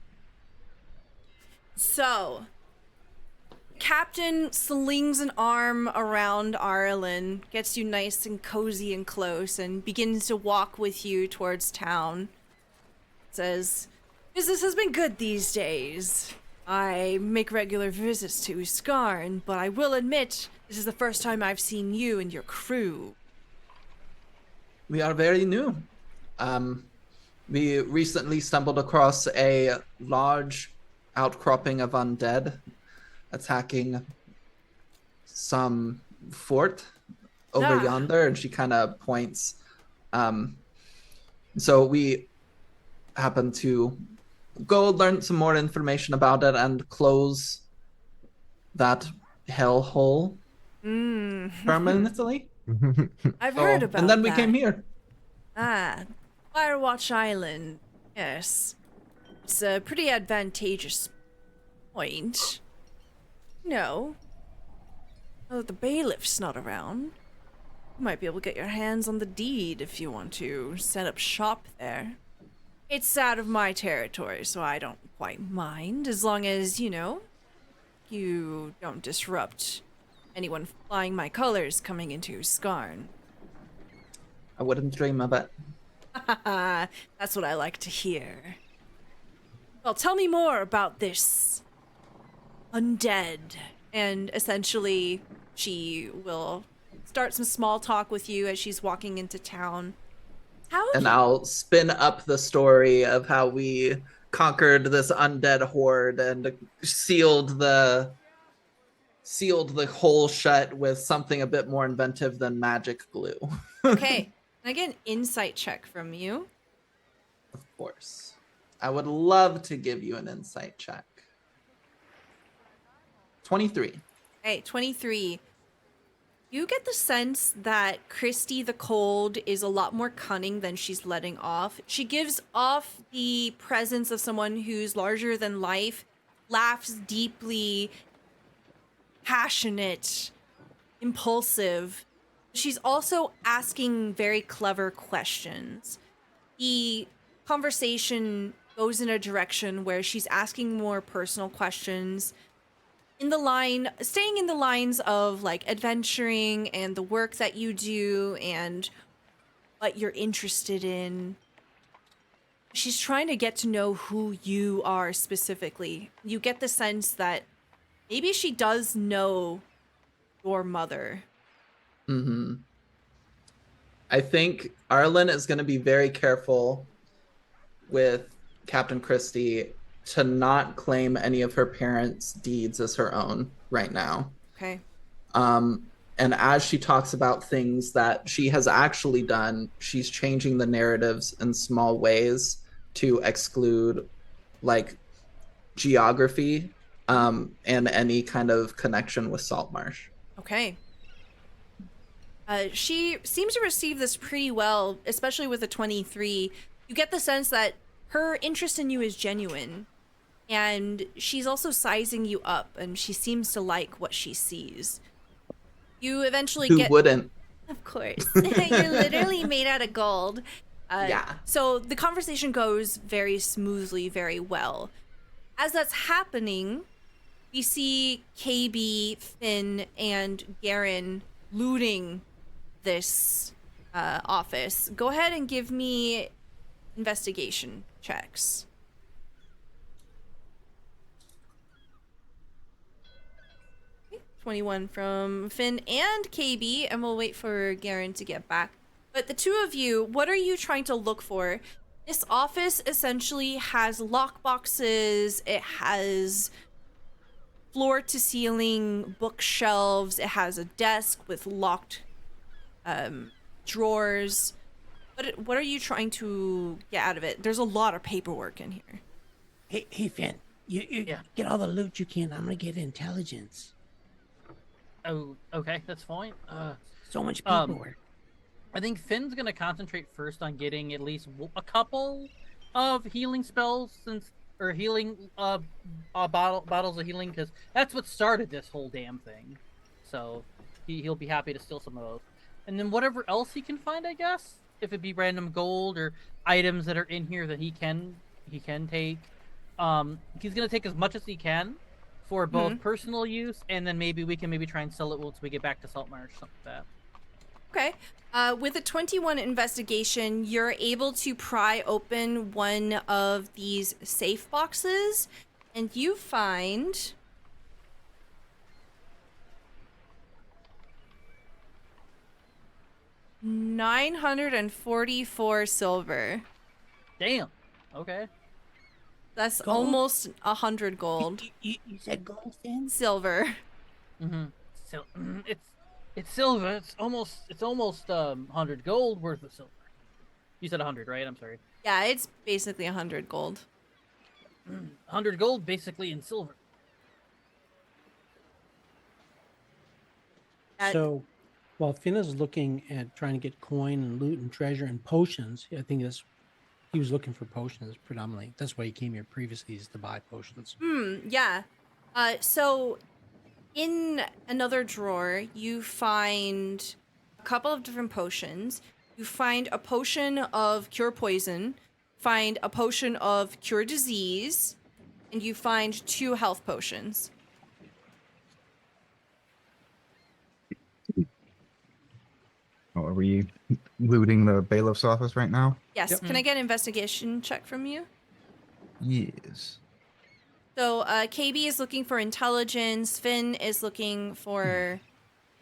So, Captain slings an arm around Arlen, gets you nice and cozy and close, and begins to walk with you towards town. Says, business has been good these days. I make regular visits to Skarn, but I will admit, this is the first time I've seen you and your crew. We are very new. We recently stumbled across a large outcropping of undead attacking some fort over Ah. yonder, and she kind of points. So we happened to go learn some more information about it and close that hellhole permanently. I've So- heard about and then we that. came here. Ah, Firewatch Island. Yes. It's a pretty advantageous point. No. Oh, the bailiff's not around. You might be able to get your hands on the deed if you want to set up shop there. It's out of my territory, so I don't quite mind, as long as, you know, you don't disrupt anyone flying my colors coming into Skarn. I wouldn't dream of it. That's what I like to hear. Well, tell me more about this undead. And essentially, she will start some small talk with you as she's walking into town. How? And I'll spin up the story of how we conquered this undead horde and sealed the hole shut with something a bit more inventive than magic glue. Okay. Can I get an insight check from you? Of course. I would love to give you an insight check. 23. Okay, 23. You get the sense that Christy the Cold is a lot more cunning than she's letting off. She gives off the presence of someone who's larger than life, laughs deeply, passionate, impulsive. She's also asking very clever questions. The conversation goes in a direction where she's asking more personal questions staying in the lines of like adventuring and the work that you do and what you're interested in. She's trying to get to know who you are specifically. You get the sense that maybe she does know your mother. Mm-hmm. I think Arlen is going to be very careful with Captain Christie to not claim any of her parents' deeds as her own right now. Okay. And as she talks about things that she has actually done, she's changing the narratives in small ways to exclude like geography and any kind of connection with Saltmarsh. Okay. She seems to receive this pretty well, especially with the 23. You get the sense that her interest in you is genuine. And she's also sizing you up, and she seems to like what she sees. You eventually Who wouldn't? Of course. You're literally made out of gold. Yeah. So the conversation goes very smoothly, very well. As that's happening, we see KayBee, Finn, and Garen looting this office. Go ahead and give me investigation checks. 21 from Finn and KayBee, and we'll wait for Garen to get back. But the two of you, what are you trying to look for? This office essentially has lockboxes, it has floor-to-ceiling bookshelves, it has a desk with locked drawers. What are you trying to get out of it? There's a lot of paperwork in here. Hey, Finn, you Yeah. get all the loot you can. I'm gonna get intelligence. Oh, okay, that's fine. So much Um, paperwork. I think Finn's gonna concentrate first on getting at least a couple of healing spells or healing bottles of healing, because that's what started this whole damn thing. So he'll be happy to steal some of those, and then whatever else he can find, I guess, if it be random gold or items that are in here that he can take. He's gonna take as much as he can for both personal use, and then maybe we can try and sell it once we get back to Saltmarsh, something like that. Okay. With a 21 investigation, you're able to pry open one of these safe boxes, and you find $944 silver. Damn. Okay. That's Gold? almost 100 gold. You said gold, Finn? Silver. Mm-hmm. So it's silver. It's almost 100 gold worth of silver. You said 100, right? I'm sorry. Yeah, it's basically 100 gold. 100 gold, basically in silver. So while Finn is looking at trying to get coin and loot and treasure and potions, I think he was looking for potions predominantly. That's why he came here previously, is to buy potions. Yeah. So in another drawer, you find a couple of different potions. You find a potion of cure poison, find a potion of cure disease, and you find 2 health potions. Oh, are we looting the bailiff's office right now? Yes. Yep. Can I get an investigation check from you? Yes. So KayBee is looking for intelligence. Finn is looking for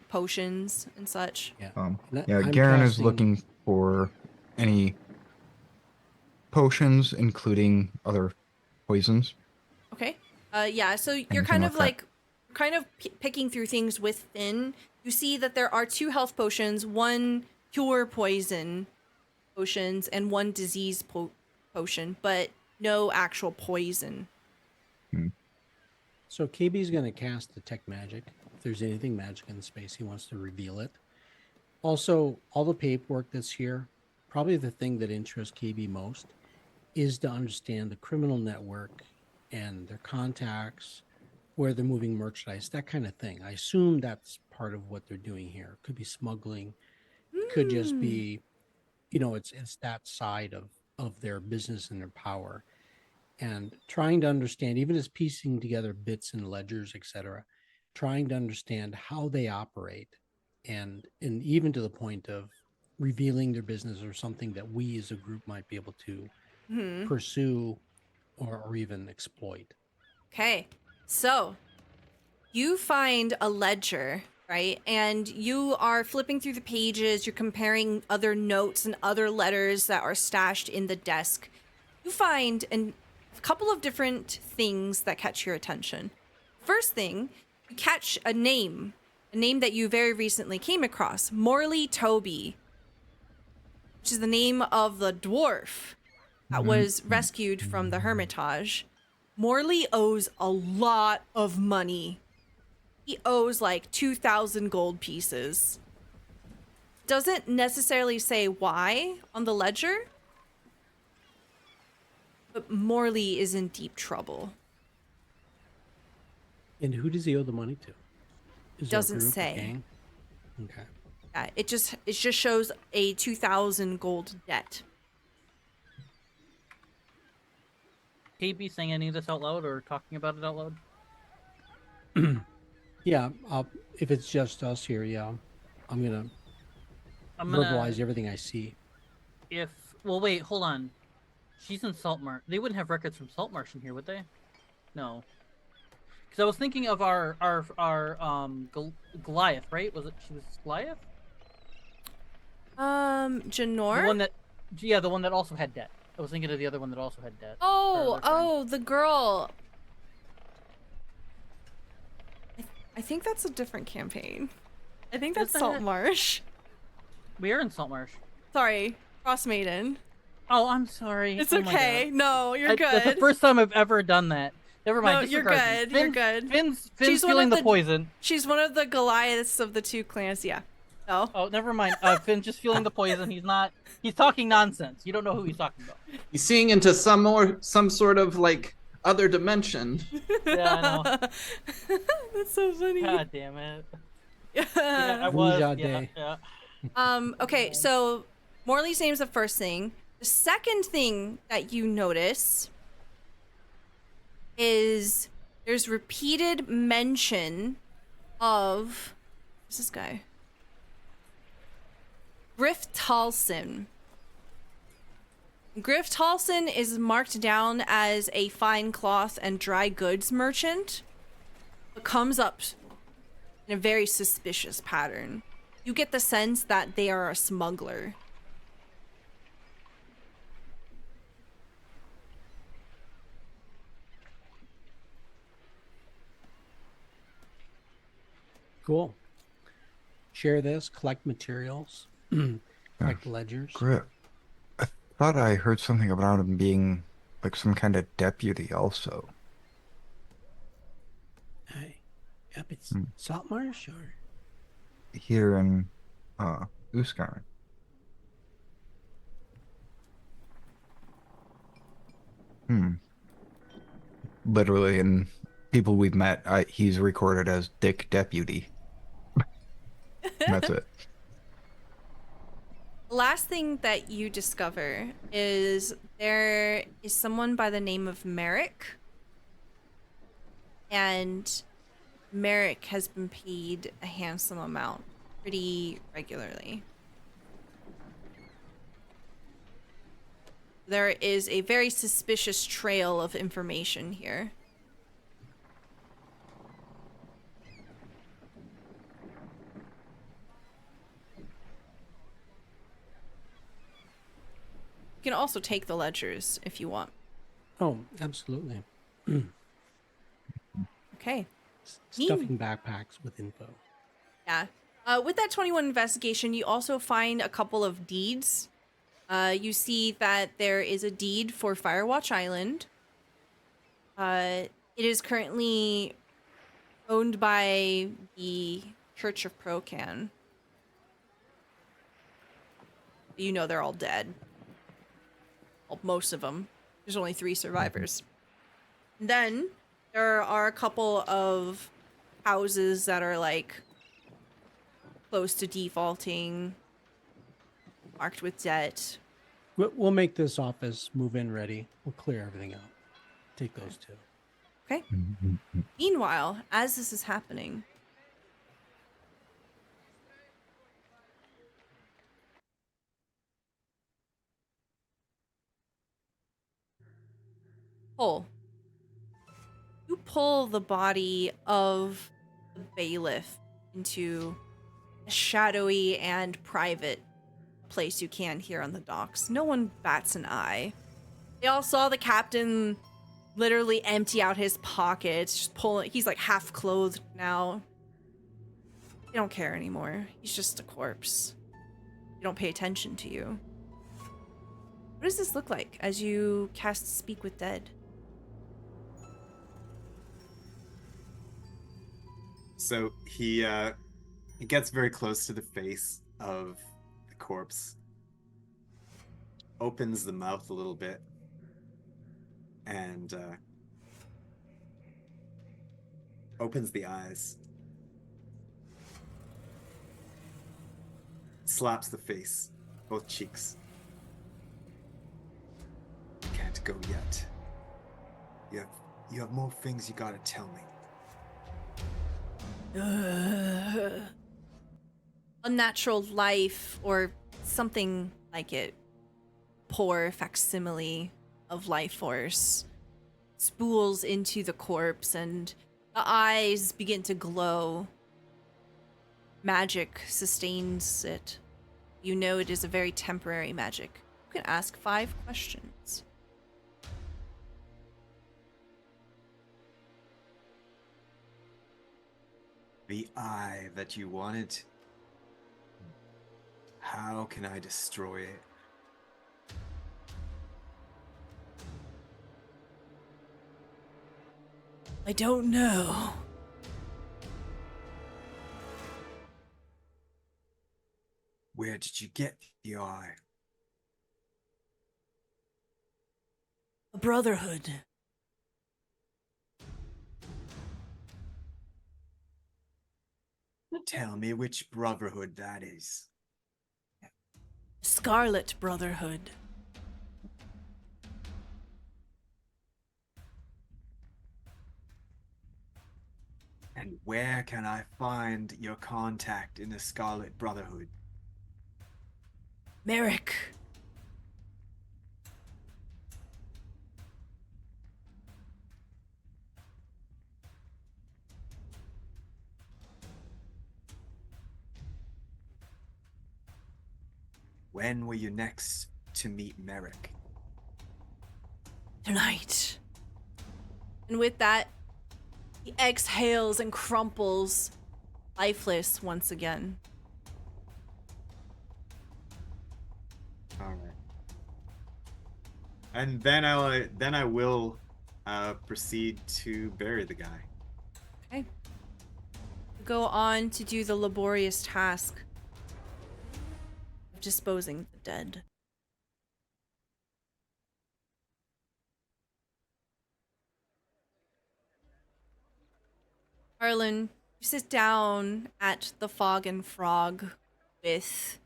potions and such. Yeah. Um, And yeah, I'm Garen is casting- looking for any potions, including other poisons. Okay. Yeah. So you're Anything kind of like that. picking through things with Finn. You see that there are 2 health potions, 1 cure poison potions, and 1 disease potion, but no actual poison. So KB's going to cast Detect Magic. If there's anything magic in the space, he wants to reveal it. Also, all the paperwork that's here, probably the thing that interests KB most is to understand the criminal network and their contacts, where they're moving merchandise, that kind of thing. I assume that's part of what they're doing here. Could be smuggling, could just be, it's that side of their business and their power. And trying to understand, even as piecing together bits and ledgers, etc., trying to understand how they operate, and even to the point of revealing their business or something that we as a group might be able to pursue or even exploit. Okay, so you find a ledger, right? And you are flipping through the pages, you're comparing other notes and other letters that are stashed in the desk. You find a couple of different things that catch your attention. First thing, you catch a name that you very recently came across, Morley Toby, which is the name of the dwarf that was rescued from the Hermitage. Morley owes a lot of money. He owes like 2,000 gold pieces. Doesn't necessarily say why on the ledger, but Morley is in deep trouble. And who does he owe the money to? Is there a Doesn't group, a say. gang? Okay. Yeah, it just shows a 2,000 gold debt. KayBee saying any of this out loud or talking about it out loud? Yeah, if it's just us here, yeah, I'm gonna verbalize everything I see. Well, wait, hold on. She's in Saltmarsh. They wouldn't have records from Saltmarsh in here, would they? No. Because I was thinking of our Goliath, right? She was Goliath? Janor? The one that also had debt. I was thinking of the other one that also had debt. The girl. I think that's a different campaign. I think that's Saltmarsh. We are in Saltmarsh. Sorry, Frost Maiden. Oh, I'm sorry. It's okay. No, you're good. That's the first time I've ever done that. Never mind. No, you're good. You're good. Finn's feeling the poison. She's one of the Goliaths of the two clans. Yeah. No. Oh, never mind. Finn's just feeling the poison. He's talking nonsense. You don't know who he's talking about. He's seeing into some sort of like other dimension. Yeah, I know. That's so funny. God damn it. Yeah, I was. Yeah. Okay, so Morley's name's the first thing. The second thing that you notice is there's repeated mention of who's this guy? Griff Talson. Griff Talson is marked down as a fine cloth and dry goods merchant, but comes up in a very suspicious pattern. You get the sense that they are a smuggler. Cool. Share this, collect materials, collect ledgers. Great. I thought I heard something about him being like some kind of deputy also. Up at Saltmarsh or? Here in Uskar. Literally, in people we've met, he's recorded as Dick Deputy. That's it. Last thing that you discover is there is someone by the name of Merrick. And Merrick has been paid a handsome amount pretty regularly. There is a very suspicious trail of information here. You can also take the ledgers if you want. Oh, absolutely. Okay. Stuffing backpacks with info. Yeah. With that 21 investigation, you also find a couple of deeds. You see that there is a deed for Firewatch Island. It is currently owned by the Church of Procan. You know they're all dead. Well, most of them. There's only 3 survivors. And then there are a couple of houses that are like close to defaulting, marked with debt. We'll make this office move-in ready. We'll clear everything out. Take those 2. Okay. Meanwhile, as this is happening, you pull the body of the bailiff into a shadowy and private place you can here on the docks. No one bats an eye. They all saw the captain literally empty out his pockets, just pulling. He's like half clothed now. They don't care anymore. He's just a corpse. They don't pay attention to you. What does this look like as you cast Speak with Dead? So he gets very close to the face of the corpse, opens the mouth a little bit, and opens the eyes, slaps the face, both cheeks. Can't go yet. You have more things you gotta tell me. Unnatural life, or something like it. Poor facsimile of life force spools into the corpse, and the eyes begin to glow. Magic sustains it. You know it is a very temporary magic. You can ask 5 questions. The eye that you wanted. How can I destroy it? I don't know. Where did you get the eye? A brotherhood. Tell me which brotherhood that is. Scarlet Brotherhood. And where can I find your contact in the Scarlet Brotherhood? Merrick. When were you next to meet Merrick? Tonight. And with that, he exhales and crumples, lifeless once again. All right. And then I will proceed to bury the guy. Okay. Go on to do the laborious task of disposing the dead. Arlen, you sit down at the Fog and Frog with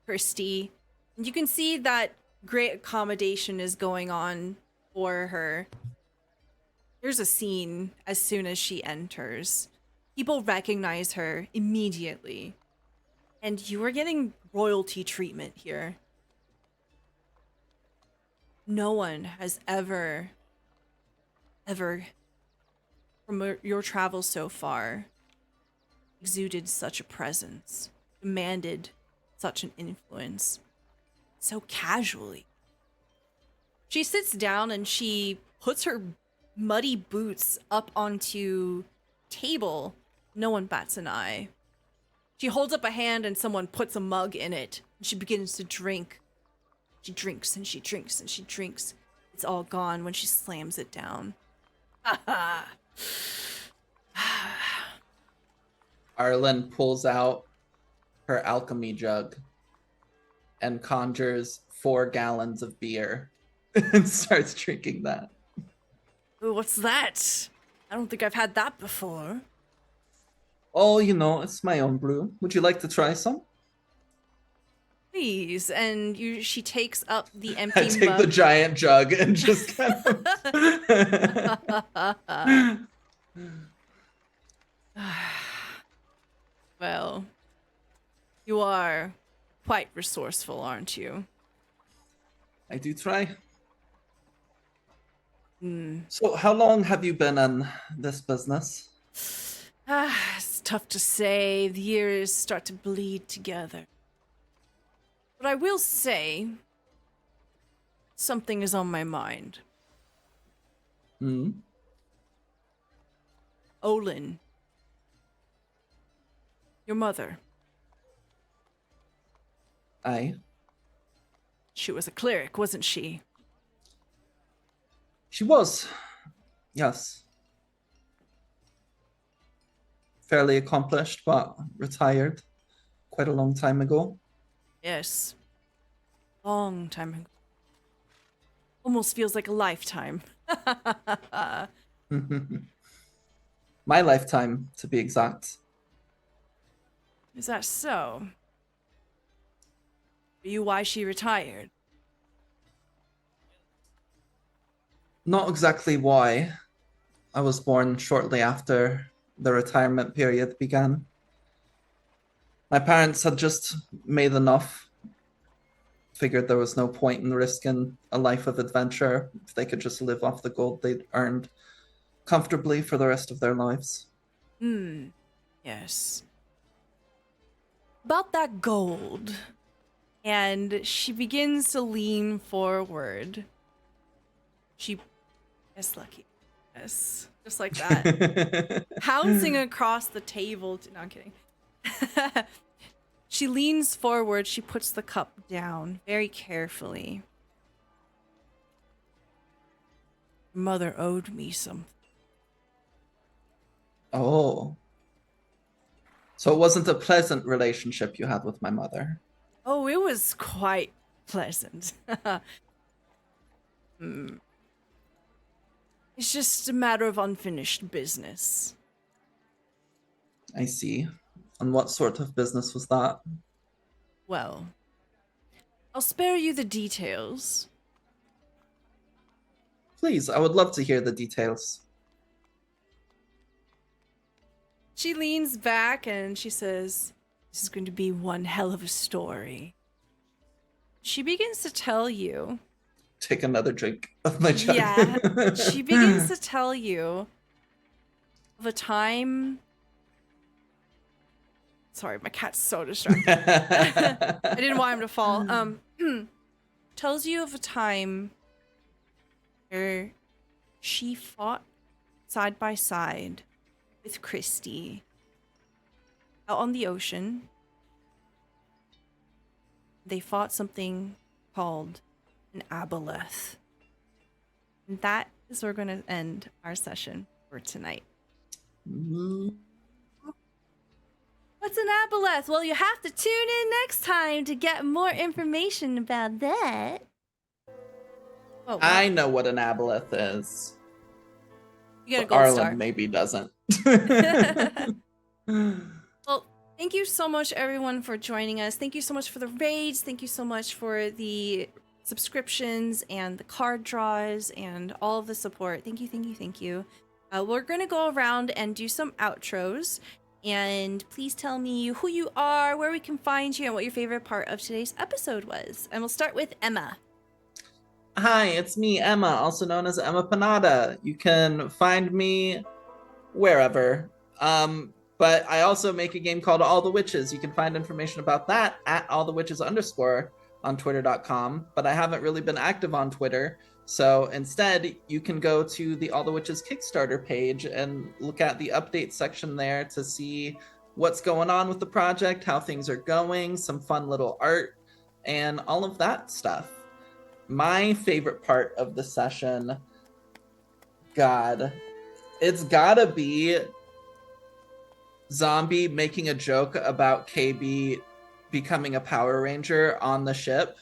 Kirsty, and you can see that great accommodation is going on for her. There's a scene as soon as she enters. People recognize her immediately, and you are getting royalty treatment here. No one has ever, from your travels so far, exuded such a presence, demanded such an influence, so casually. She sits down and she puts her muddy boots up onto table. No one bats an eye. She holds up a hand and someone puts a mug in it, and she begins to drink. She drinks and she drinks and she drinks. It's all gone when she slams it down. Arlen pulls out her alchemy jug and conjures 4 gallons of beer and starts drinking that. Ooh, what's that? I don't think I've had that before. Oh, it's my own brew. Would you like to try some? Please. And she takes up the empty I take mug. the giant jug and just kind of... Well, you are quite resourceful, aren't you? I do try. Hmm. So how long have you been in this business? It's tough to say. The years start to bleed together. But I will say, something is on my mind. Hmm? Olin. Your mother. Aye. She was a cleric, wasn't she? She was. Yes. Fairly accomplished, but retired quite a long time ago. Yes. Long time ago. Almost feels like a lifetime. My lifetime, to be exact. Is that so? Are you why she retired? Not exactly why. I was born shortly after the retirement period began. My parents had just made enough. Figured there was no point in risking a life of adventure if they could just live off the gold they'd earned comfortably for the rest of their lives. Yes. About that gold. And she begins to lean forward. Yes, Lucky. Yes. Just like that. Pouncing across the table. No, I'm kidding. She leans forward. She puts the cup down very carefully. Mother owed me something. Oh. So it wasn't a pleasant relationship you had with my mother. Oh, it was quite pleasant. It's just a matter of unfinished business. I see. And what sort of business was that? Well, I'll spare you the details. Please, I would love to hear the details. She leans back and she says, "This is going to be one hell of a story." She begins to tell you. Take another drink of my jug. Yeah, she begins to tell you of a time. Sorry, my cat's so distracted. I didn't want him to fall. Tells you of a time where she fought side by side with Christy out on the ocean. They fought something called an aboleth. And that is where we're going to end our session for tonight. What's an aboleth? Well, you have to tune in next time to get more information about that. Oh, wow. I know what an aboleth is. You got a But gold Arlen star. maybe doesn't. Well, thank you so much, everyone, for joining us. Thank you so much for the raids. Thank you so much for the subscriptions and the card draws and all of the support. Thank you, thank you, thank you. We're going to go around and do some outros. And please tell me who you are, where we can find you, and what your favorite part of today's episode was. And we'll start with Emma. Hi, it's me, Emma, also known as Emma Panada. You can find me wherever. But I also make a game called All the Witches. You can find information about that at allthewitches_ on twitter.com. But I haven't really been active on Twitter. So instead, you can go to the All the Witches Kickstarter page and look at the update section there to see what's going on with the project, how things are going, some fun little art, and all of that stuff. My favorite part of the session, God, it's gotta be Zombie making a joke about KayBee becoming a Power Ranger on the ship,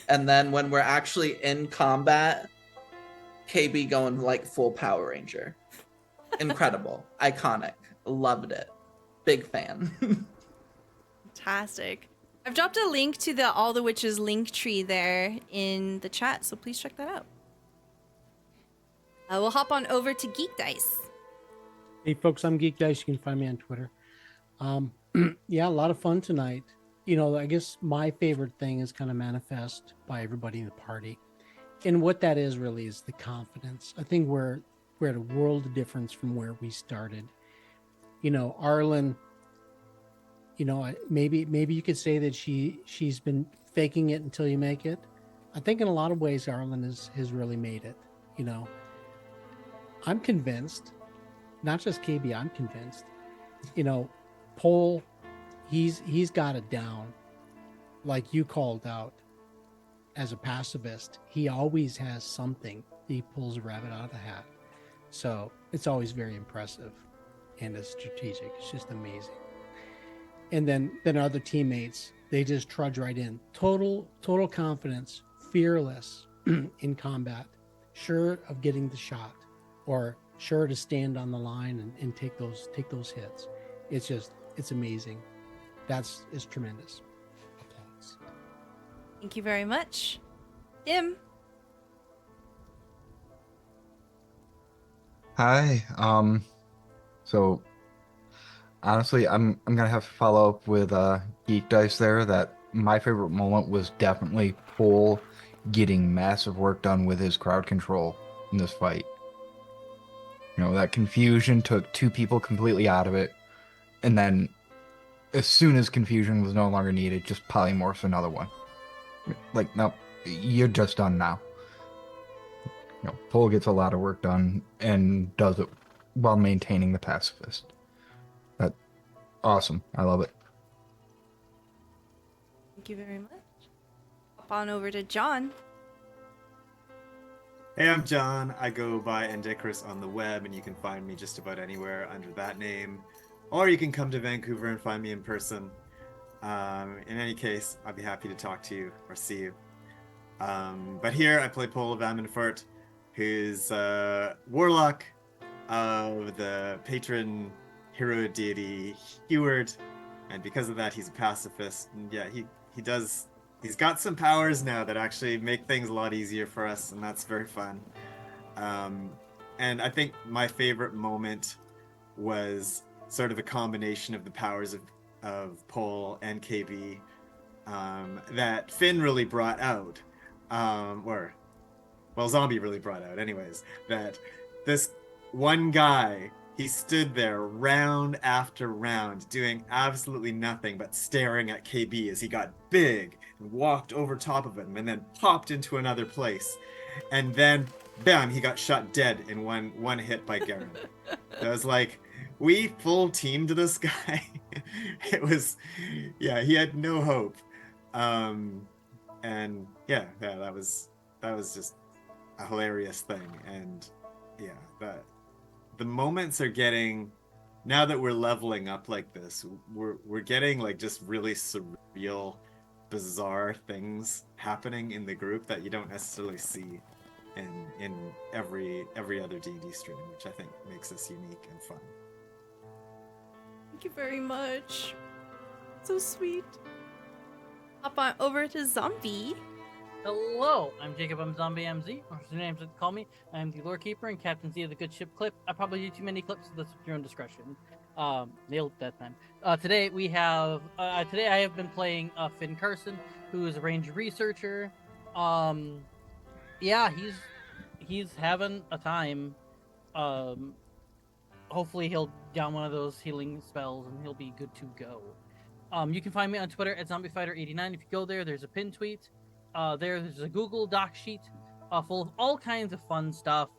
and then when we're actually in combat, KayBee going like full Power Ranger. Incredible. Iconic. Loved it. Big fan. Fantastic. I've dropped a link to the All the Witches link tree there in the chat, so please check that out. We'll hop on over to GeekDice. Hey, folks, I'm GeekDice. You can find me on Twitter. Yeah, a lot of fun tonight. You know, I guess my favorite thing is kind of manifest by everybody in the party. And what that is really is the confidence. I think we're at a world of difference from where we started. You know, Arlen, you know, maybe you could say that she's been faking it until you make it. I think in a lot of ways Arlen has really made it. You know, I'm convinced, not just KayBee, I'm convinced. You know, Pole, he's got it down, like you called out. As a pacifist, he always has something. He pulls a rabbit out of the hat. So it's always very impressive, and it's strategic. It's just amazing. And then other teammates, they just trudge right in. Total confidence, fearless in combat, sure of getting the shot, or sure to stand on the line and take those hits. It's amazing. It's tremendous. Applause. Thank you very much. Tim. Hi. So honestly, I'm gonna have to follow up with Geek Dice there. That my favorite moment was definitely Pole getting massive work done with his crowd control in this fight. You know, that confusion took two people completely out of it, and then as soon as confusion was no longer needed, just polymorphs another one. Like, no, you're just done now. You know, Pole gets a lot of work done and does it while maintaining the pacifist. That's awesome. I love it. Thank you very much. Hop on over to John. Hey, I'm John. I go by Endicris on the web, and you can find me just about anywhere under that name. Or you can come to Vancouver and find me in person. In any case, I'd be happy to talk to you or see you. But here I play Pole of Ammonfort, who's warlock of the patron hero deity Heward, and because of that, he's a pacifist. And yeah, he's got some powers now that actually make things a lot easier for us, and that's very fun. And I think my favorite moment was sort of a combination of the powers of Pole and KayBee that Finn really brought out, Zombie really brought out anyways, that this one guy, he stood there round after round doing absolutely nothing but staring at KayBee as he got big and walked over top of him and then popped into another place, and then bam, he got shot dead in one hit by Garen. I was like, we full teamed this guy. It was, yeah, he had no hope. And yeah, that was just a hilarious thing. And yeah, the moments are getting, now that we're leveling up like this, we're getting like just really surreal, bizarre things happening in the group that you don't necessarily see in every other D&D stream, which I think makes us unique and fun. Thank you very much. So sweet. Hop on over to Zombie. Hello, I'm Jacob. I'm Zombie MZ, or the names that call me. I'm the lore keeper and Captain Z of the Good Ship Clip. I probably do too many clips, so that's your own discretion. Nailed that time. Today I have been playing Finn Carson, who is a ranger researcher. Yeah, he's having a time. Hopefully he'll down one of those healing spells and he'll be good to go. You can find me on Twitter at ZombieFighter89. If you go there, there's a pinned tweet. There's a Google Doc sheet full of all kinds of fun stuff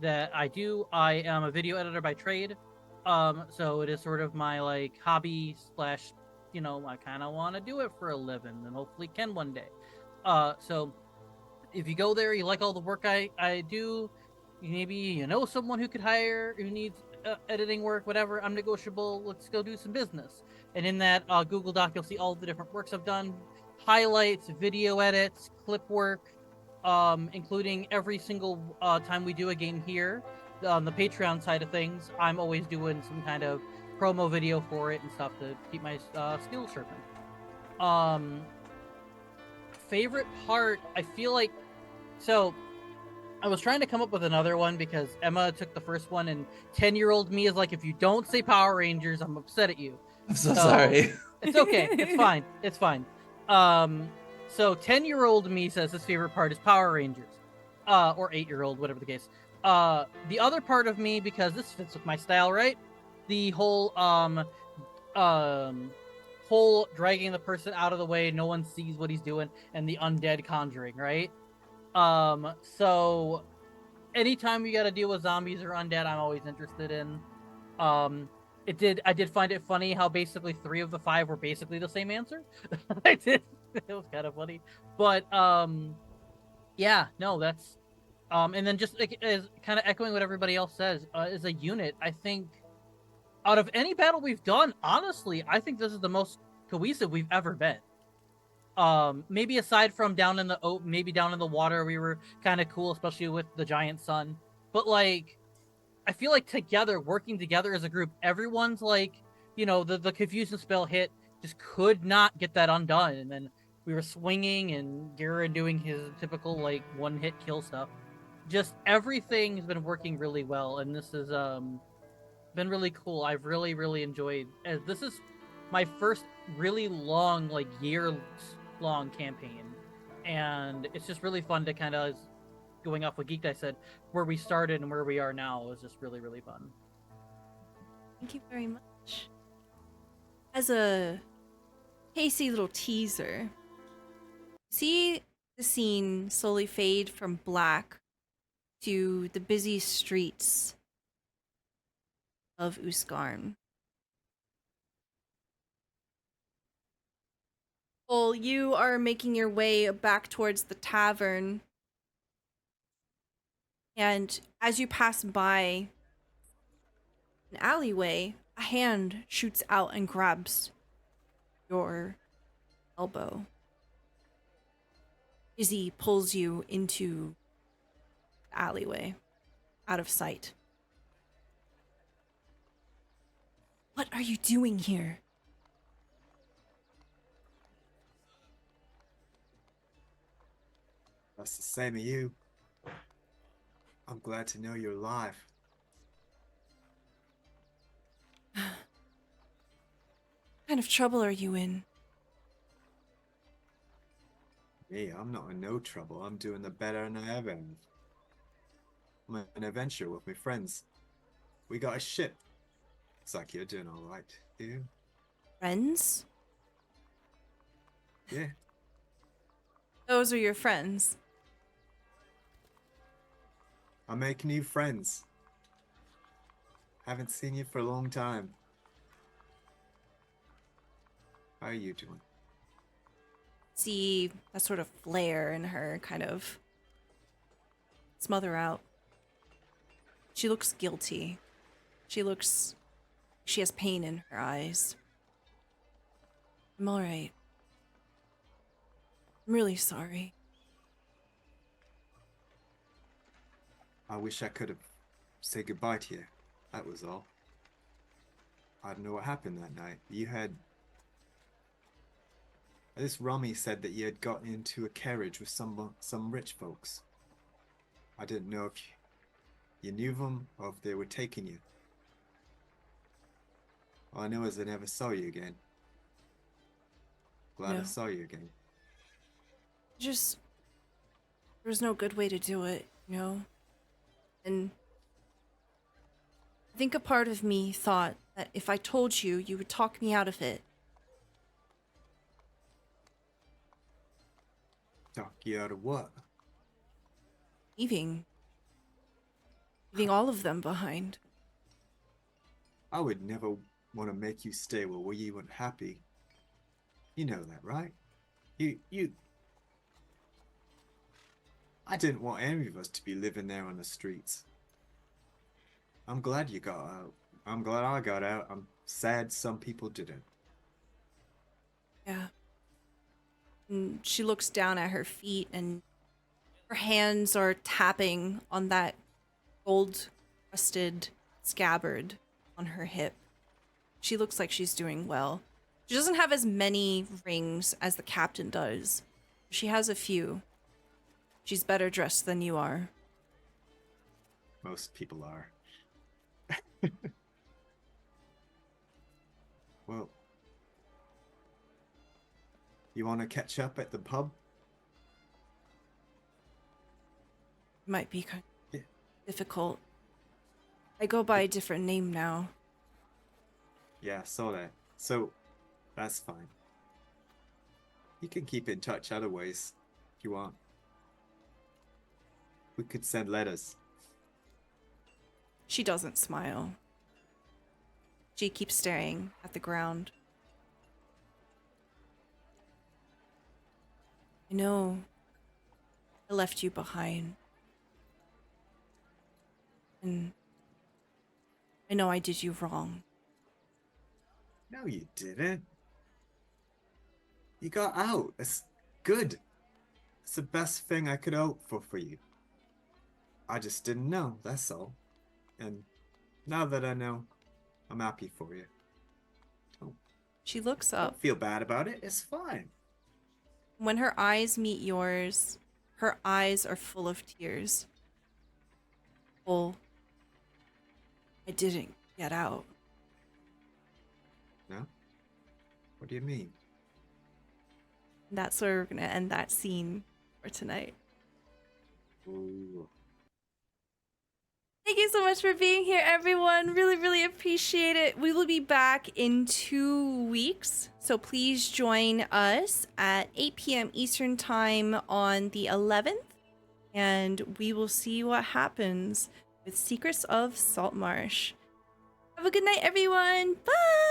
that I do. I am a video editor by trade, so it is sort of my like hobby slash, you know, I kind of want to do it for a living and hopefully can one day. So if you go there, you like all the work I do, maybe you know someone who could hire, who needs editing work, whatever. I'm negotiable. Let's go do some business. And in that Google Doc, you'll see all the different works I've done, highlights, video edits, clip work, including every single time we do a game here. On the Patreon side of things, I'm always doing some kind of promo video for it and stuff to keep my skills sharpened. Favorite part, I feel like, so I was trying to come up with another one because Emma took the first one, and 10-year-old me is like, if you don't say Power Rangers, I'm upset at you. I'm so sorry. It's okay. It's fine. It's fine. So 10-year-old me says his favorite part is Power Rangers. Or 8-year-old, whatever the case. The other part of me, because this fits with my style, right? The whole whole dragging the person out of the way, no one sees what he's doing, and the undead conjuring, right? So anytime you gotta deal with zombies or undead, I'm always interested in. I did find it funny how basically 3 of the 5 were basically the same answer. It was kind of funny. But yeah, no, that's and then just like, as kind of echoing what everybody else says, as a unit, I think out of any battle we've done, honestly, I think this is the most cohesive we've ever been. Maybe aside from down in the water, we were kind of cool, especially with the giant sun. But like, I feel like working together as a group, everyone's like, the confusion spell hit, just could not get that undone, and then we were swinging and Garen doing his typical like one-hit kill stuff. Just everything's been working really well, and this has been really cool. I've really, really enjoyed. As this is my first really long, like year-long campaign, and it's just really fun to kind of, going off what GeekDice said, where we started and where we are now is just really, really fun. Thank you very much. As a hasty little teaser, see the scene slowly fade from black to the busy streets of Uskarn. Well, you are making your way back towards the tavern, and as you pass by an alleyway, a hand shoots out and grabs your elbow. Izzy pulls you into the alleyway, out of sight. What are you doing here? That's the same as you. I'm glad to know you're alive. What kind of trouble are you in? Me, I'm not in no trouble. I'm doing the better than I ever have. I'm on an adventure with my friends. We got a ship. Looks like you're doing all right, you? Friends? Yeah. Those are your friends. I'm making new friends. Haven't seen you for a long time. How are you doing? See that sort of flare in her kind of smother out. She looks guilty. She has pain in her eyes. I'm all right. I'm really sorry. I wish I could have said goodbye to you. That was all. I don't know what happened that night. You had... This Rummy said that you had gotten into a carriage with some rich folks. I didn't know if you knew them or if they were taking you. All I know is I never saw you again. Glad I saw you again. Just... there was no good way to do it, you know? And I think a part of me thought that if I told you, you would talk me out of it. Talk you out of what? Leaving all of them behind. I would never want to make you stay where you weren't happy. You know that, right? You... I didn't want any of us to be living there on the streets. I'm glad you got out. I'm glad I got out. I'm sad some people didn't. Yeah. And she looks down at her feet, and her hands are tapping on that gold-crusted scabbard on her hip. She looks like she's doing well. She doesn't have as many rings as the captain does. She has a few. She's better dressed than you are. Most people are. Well, you want to catch up at the pub? It might be kind of Yeah. difficult. I go by a different name now. Yeah, saw that. So, that's fine. You can keep in touch other ways if you want. We could send letters. She doesn't smile. She keeps staring at the ground. I know I left you behind. And I know I did you wrong. No, you didn't. You got out. It's good. It's the best thing I could hope for you. I just didn't know, that's all. And now that I know, I'm happy for you. She looks up. Don't feel bad about it. It's fine. When her eyes meet yours, her eyes are full of tears. Oh, I didn't get out. No? What do you mean? And that's where we're going to end that scene for tonight. Ooh. Thank you so much for being here, everyone. Really, really appreciate it. We will be back in 2 weeks. So please join us at 8 p.m. Eastern Time on the 11th. And we will see what happens with Secrets of Saltmarsh. Have a good night, everyone. Bye!